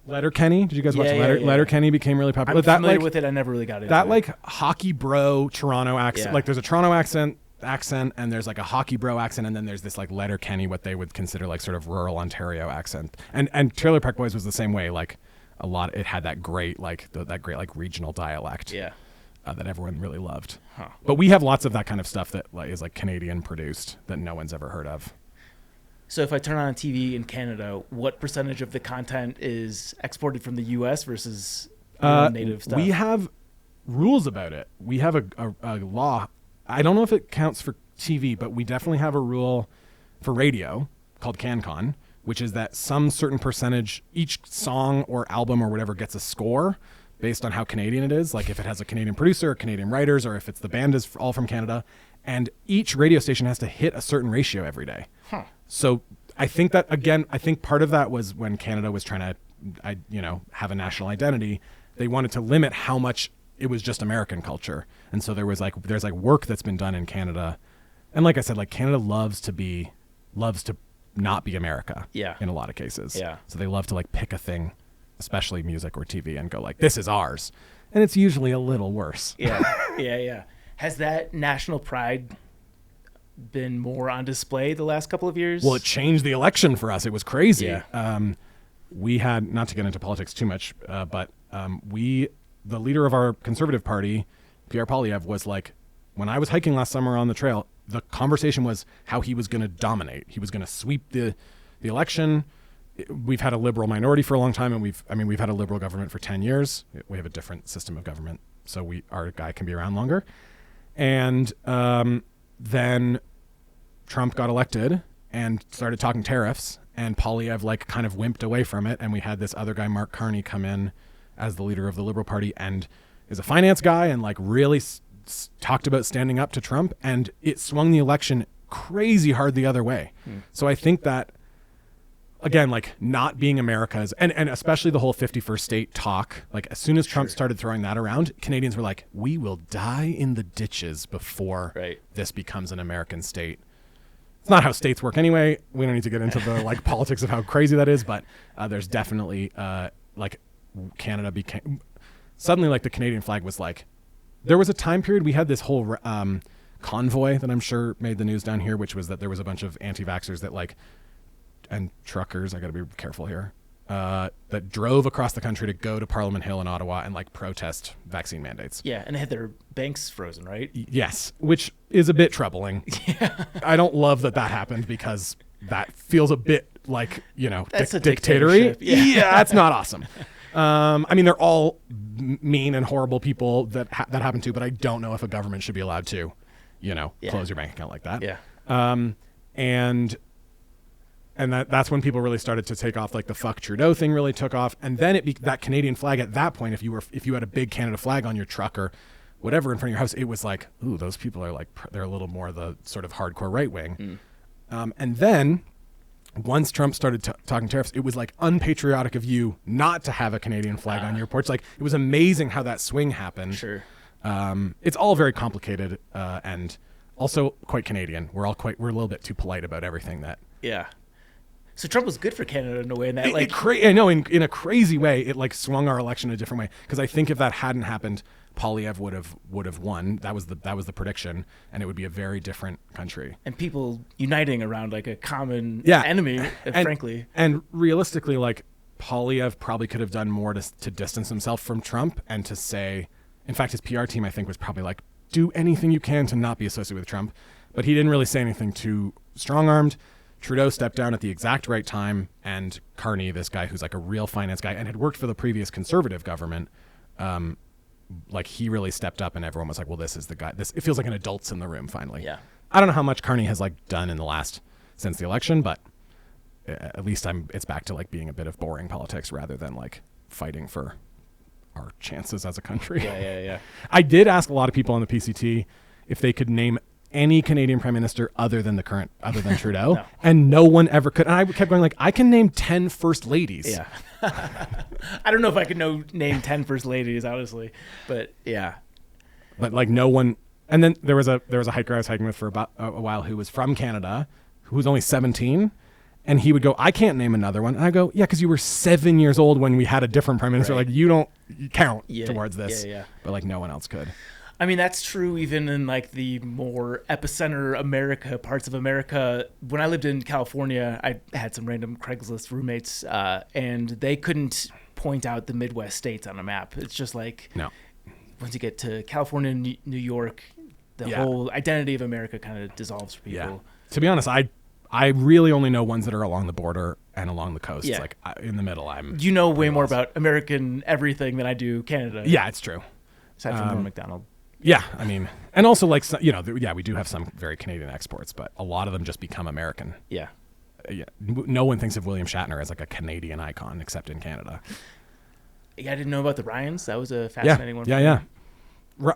Letterkenny. Did you guys watch Yeah, Letterkenny became really popular. I'm familiar with it. I never really got into that it. like hockey bro Toronto accent. Yeah. Like there's a Toronto accent, and there's like a hockey bro accent, and then there's this like Letterkenny, what they would consider like sort of rural Ontario accent. And Trailer Park Boys was the same way. Like it had that great like that great like regional dialect. Yeah. That everyone really loved. Huh. But we have lots of that kind of stuff that like, is like Canadian produced that no one's ever heard of. So if I turn on TV in Canada, what percentage of the content is exported from the U.S. versus native stuff? We have rules about it. We have a law. I don't know if it counts for TV, but we definitely have a rule for radio called CanCon, which is that some certain percentage, each song or album or whatever gets a score based on how Canadian it is. Like if it has a Canadian producer or Canadian writers, or if it's the band is all from Canada. And each radio station has to hit a certain ratio every day. Huh. So I think that, again, I think part of that was when Canada was trying to, have a national identity, they wanted to limit how much it was just American culture. And so there's work that's been done in Canada. And like I said, like Canada loves to not be America. Yeah. In a lot of cases. Yeah. So they love to like pick a thing, especially music or TV, and go like, this is ours. And it's usually a little worse. Yeah. Yeah. Has that national pride been more on display the last couple of years? Well, it changed the election for us. It was crazy. Yeah. We had, not to get into politics too much, but the leader of our conservative party, Pierre Poilievre, was like, when I was hiking last summer on the trail, the conversation was how he was going to dominate. He was going to sweep the election. We've had a liberal minority for a long time, and we've had a liberal government for 10 years. We have a different system of government, so our guy can be around longer. And then Trump got elected and started talking tariffs, and Poilievre like kind of wimped away from it. And we had this other guy, Mark Carney, come in as the leader of the Liberal Party and is a finance guy and like really talked about standing up to Trump, and it swung the election crazy hard the other way. So I think that, again, like not being America's, and especially the whole 51st state talk, like as soon as Trump started throwing that around, Canadians were like, we will die in the ditches before this becomes an American state. It's not how states work anyway. We don't need to get into the like politics of how crazy that is, but there's definitely like Canada became, suddenly like the Canadian flag was like, there was a time period, we had this whole convoy that I'm sure made the news down here, which was that there was a bunch of anti-vaxxers that like, and truckers, I got to be careful here, that drove across the country to go to Parliament Hill in Ottawa and like protest vaccine mandates. Yeah, and they had their banks frozen, right? Yes, which is a bit troubling. Yeah. I don't love that happened, because that feels a bit like, that's a dictatorship. Yeah, that's not awesome. They're all mean and horrible people that happen to, but I don't know if a government should be allowed to, close your bank account like that. Yeah. And that's when people really started to take off, like the fuck Trudeau thing really took off. And then that Canadian flag at that point, if you had a big Canada flag on your truck or whatever in front of your house, it was like, ooh, those people are like, they're a little more the sort of hardcore right wing. And then once Trump started talking tariffs, it was like unpatriotic of you not to have a Canadian flag on your porch. Like it was amazing how that swing happened. Sure. It's all very complicated and also quite Canadian. We're a little bit too polite about everything that. Yeah. So Trump was good for Canada in a way, in that I know in a crazy way, it like swung our election a different way. Because I think if that hadn't happened, Poilievre would have won. That was the prediction, and it would be a very different country. And people uniting around like a common enemy, frankly. And realistically, like Poilievre probably could have done more to distance himself from Trump and to say, in fact, his PR team I think was probably like, do anything you can to not be associated with Trump, but he didn't really say anything too strong-armed. Trudeau stepped down at the exact right time, and Carney, this guy who's like a real finance guy and had worked for the previous conservative government, like he really stepped up, and everyone was like, well, this is the guy. It feels like an adult's in the room finally. Yeah. I don't know how much Carney has like done since the election, but at least it's back to like being a bit of boring politics rather than like fighting for our chances as a country. Yeah. I did ask a lot of people on the PCT if they could name any Canadian prime minister other than Trudeau, no. And no one ever could. And I kept going like, I can name 10 first ladies. Yeah. I don't know if I could name 10 first ladies, honestly, but yeah. But like no one. And then there was a hiker I was hiking with for about a while who was from Canada, who was only 17, And he would go, I can't name another one. And I go, yeah, because you were 7 years old when we had a different prime minister. Right. Like, you don't count towards this. Yeah. But like no one else could. I mean, that's true even in like the more epicenter America, parts of America. When I lived in California, I had some random Craigslist roommates, and they couldn't point out the Midwest states on a map. It's just like, No. once you get to California and New York, the whole identity of America kind of dissolves for people. Yeah. To be honest, I really only know ones that are along the border and along the coast. Yeah. Like in the middle, You know way more about American everything than I do Canada. Yeah, it's true. Aside from Norm Macdonald. Yeah, I mean, and also like, we do have some very Canadian exports, but a lot of them just become American. Yeah. Yeah, no one thinks of William Shatner as like a Canadian icon except in Canada. Yeah, I didn't know about the Ryans. That was a fascinating one. Yeah.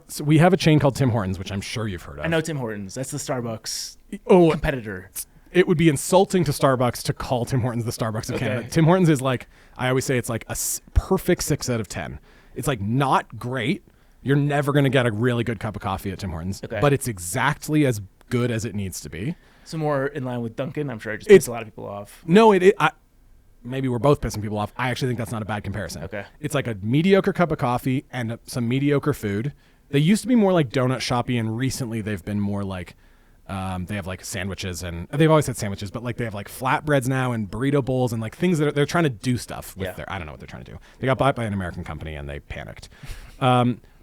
So we have a chain called Tim Hortons, which I'm sure you've heard of. I know Tim Hortons. That's the Starbucks competitor. It would be insulting to Starbucks to call Tim Hortons the Starbucks of Canada. Tim Hortons is like, I always say it's like a perfect 6 out of 10. It's like not great. You're never going to get a really good cup of coffee at Tim Hortons, but it's exactly as good as it needs to be. So more in line with Dunkin'. I'm sure I just pissed a lot of people off. No, maybe we're both pissing people off. I actually think that's not a bad comparison. Okay. It's like a mediocre cup of coffee and some mediocre food. They used to be more like donut shoppy, and recently they've been more like they have like sandwiches, and they've always had sandwiches, but like they have like flatbreads now and burrito bowls and like things that they're trying to do stuff with I don't know what they're trying to do. They got bought by an American company and they panicked.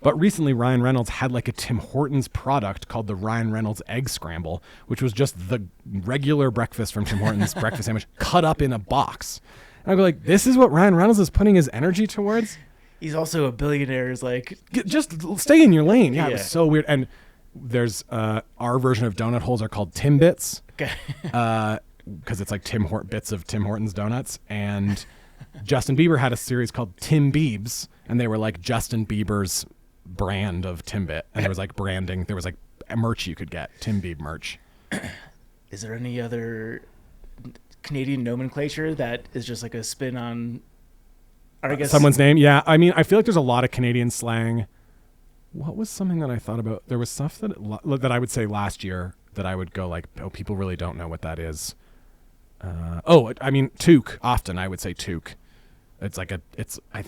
But recently, Ryan Reynolds had like a Tim Hortons product called the Ryan Reynolds Egg Scramble, which was just the regular breakfast from Tim Hortons breakfast sandwich cut up in a box. And I go like, this is what Ryan Reynolds is putting his energy towards? He's also a billionaire. Is like, just stay in your lane. Yeah, it was so weird. And there's our version of donut holes are called Timbits. Okay. Because it's like bits of Tim Hortons donuts. And Justin Bieber had a series called Tim Biebs, and they were like Justin Bieber's brand of Timbit, and there was like branding, there was like a merch you could get, Tim Bieb merch. Is there any other Canadian nomenclature that is just like a spin on, or I guess someone's name? Yeah, I mean, I feel like there's a lot of Canadian slang. What was something that I thought about? There was stuff that I would say last year that I would go like, oh, people really don't know what that is. I mean, toque. Often I would say toque. It's like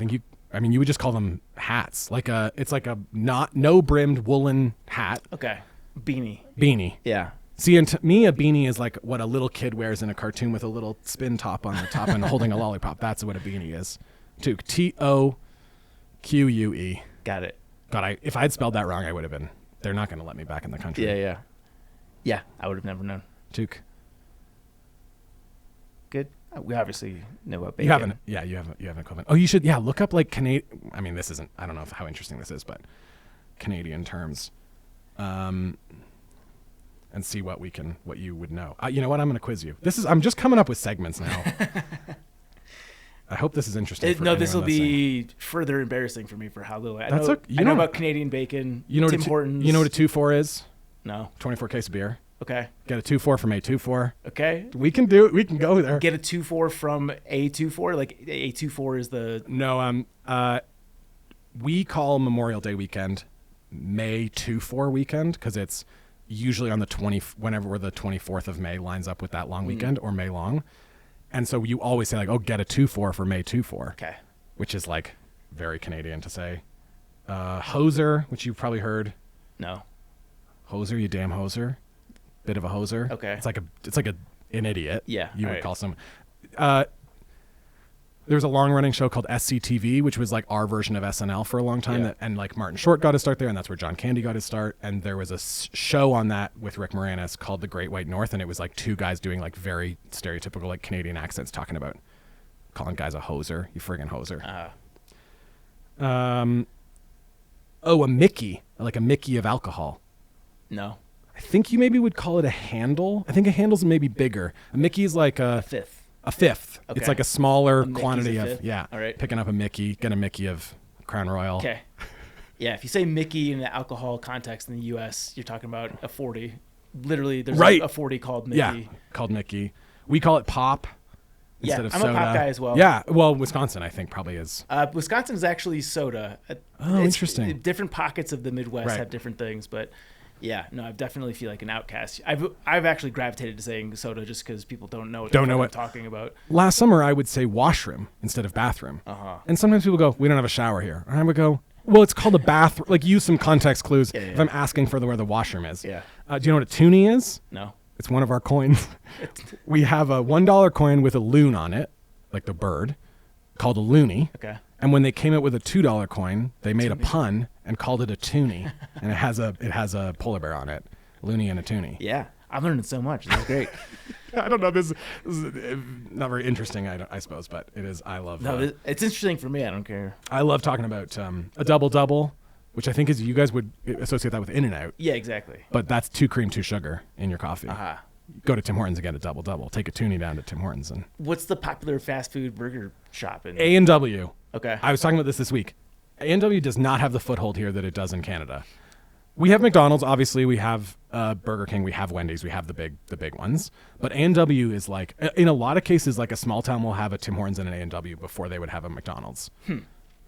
you would just call them hats. It's like a no brimmed woolen hat. Okay. Beanie. Yeah. See, and to me, a beanie is like what a little kid wears in a cartoon with a little spin top on the top and holding a lollipop. That's what a beanie is. Toque. Toque. Got it. God, if I had spelled that wrong, I would have been. They're not going to let me back in the country. Yeah, I would have never known. Toque. Good. We obviously know about bacon. You have an equivalent. Oh, you should, look up like Canadian. I mean, this isn't, I don't know how interesting this is, but Canadian terms. And see what you would know. You know what? I'm going to quiz you. I'm just coming up with segments now. I hope this is interesting. This will be further embarrassing for me for how little I know. I know about Canadian bacon. Tim Hortons. You know what a 2-4 is? No. 24 case of beer. Okay. Get a 2-4 from A24. Okay. We can do it. We can go there. Get a 2-4 from A24. Like A24 is the. No. We call Memorial Day weekend May 2-4 weekend because it's usually on whenever the 24th of May lines up with that long weekend or May long. And so you always say like, oh, get a 2-4 for May 2-4. Okay. Which is like very Canadian to say. Hoser, which you've probably heard. No. Hoser, you damn hoser. Bit of a hoser. Okay. It's like an idiot. Yeah. You would call someone. There's a long-running show called SCTV, which was like our version of SNL for a long time, and like Martin Short got his start there, and that's where John Candy got his start. And there was a show on that with Rick Moranis called The Great White North, and it was like two guys doing like very stereotypical like Canadian accents, talking about calling guys a hoser, you friggin' hoser. A Mickey, like a Mickey of alcohol. No. I think you maybe would call it a handle. I think a handle's maybe bigger. A Mickey is like a fifth. A fifth. Okay. It's like a smaller quantity of all right. Picking up a Mickey, get a Mickey of Crown Royal. Okay. Yeah, if you say Mickey in the alcohol context in the U.S., you're talking about a 40. Literally, there's a 40 called Mickey. Yeah, called Mickey. We call it pop instead of soda. I'm a pop guy as well. Yeah, well, Wisconsin I think probably is. Wisconsin is actually soda. Interesting. Different pockets of the Midwest have different things, but Yeah, no, I definitely feel like an outcast. I've actually gravitated to saying soda just because people don't know what I'm talking about. Last summer, I would say washroom instead of bathroom. And sometimes people go, we don't have a shower here. And I would go, well, it's called a bathroom. Like, use some context clues if I'm asking for where the washroom is. Yeah. Do you know what a toonie is? No. It's one of our coins. We have a $1 coin with a loon on it, like the bird, called a loony. Okay. And when they came out with a $2 coin, they made a pun and called it a toonie. And it has a polar bear on it, a loony and a toonie. Yeah, I'm learning so much. This is great. I don't know. This is not very interesting, I suppose, but it is. I love. No, it's interesting for me. I don't care. I love talking about a double, which I think is you guys would associate that with In-N-Out. Yeah, exactly. But that's 2 cream, 2 sugar in your coffee. Go to Tim Hortons and get a double. Take a toonie down to Tim Hortons and. What's the popular fast food burger shop in A&W? Okay. I was talking about this week. A&W does not have the foothold here that it does in Canada. We have McDonald's, obviously. We have Burger King. We have Wendy's. We have the big ones. But A&W is like, in a lot of cases, like a small town will have a Tim Hortons and an A&W before they would have a McDonald's.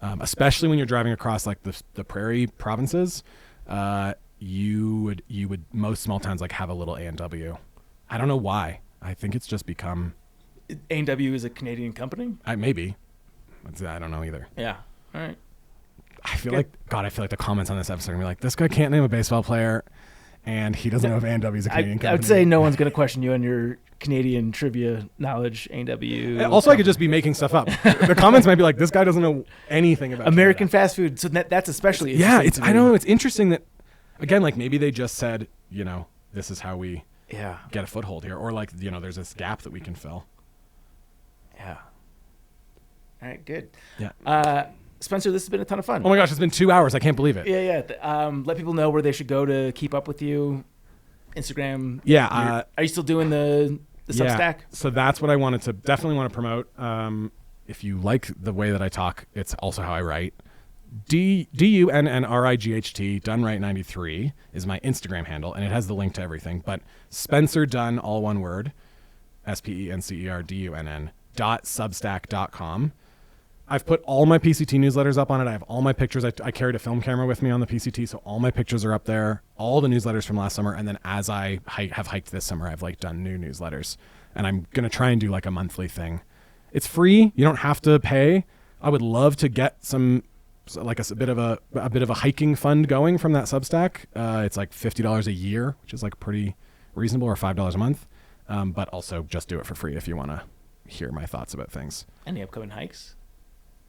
Especially when you're driving across like the prairie provinces, you would most small towns like have a little A&W. I don't know why. I think it's just become. A&W is a Canadian company? Maybe. I don't know either. Yeah. All right. I feel like the comments on this episode are going to be like, this guy can't name a baseball player, and he doesn't know if A&W is a Canadian company. I would say no one's going to question you on your Canadian trivia knowledge, A&W. Also, I could just be making stuff up. The comments might be like, this guy doesn't know anything about American Canada. Fast food. So that's especially interesting. I know. It's interesting that, again, like maybe they just said, this is how we get a foothold here. Or like, there's this gap that we can fill. Yeah. All right, good. Yeah. Spencer, this has been a ton of fun. Oh my gosh, it's been 2 hours. I can't believe it. Yeah. Let people know where they should go to keep up with you. Instagram. Yeah. Are you still doing the Substack? So that's what I definitely want to promote. If you like the way that I talk, it's also how I write. DUNNRIGHT, Dunnwright93 is my Instagram handle, and it has the link to everything. But Spencer Dunn, all one word, SPENCERDUNN.substack.com. I've put all my PCT newsletters up on it. I have all my pictures. I carried a film camera with me on the PCT, so all my pictures are up there. All the newsletters from last summer, and then as I have hiked this summer, I've done new newsletters, and I'm gonna try and do like a monthly thing. It's free. You don't have to pay. I would love to get some like a bit of a hiking fund going from that Substack. It's like $50 a year, which is like pretty reasonable, or $5 a month. But also just do it for free if you want to hear my thoughts about things. Any upcoming hikes?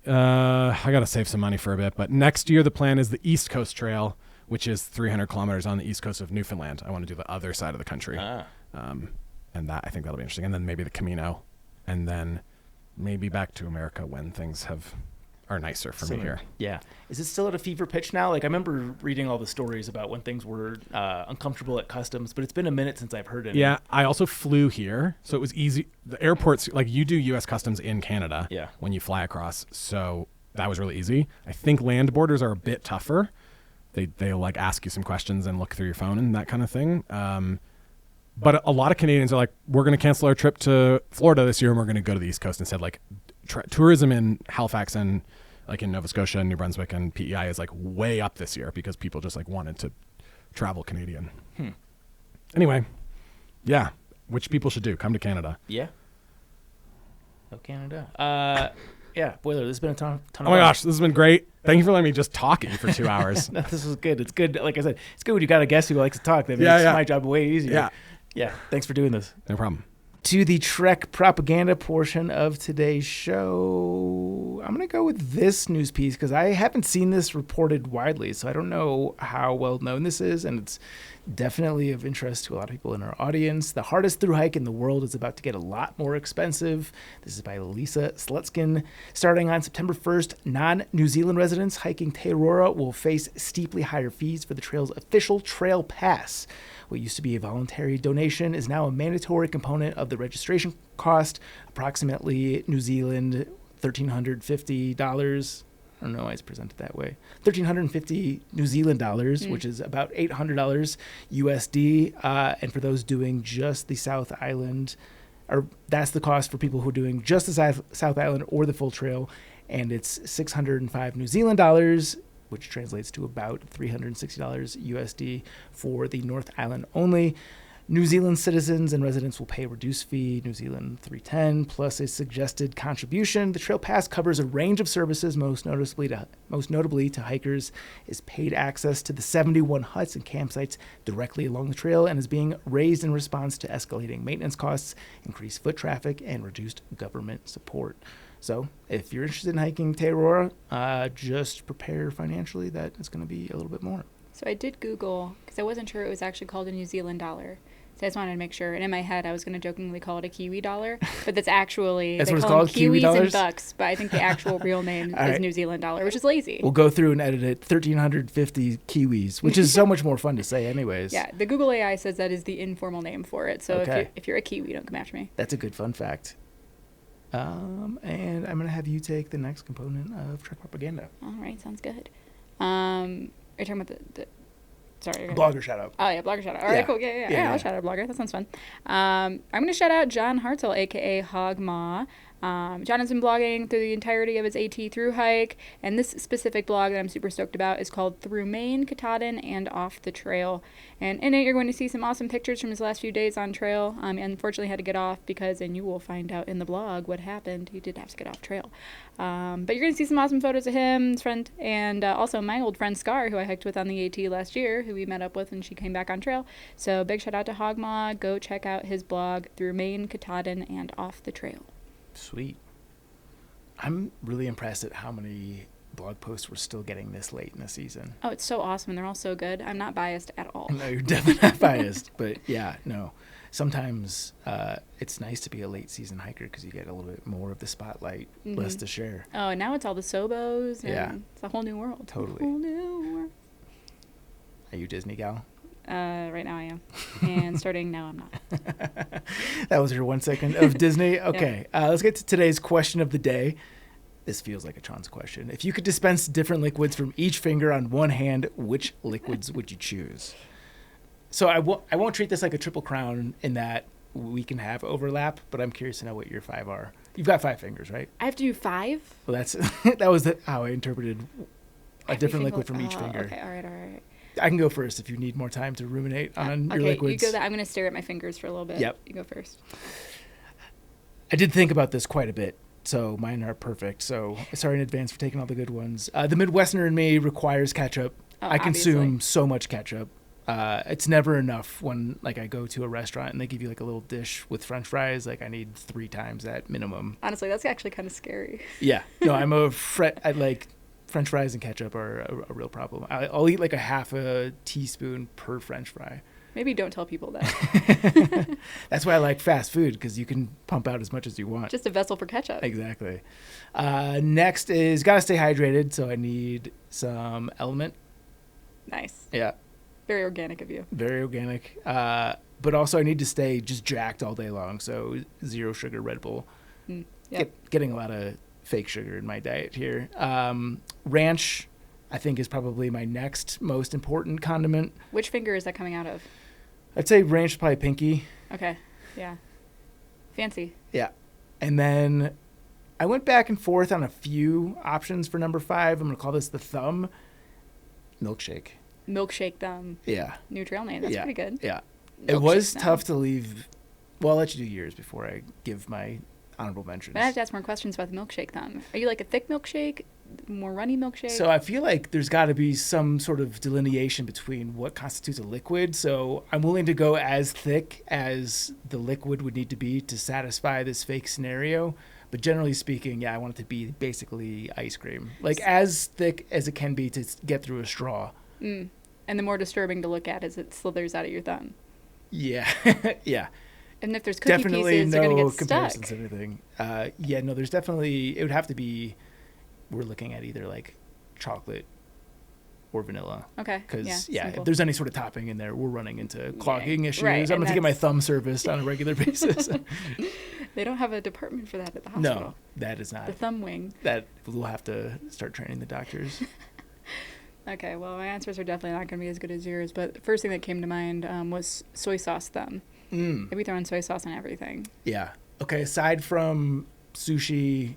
I got to save some money for a bit, but next year the plan is the East Coast Trail, which is 300 kilometers on the east coast of Newfoundland. I want to do the other side of the country. And I think that'll be interesting. And then maybe the Camino, and then maybe back to America when things are nicer for me here. Yeah. Is it still at a fever pitch now? Like, I remember reading all the stories about when things were uncomfortable at customs, but it's been a minute since I've heard it. Yeah. I also flew here, so it was easy. The airports, like you do U.S. customs in Canada when you fly across, so that was really easy. I think land borders are a bit tougher. They'll like ask you some questions and look through your phone and that kind of thing. But a lot of Canadians are like, we're going to cancel our trip to Florida this year and we're going to go to the East Coast instead. Like tourism in Halifax and like in Nova Scotia and New Brunswick and PEI is like way up this year because people just like wanted to travel Canadian. Anyway, yeah, which people should do. Come to Canada. Yeah. Oh, Canada. Yeah, Boiler, this has been a ton of fun. Oh my gosh, this has been great. Thank you for letting me just talk at you for 2 hours. No, this was good. It's good. Like I said, it's good when you got a guest who likes to talk. That makes my job way easier. Yeah. Thanks for doing this. No problem. To the Trek propaganda portion of today's show, I'm going to go with this news piece because I haven't seen this reported widely, so I don't know how well known this is, and it's definitely of interest to a lot of people in our audience. The hardest through hike in the world is about to get a lot more expensive. This is by Lisa Slutskin. Starting on September 1st, non-New Zealand residents hiking Te Aurora will face steeply higher fees for the trail's official trail pass. What used to be a voluntary donation is now a mandatory component of the registration cost, approximately New Zealand $1,350. I don't know why it's presented that way. 1,350 New Zealand dollars, which is about $800 USD. And for those doing just the South Island, or that's the cost for people who are doing just the South Island or the full trail. And it's 605 New Zealand dollars, which translates to about $360 USD for the North Island only. New Zealand citizens and residents will pay a reduced fee, New Zealand $310, plus a suggested contribution. The Trail Pass covers a range of services, most notably to hikers, is paid access to the 71 huts and campsites directly along the trail, and is being raised in response to escalating maintenance costs, increased foot traffic, and reduced government support. So if you're interested in hiking Te Aurora, just prepare financially that it's going to be a little bit more. So I did Google, because I wasn't sure it was actually called a New Zealand dollar. So I just wanted to make sure. And in my head, I was going to jokingly call it a Kiwi dollar, but that's actually, that's they what it's call called, them Kiwi Kiwis dollars? and bucks, but I think the actual real name is right. New Zealand dollar, which is lazy. We'll go through and edit it. 1,350 Kiwis, which is so much more fun to say anyways. Yeah, the Google AI says that is the informal name for it. So Okay. if you're a Kiwi, don't come after me. That's a good fun fact. And I'm going to have you take the next component of Trek Propaganda. All right, sounds good. Are you talking about the sorry. Blogger shout out. Oh, yeah, blogger shout out. All right, Yeah. cool. Yeah, I'll shout out a blogger. That sounds fun. I'm going to shout out John Hartzell, a.k.a. Hogma. John has been blogging through the entirety of his AT Thru-Hike, and this specific blog that I'm super stoked about is called Through Maine, Katahdin, and Off the Trail. And in it, you're going to see some awesome pictures from his last few days on trail. Unfortunately, had to get off because, and you will find out in the blog what happened, he did have to get off trail. But you're going to see some awesome photos of him, his friend, and also my old friend Scar, who I hiked with on the AT last year, who we met up with and she came back on trail. So big shout out to Hogma. Go check out his blog, Through Maine, Katahdin, and Off the Trail. Sweet. I'm really impressed at how many blog posts we're still getting this late in the season. Oh, it's so awesome, and they're all so good. I'm not biased at all. No, you're definitely not biased, but yeah, no. Sometimes it's nice to be a late season hiker because you get a little bit more of the spotlight, less to share. Oh, and now it's all the Sobos, and Yeah. it's a whole new world. Totally. A whole new world. Are you a Disney gal? Right now I am. And starting now I'm not. That was your 1 second of Disney. Okay, let's get to today's question of the day. This feels like a chance question. If you could dispense different liquids from each finger on one hand, which liquids would you choose? So I won't treat this like a triple crown in that we can have overlap, but I'm curious to know what your 5 are. You've got 5 fingers, right? I have to do 5? Well, that was how I interpreted a different liquid from each finger. Okay, all right. I can go first if you need more time to ruminate on your liquids. You go. I'm going to stare at my fingers for a little bit. Yep. You go first. I did think about this quite a bit, so mine are perfect. So sorry in advance for taking all the good ones. The Midwesterner in me requires ketchup. Oh, I consume obviously. so much ketchup. It's never enough when I go to a restaurant and they give you a little dish with French fries. I need 3 times that minimum. Honestly, that's actually kind of scary. Yeah. No, I like French fries and ketchup are a real problem. I'll eat a half a teaspoon per French fry. Maybe don't tell people that. That's why I like fast food, because you can pump out as much as you want. Just a vessel for ketchup. Exactly. Next is gotta stay hydrated, so I need some Element. Nice. Yeah. Very organic of you. Very organic. But also I need to stay just jacked all day long, so 0 sugar Red Bull. Yep. Getting a lot of fake sugar in my diet here. Ranch, I think, is probably my next most important condiment. Which finger is that coming out of? I'd say ranch, probably pinky. Okay. Yeah. Fancy. Yeah. And then I went back and forth on a few options for number 5. I'm going to call this the thumb. Milkshake. Milkshake thumb. Yeah. New trail name. That's pretty good. Yeah. Milkshake It was thumb. tough to leave. Well, I'll let you do yours before I give my honorable mentions. But I have to ask more questions about the milkshake thumb. Are you like a thick milkshake? More runny milkshake? So I feel like there's got to be some sort of delineation between what constitutes a liquid. So I'm willing to go as thick as the liquid would need to be to satisfy this fake scenario. But generally speaking, yeah, I want it to be basically ice cream. As thick as it can be to get through a straw. And the more disturbing to look at is it slithers out of your thumb. Yeah. Yeah. And if there's cookie Definitely pieces, they're going to get comparisons stuck. to anything. Yeah, no, there's definitely, it would have to be, we're looking at either chocolate or vanilla. Okay. Because, yeah, if there's any sort of topping in there, we're running into clogging issues. right, I'm going and to get my thumb serviced on a regular basis. They don't have a department for that at the hospital. No, that is not. The thumb wing. That we'll have to start training the doctors. Okay, well, my answers are definitely not going to be as good as yours, but the first thing that came to mind was soy sauce thumb. Mm. Maybe throwing soy sauce on everything. Yeah. Okay, aside from sushi,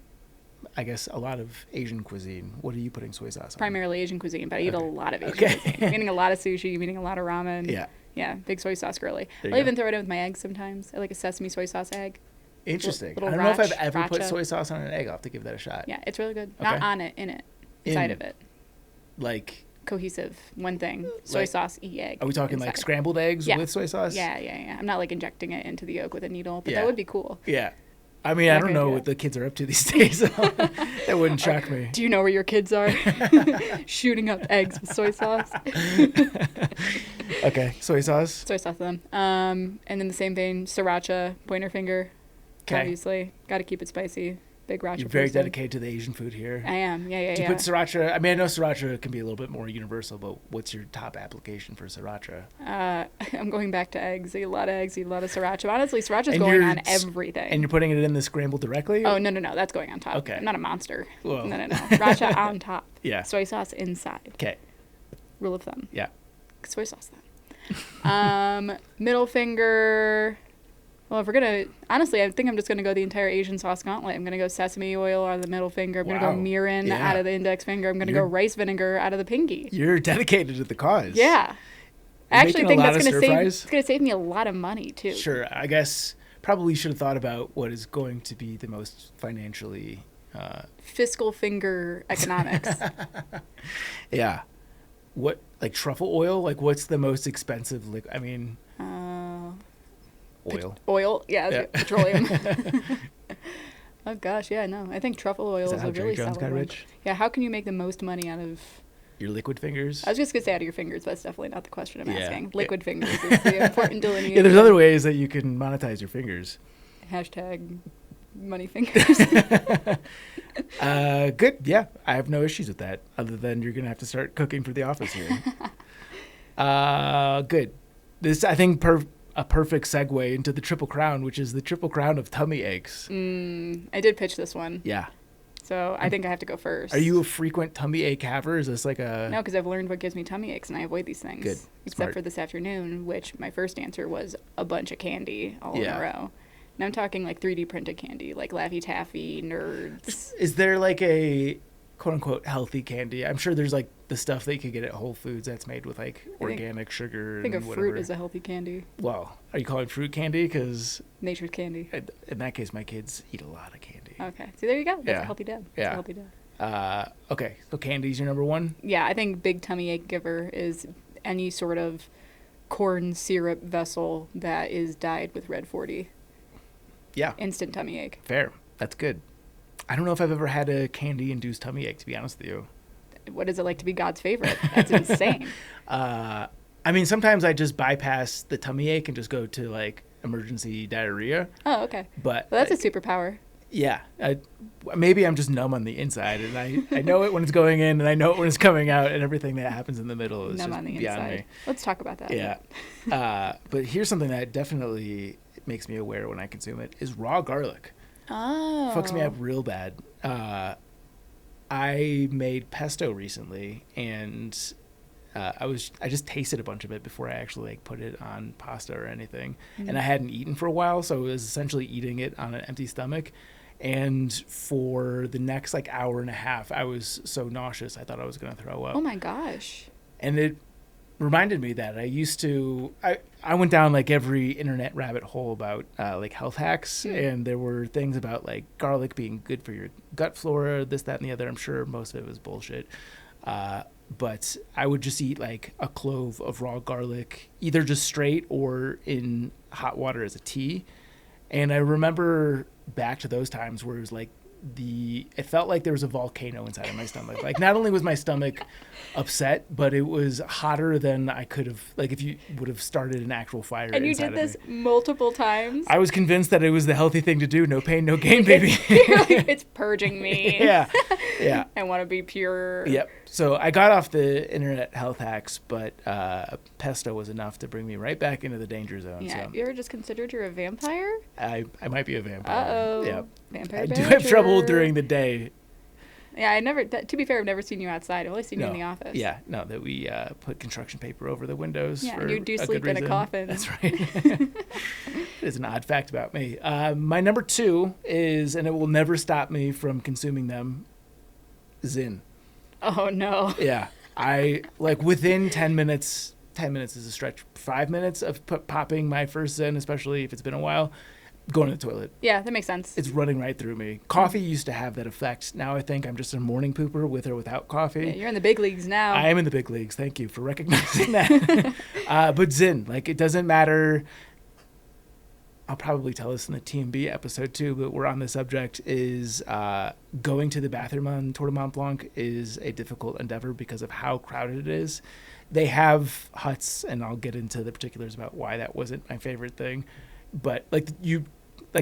I guess, a lot of Asian cuisine. What are you putting soy sauce on? Primarily Asian cuisine, but I eat a lot of Asian cuisine. I'm eating a lot of sushi, I'm eating a lot of ramen. Yeah. Yeah, big soy sauce girly. There you I'll go. even throw it in with my eggs sometimes. I like a sesame soy sauce egg. Interesting. Little I don't know if I've rach, ever put racha. soy sauce on an egg. I'll have to give that a shot. Yeah, it's really good. Okay. Not on it, in it. Inside of it. Like, Cohesive. One thing. Soy Like- sauce, egg. are we talking like inside. scrambled eggs Yeah. with soy sauce? Yeah. I'm not like injecting it into the yolk with a needle, but Yeah. that would be cool. Yeah. I mean, I Not don't gonna know do what it. the kids are up to these days. So that wouldn't shock me. Do you know where your kids are? Shooting up eggs with soy sauce. Okay, soy sauce. Soy sauce then. And in the same vein, sriracha, pointer finger. 'Kay. Obviously. Got to keep it spicy. Big racha You're very person. dedicated to the Asian food here. I am. Yeah. Do you put sriracha? I mean, I know sriracha can be a little bit more universal, but what's your top application for sriracha? I'm going back to eggs. Eat a lot of eggs, eat a lot of sriracha. Honestly, sriracha's And going you're on s- everything. And you're putting it in the scramble directly? Oh, no. That's going on top. Okay. I'm not a monster. Well. No. Sriracha on top. Yeah. Soy sauce inside. Okay. Rule of thumb. Yeah. Soy sauce then. Middle finger. Well, if we're going to... Honestly, I think I'm just going to go the entire Asian sauce gauntlet. I'm going to go sesame oil out of the middle finger. I'm going to Wow. go mirin Yeah. out of the index finger. I'm going to go You're- rice vinegar out of the pinky. You're dedicated to the cause. Yeah. I actually making a think lot that's of going to save... stir-fries? It's going to save me a lot of money, too. Sure. I guess probably should have thought about what is going to be the most financially... Fiscal finger economics. Yeah. What, like truffle oil? Like what's the most expensive liquid? I mean, oil. Oil, yeah, Yeah. petroleum. Oh gosh, yeah, no. I think truffle oil Is is that how a Jerry really Jones solid got one. rich? Yeah, how can you make the most money out of? Your liquid fingers? I was just gonna say out of your fingers, but that's definitely not the question I'm Yeah. asking. Liquid fingers is the important delineation. Yeah, there's other ways that you can monetize your fingers. Hashtag money fingers. Good. Yeah, I have no issues with that. Other than you're gonna have to start cooking for the office here. Good. This I think a perfect segue into the Triple Crown, which is the Triple Crown of tummy aches. I did pitch this one, Yeah. so I think I have to go first. Are you a frequent tummy ache haver? Is this like a No, because I've learned what gives me tummy aches, and I avoid these things. Good. Except Smart. for this afternoon, which my first answer was a bunch of candy all in Yeah. a row. And I'm talking like 3D printed candy, like Laffy Taffy, Nerds. Is there like a quote unquote healthy candy? I'm sure there's like the stuff that you could get at Whole Foods that's made with like organic sugar I think a and fruit whatever. is a healthy candy. Well, are you calling fruit candy? Because Nature's candy. in that case, my kids eat a lot of candy. Okay. See, there you go. That's Yeah. a healthy dad. That's Yeah. a healthy dad. Okay, so candy's your number one? Yeah, I think big tummy ache giver is any sort of corn syrup vessel that is dyed with red 40. Yeah, Instant tummy ache. fair. That's good. I don't know if I've ever had a candy-induced tummy ache, to be honest with you. What is it like to be God's favorite? That's insane. I mean, sometimes I just bypass the tummy ache and just go to like emergency diarrhea. Oh, okay. But Well, that's a superpower. yeah, maybe I'm just numb on the inside, and I know it when it's going in, and I know it when it's coming out, and everything that happens in the middle is Numb just on the beyond inside. me. Let's talk about that. Yeah. But here's something that definitely makes me aware when I consume it is raw garlic. Oh. Fucks me up real bad. I made pesto recently, and I just tasted a bunch of it before I actually like put it on pasta or anything. And I hadn't eaten for a while, so I was essentially eating it on an empty stomach. And for the next like hour and a half, I was so nauseous I thought I was gonna throw up. Oh my gosh. And it reminded me that I went down like every internet rabbit hole about like health hacks, and there were things about like garlic being good for your gut flora, this, that, and the other. I'm sure most of it was bullshit. But I would just eat like a clove of raw garlic, either just straight or in hot water as a tea. And I remember back to those times where it was like it felt like there was a volcano inside of my stomach. Like not only was my stomach upset, but it was hotter than I could have, like if you would have started an actual fire. And you inside did of this me. multiple times? I was convinced that it was the healthy thing to do. No pain, no gain, baby. It's purging me. Yeah. Yeah. I want to be pure. Yep. So I got off the internet health hacks, but pesto was enough to bring me right back into the danger zone. Yeah. So You ever just considered you're a vampire? I might be a vampire. Uh-oh. Yep. Vampire I do have trouble badger. during the day. Yeah, I never. To be fair, I've never seen you outside. I've only seen you in the office. Yeah, no, that we put construction paper over the windows. Yeah, for you do a sleep good in a reason. coffin. That's right. It is an odd fact about me. My number 2 is, and it will never stop me from consuming them, Zyn. Oh no. Yeah, I like within 10 minutes. 10 minutes is a stretch. 5 minutes of popping my first Zyn, especially if it's been a while. Going to the toilet. Yeah, that makes sense. It's running right through me. Coffee used to have that effect. Now I think I'm just a morning pooper with or without coffee. Yeah, you're in the big leagues now. I am in the big leagues. Thank you for recognizing that. But Zyn, like, it doesn't matter. I'll probably tell this in the TMB episode too, but we're on the subject, is going to the bathroom on Tour de Mont Blanc is a difficult endeavor because of how crowded it is. They have huts, and I'll get into the particulars about why that wasn't my favorite thing. But like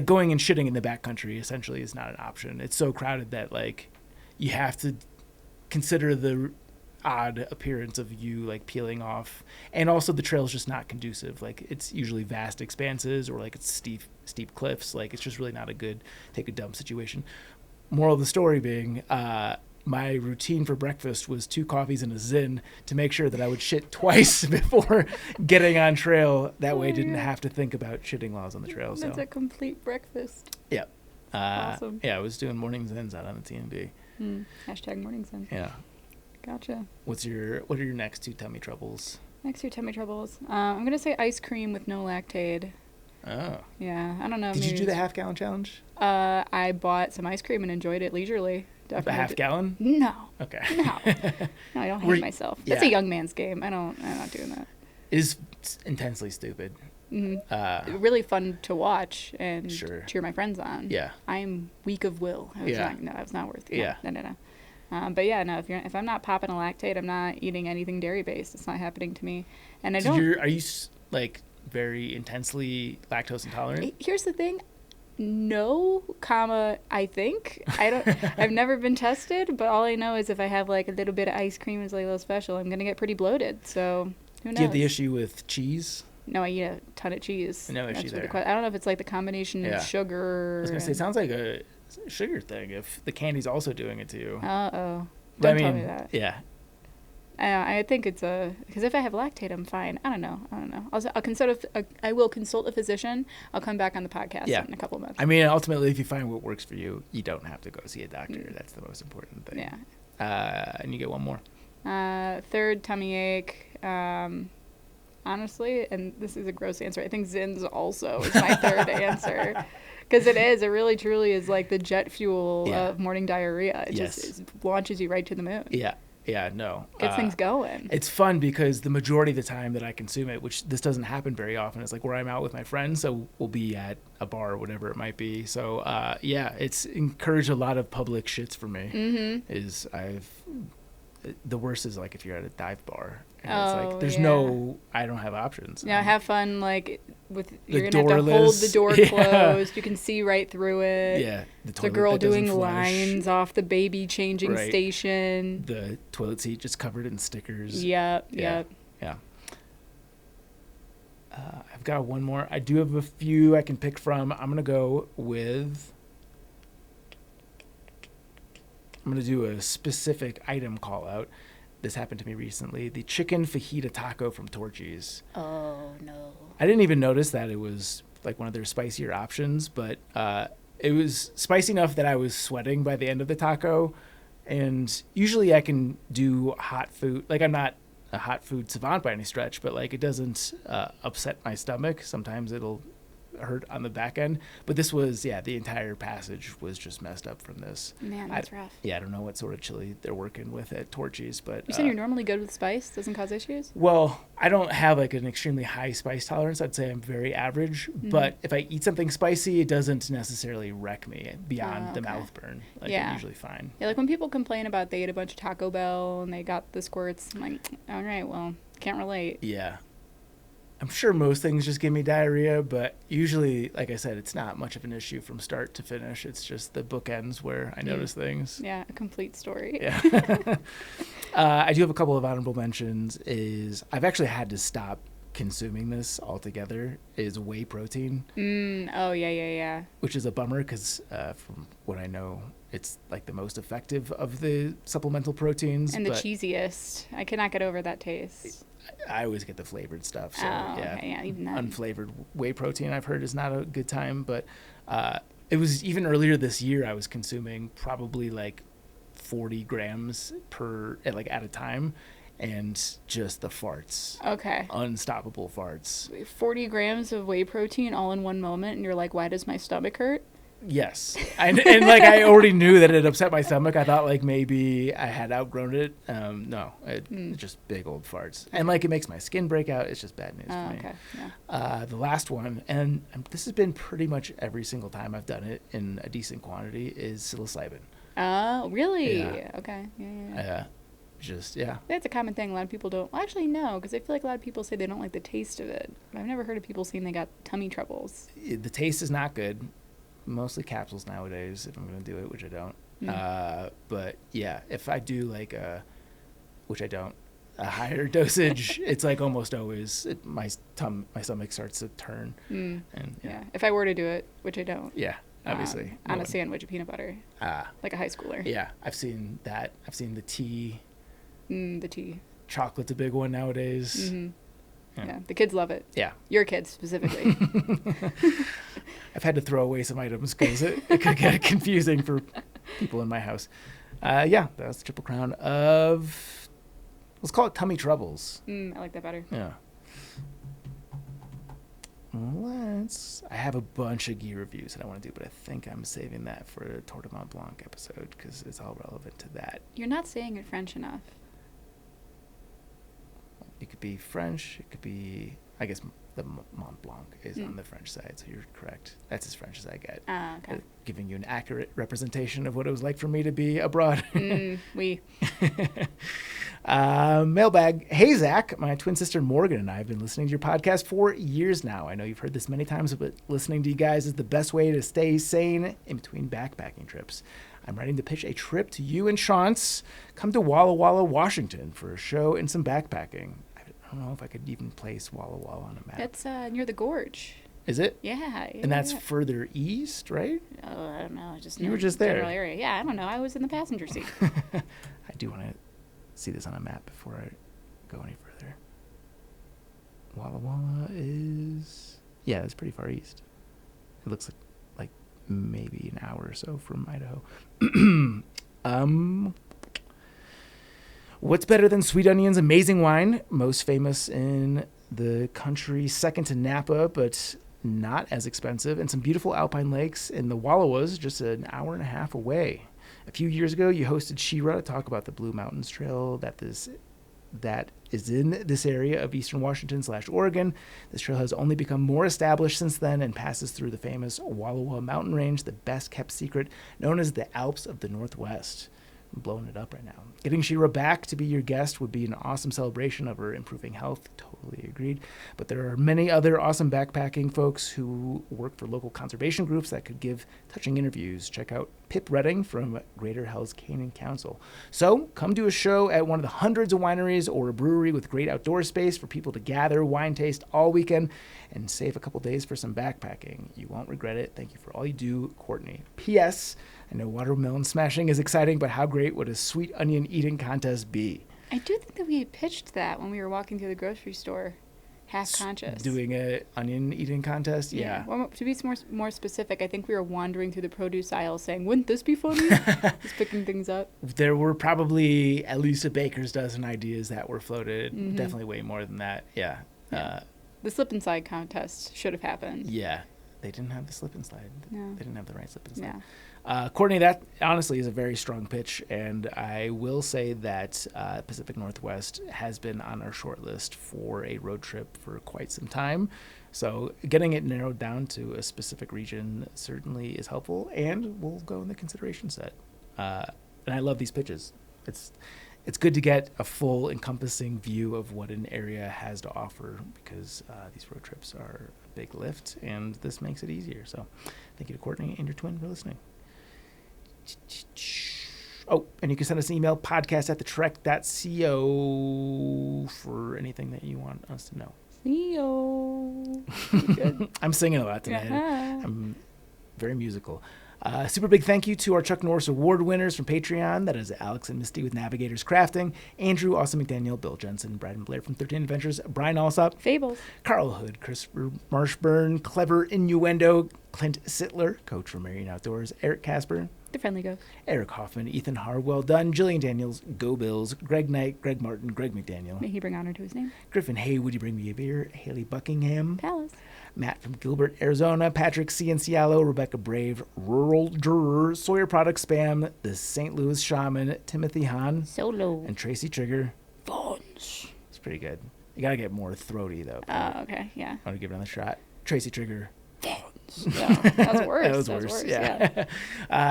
going and shitting in the backcountry essentially is not an option. It's so crowded that like you have to consider the odd appearance of you like peeling off, and also the trail's just not conducive. Like it's usually vast expanses or like it's steep cliffs. Like it's just really not a good take a dump situation. Moral of the story being, my routine for breakfast was 2 coffees and a Zyn to make sure that I would shit twice before getting on trail. That way I didn't have to think about shitting while I was on the trail. That's a complete breakfast. Yeah. Awesome. Yeah, I was doing morning Zyns out on the TMB. Hashtag morning sun. Yeah. Gotcha. What are your next 2 tummy troubles? Next 2 tummy troubles. I'm going to say ice cream with no lactate. Oh. Yeah, I don't know. Did you do the half-gallon challenge? I bought some ice cream and enjoyed it leisurely. Definitely. A half-gallon? No. Okay. No, I don't hate myself. That's a young man's game. I'm not doing that. It is intensely stupid. Mm-hmm. Really fun to watch and cheer my friends on. Yeah. I am weak of will. I was not worth it. Yeah. No. But yeah, no. If I'm not popping a lactate, I'm not eating anything dairy based. It's not happening to me. And I don't. Are you like very intensely lactose intolerant? Here's the thing. No, I think. I've never been tested, but all I know is if I have like a little bit of ice cream as like a little special, I'm going to get pretty bloated. So who knows? Do you have the issue with cheese? No, I eat a ton of cheese. No issue there. I don't know if it's like the combination of sugar. I was going to say, it sounds like a sugar thing if the candy's also doing it to you. Uh-oh. Don't tell me that. Yeah. I think it's because if I have lactate, I'm fine. I don't know. I will consult a physician. I'll come back on the podcast in a couple of months. I mean, ultimately, if you find what works for you, you don't have to go see a doctor. That's the most important thing. Yeah. And you get one more. Third, tummy ache. Honestly, and this is a gross answer, I think Zyn's also is my third answer. Because it really truly is like the jet fuel of morning diarrhea. It just launches you right to the moon. Yeah, no. Gets things going. It's fun because the majority of the time that I consume it, which this doesn't happen very often, is like where I'm out with my friends, so we'll be at a bar or whatever it might be. So, it's encouraged a lot of public shits for me. Mm-hmm. The worst is like if you're at a dive bar. And it's like, I don't have options. Yeah, have fun, like, you're going to have to hold the door closed. You can see right through it. Yeah. The girl doing lines off the baby changing station. The toilet seat just covered in stickers. Yep. Yeah. I've got one more. I do have a few I can pick from. I'm going to go with... I'm going to do a specific item call out. This happened to me recently. The chicken fajita taco from Torchy's. Oh, no. I didn't even notice that it was like one of their spicier options, but it was spicy enough that I was sweating by the end of the taco. And usually I can do hot food. Like, I'm not a hot food savant by any stretch, but like it doesn't upset my stomach. Sometimes it'll hurt on the back end, but this was the entire passage was just messed up from this. Man, that's rough. I don't know what sort of chili they're working with at Torchy's, but you said you're normally good with spice, doesn't cause issues. Well, I don't have like an extremely high spice tolerance. I'd say I'm very average, but if I eat something spicy, it doesn't necessarily wreck me beyond the mouth burn. Like I'm usually fine. Yeah, like when people complain about they ate a bunch of Taco Bell and they got the squirts, I'm like, all right, well, can't relate. Yeah. I'm sure most things just give me diarrhea, but usually, like I said, it's not much of an issue from start to finish. It's just the bookends where I notice things. Yeah, a complete story. Yeah. I do have a couple of honorable mentions. I've actually had to stop consuming this altogether is whey protein. Oh, yeah. Which is a bummer because from what I know, it's like the most effective of the supplemental proteins. And the cheesiest. I cannot get over that taste. I always get the flavored stuff. So Okay, yeah, even that. Unflavored whey protein I've heard is not a good time. But it was even earlier this year I was consuming probably like 40 grams at a time. And just the farts. Okay. Unstoppable farts. 40 grams of whey protein all in one moment, and you're like, why does my stomach hurt? Yes. And like I already knew that it upset my stomach. I thought like maybe I had outgrown it. No, it's just big old farts. And like it makes my skin break out. It's just bad news for me. Okay. Yeah. The last one, and this has been pretty much every single time I've done it in a decent quantity, is psilocybin. Oh, really? Yeah. Okay. Yeah. That's a common thing. A lot of people don't. Well, actually, no, because I feel like a lot of people say they don't like the taste of it. But I've never heard of people saying they got tummy troubles. The taste is not good. Mostly capsules nowadays, if I'm going to do it, which I don't. But yeah, if I do like which I don't, a higher dosage, it's like almost always my stomach starts to turn. And yeah. If I were to do it, which I don't. Yeah. Obviously. On a sandwich of peanut butter. Like a high schooler. Yeah. I've seen that. I've seen the tea. The tea. Chocolate's a big one nowadays. Mm-hmm. Yeah. The kids love it. Yeah. Your kids specifically. I've had to throw away some items because it could get confusing for people in my house. That's the Triple Crown of, let's call it tummy troubles. I like that better. Yeah. I have a bunch of gear reviews that I want to do, but I think I'm saving that for a Tour de Mont Blanc episode because it's all relevant to that. You're not saying it French enough. It could be French. It could be, I guess, the Mont Blanc is on the French side, so you're correct. That's as French as I get. Okay. Giving you an accurate representation of what it was like for me to be abroad. Oui. Mailbag. Hey, Zach. My twin sister Morgan and I have been listening to your podcast for years now. I know you've heard this many times, but listening to you guys is the best way to stay sane in between backpacking trips. I'm writing to pitch a trip to you and Chance. Come to Walla Walla, Washington for a show and some backpacking. I don't know if I could even place Walla Walla on a map. That's near the gorge. Is it? Yeah. And that's further east, right? Oh, I don't know. You were just there. Area. Yeah, I don't know. I was in the passenger seat. I do want to see this on a map before I go any further. Walla Walla is... Yeah, it's pretty far east. It looks like maybe an hour or so from Idaho. What's better than Sweet Onion's amazing wine? Most famous in the country, second to Napa, but not as expensive, and some beautiful alpine lakes in the Wallowas, just an hour and a half away. A few years ago, you hosted Shira to talk about the Blue Mountains Trail that is in this area of eastern Washington / Oregon. This trail has only become more established since then and passes through the famous Wallowa mountain range, the best kept secret, known as the Alps of the Northwest. I'm blowing it up right now. Getting Shira back to be your guest would be an awesome celebration of her improving health. Totally agreed. But there are many other awesome backpacking folks who work for local conservation groups that could give touching interviews. Check out Pip Redding from Greater Hells Canyon Council. So come to a show at one of the hundreds of wineries or a brewery with great outdoor space for people to gather, wine taste all weekend, and save a couple days for some backpacking. You won't regret it. Thank you for all you do, Courtney. P.S. I know watermelon smashing is exciting, but how great would a sweet onion eating contest be? I do think that we pitched that when we were walking through the grocery store, half conscious. Doing a onion eating contest? Yeah. Well, to be more specific, I think we were wandering through the produce aisle saying, wouldn't this be funny? Just picking things up. There were probably at least a baker's dozen ideas that were floated. Mm-hmm. Definitely way more than that. Yeah. The slip and slide contest should have happened. Yeah. They didn't have the slip and slide. No. They didn't have the right slip and slide. No. Courtney, that honestly is a very strong pitch, and I will say that Pacific Northwest has been on our short list for a road trip for quite some time. So getting it narrowed down to a specific region certainly is helpful, and will go in the consideration set. And I love these pitches. It's good to get a full encompassing view of what an area has to offer, because these road trips are a big lift, and this makes it easier. So thank you to Courtney and your twin for listening. Oh, and you can send us an email, podcast@thetrek.co, for anything that you want us to know. Leo. I'm singing a lot tonight. Uh-huh. I'm very musical. Super big thank you to our Chuck Norris Award winners from Patreon. That is Alex and Misty with Navigators Crafting, Andrew, Austin McDaniel, Bill Jensen, Brad and Blair from 13 Adventures, Brian Alsop, Fables. Carl Hood, Christopher Marshburn, Clever Innuendo, Clint Sittler, Coach from Marine Outdoors, Eric Casper, The Friendly Ghost. Eric Hoffman, Ethan Harwell, Dunn, Jillian Daniels, Go Bills, Greg Knight, Greg Martin, Greg McDaniel, May he bring honor to his name. Griffin Hay, Would You Bring Me a Beer, Haley Buckingham, Palace. Matt from Gilbert, Arizona, Patrick C. in Cialo, Rebecca Brave, Rural Juror, Sawyer Product Spam, The St. Louis Shaman, Timothy Hahn, Solo. and Tracy Trigger. Bones. It's pretty good. You gotta get more throaty though. Oh, okay. Yeah. I want to give it another shot. Tracy Trigger. No, that was worse. That was worse. Yeah.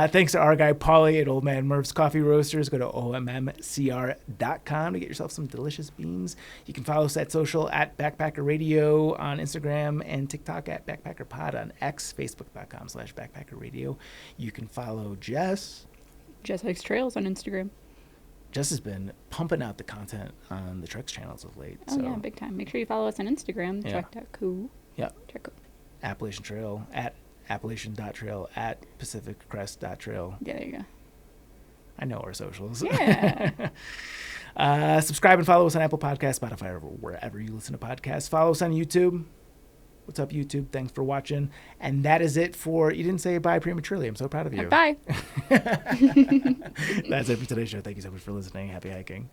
Thanks to our guy Paulie at Old Man Murph's Coffee Roasters. Go to ommcr.com to get yourself some delicious beans. You can follow us at social at Backpacker Radio on Instagram and TikTok at Backpacker Pod on X, Facebook.com/Backpacker Radio. You can follow Jess. Jess Hikes Trails on Instagram. Jess has been pumping out the content on the Treks channels of late. Oh, yeah, big time. Make sure you follow us on Instagram, Yeah. trek.co. Yep. Trek. Appalachian Trail at Appalachian.trail at PacificCrest.trail. Yeah, there you go. I know our socials. Yeah. Subscribe and follow us on Apple Podcasts, Spotify, or wherever you listen to podcasts. Follow us on YouTube. What's up, YouTube? Thanks for watching. And that is it for... You didn't say bye prematurely. I'm so proud of you. Bye. That's it for today's show. Thank you so much for listening. Happy hiking.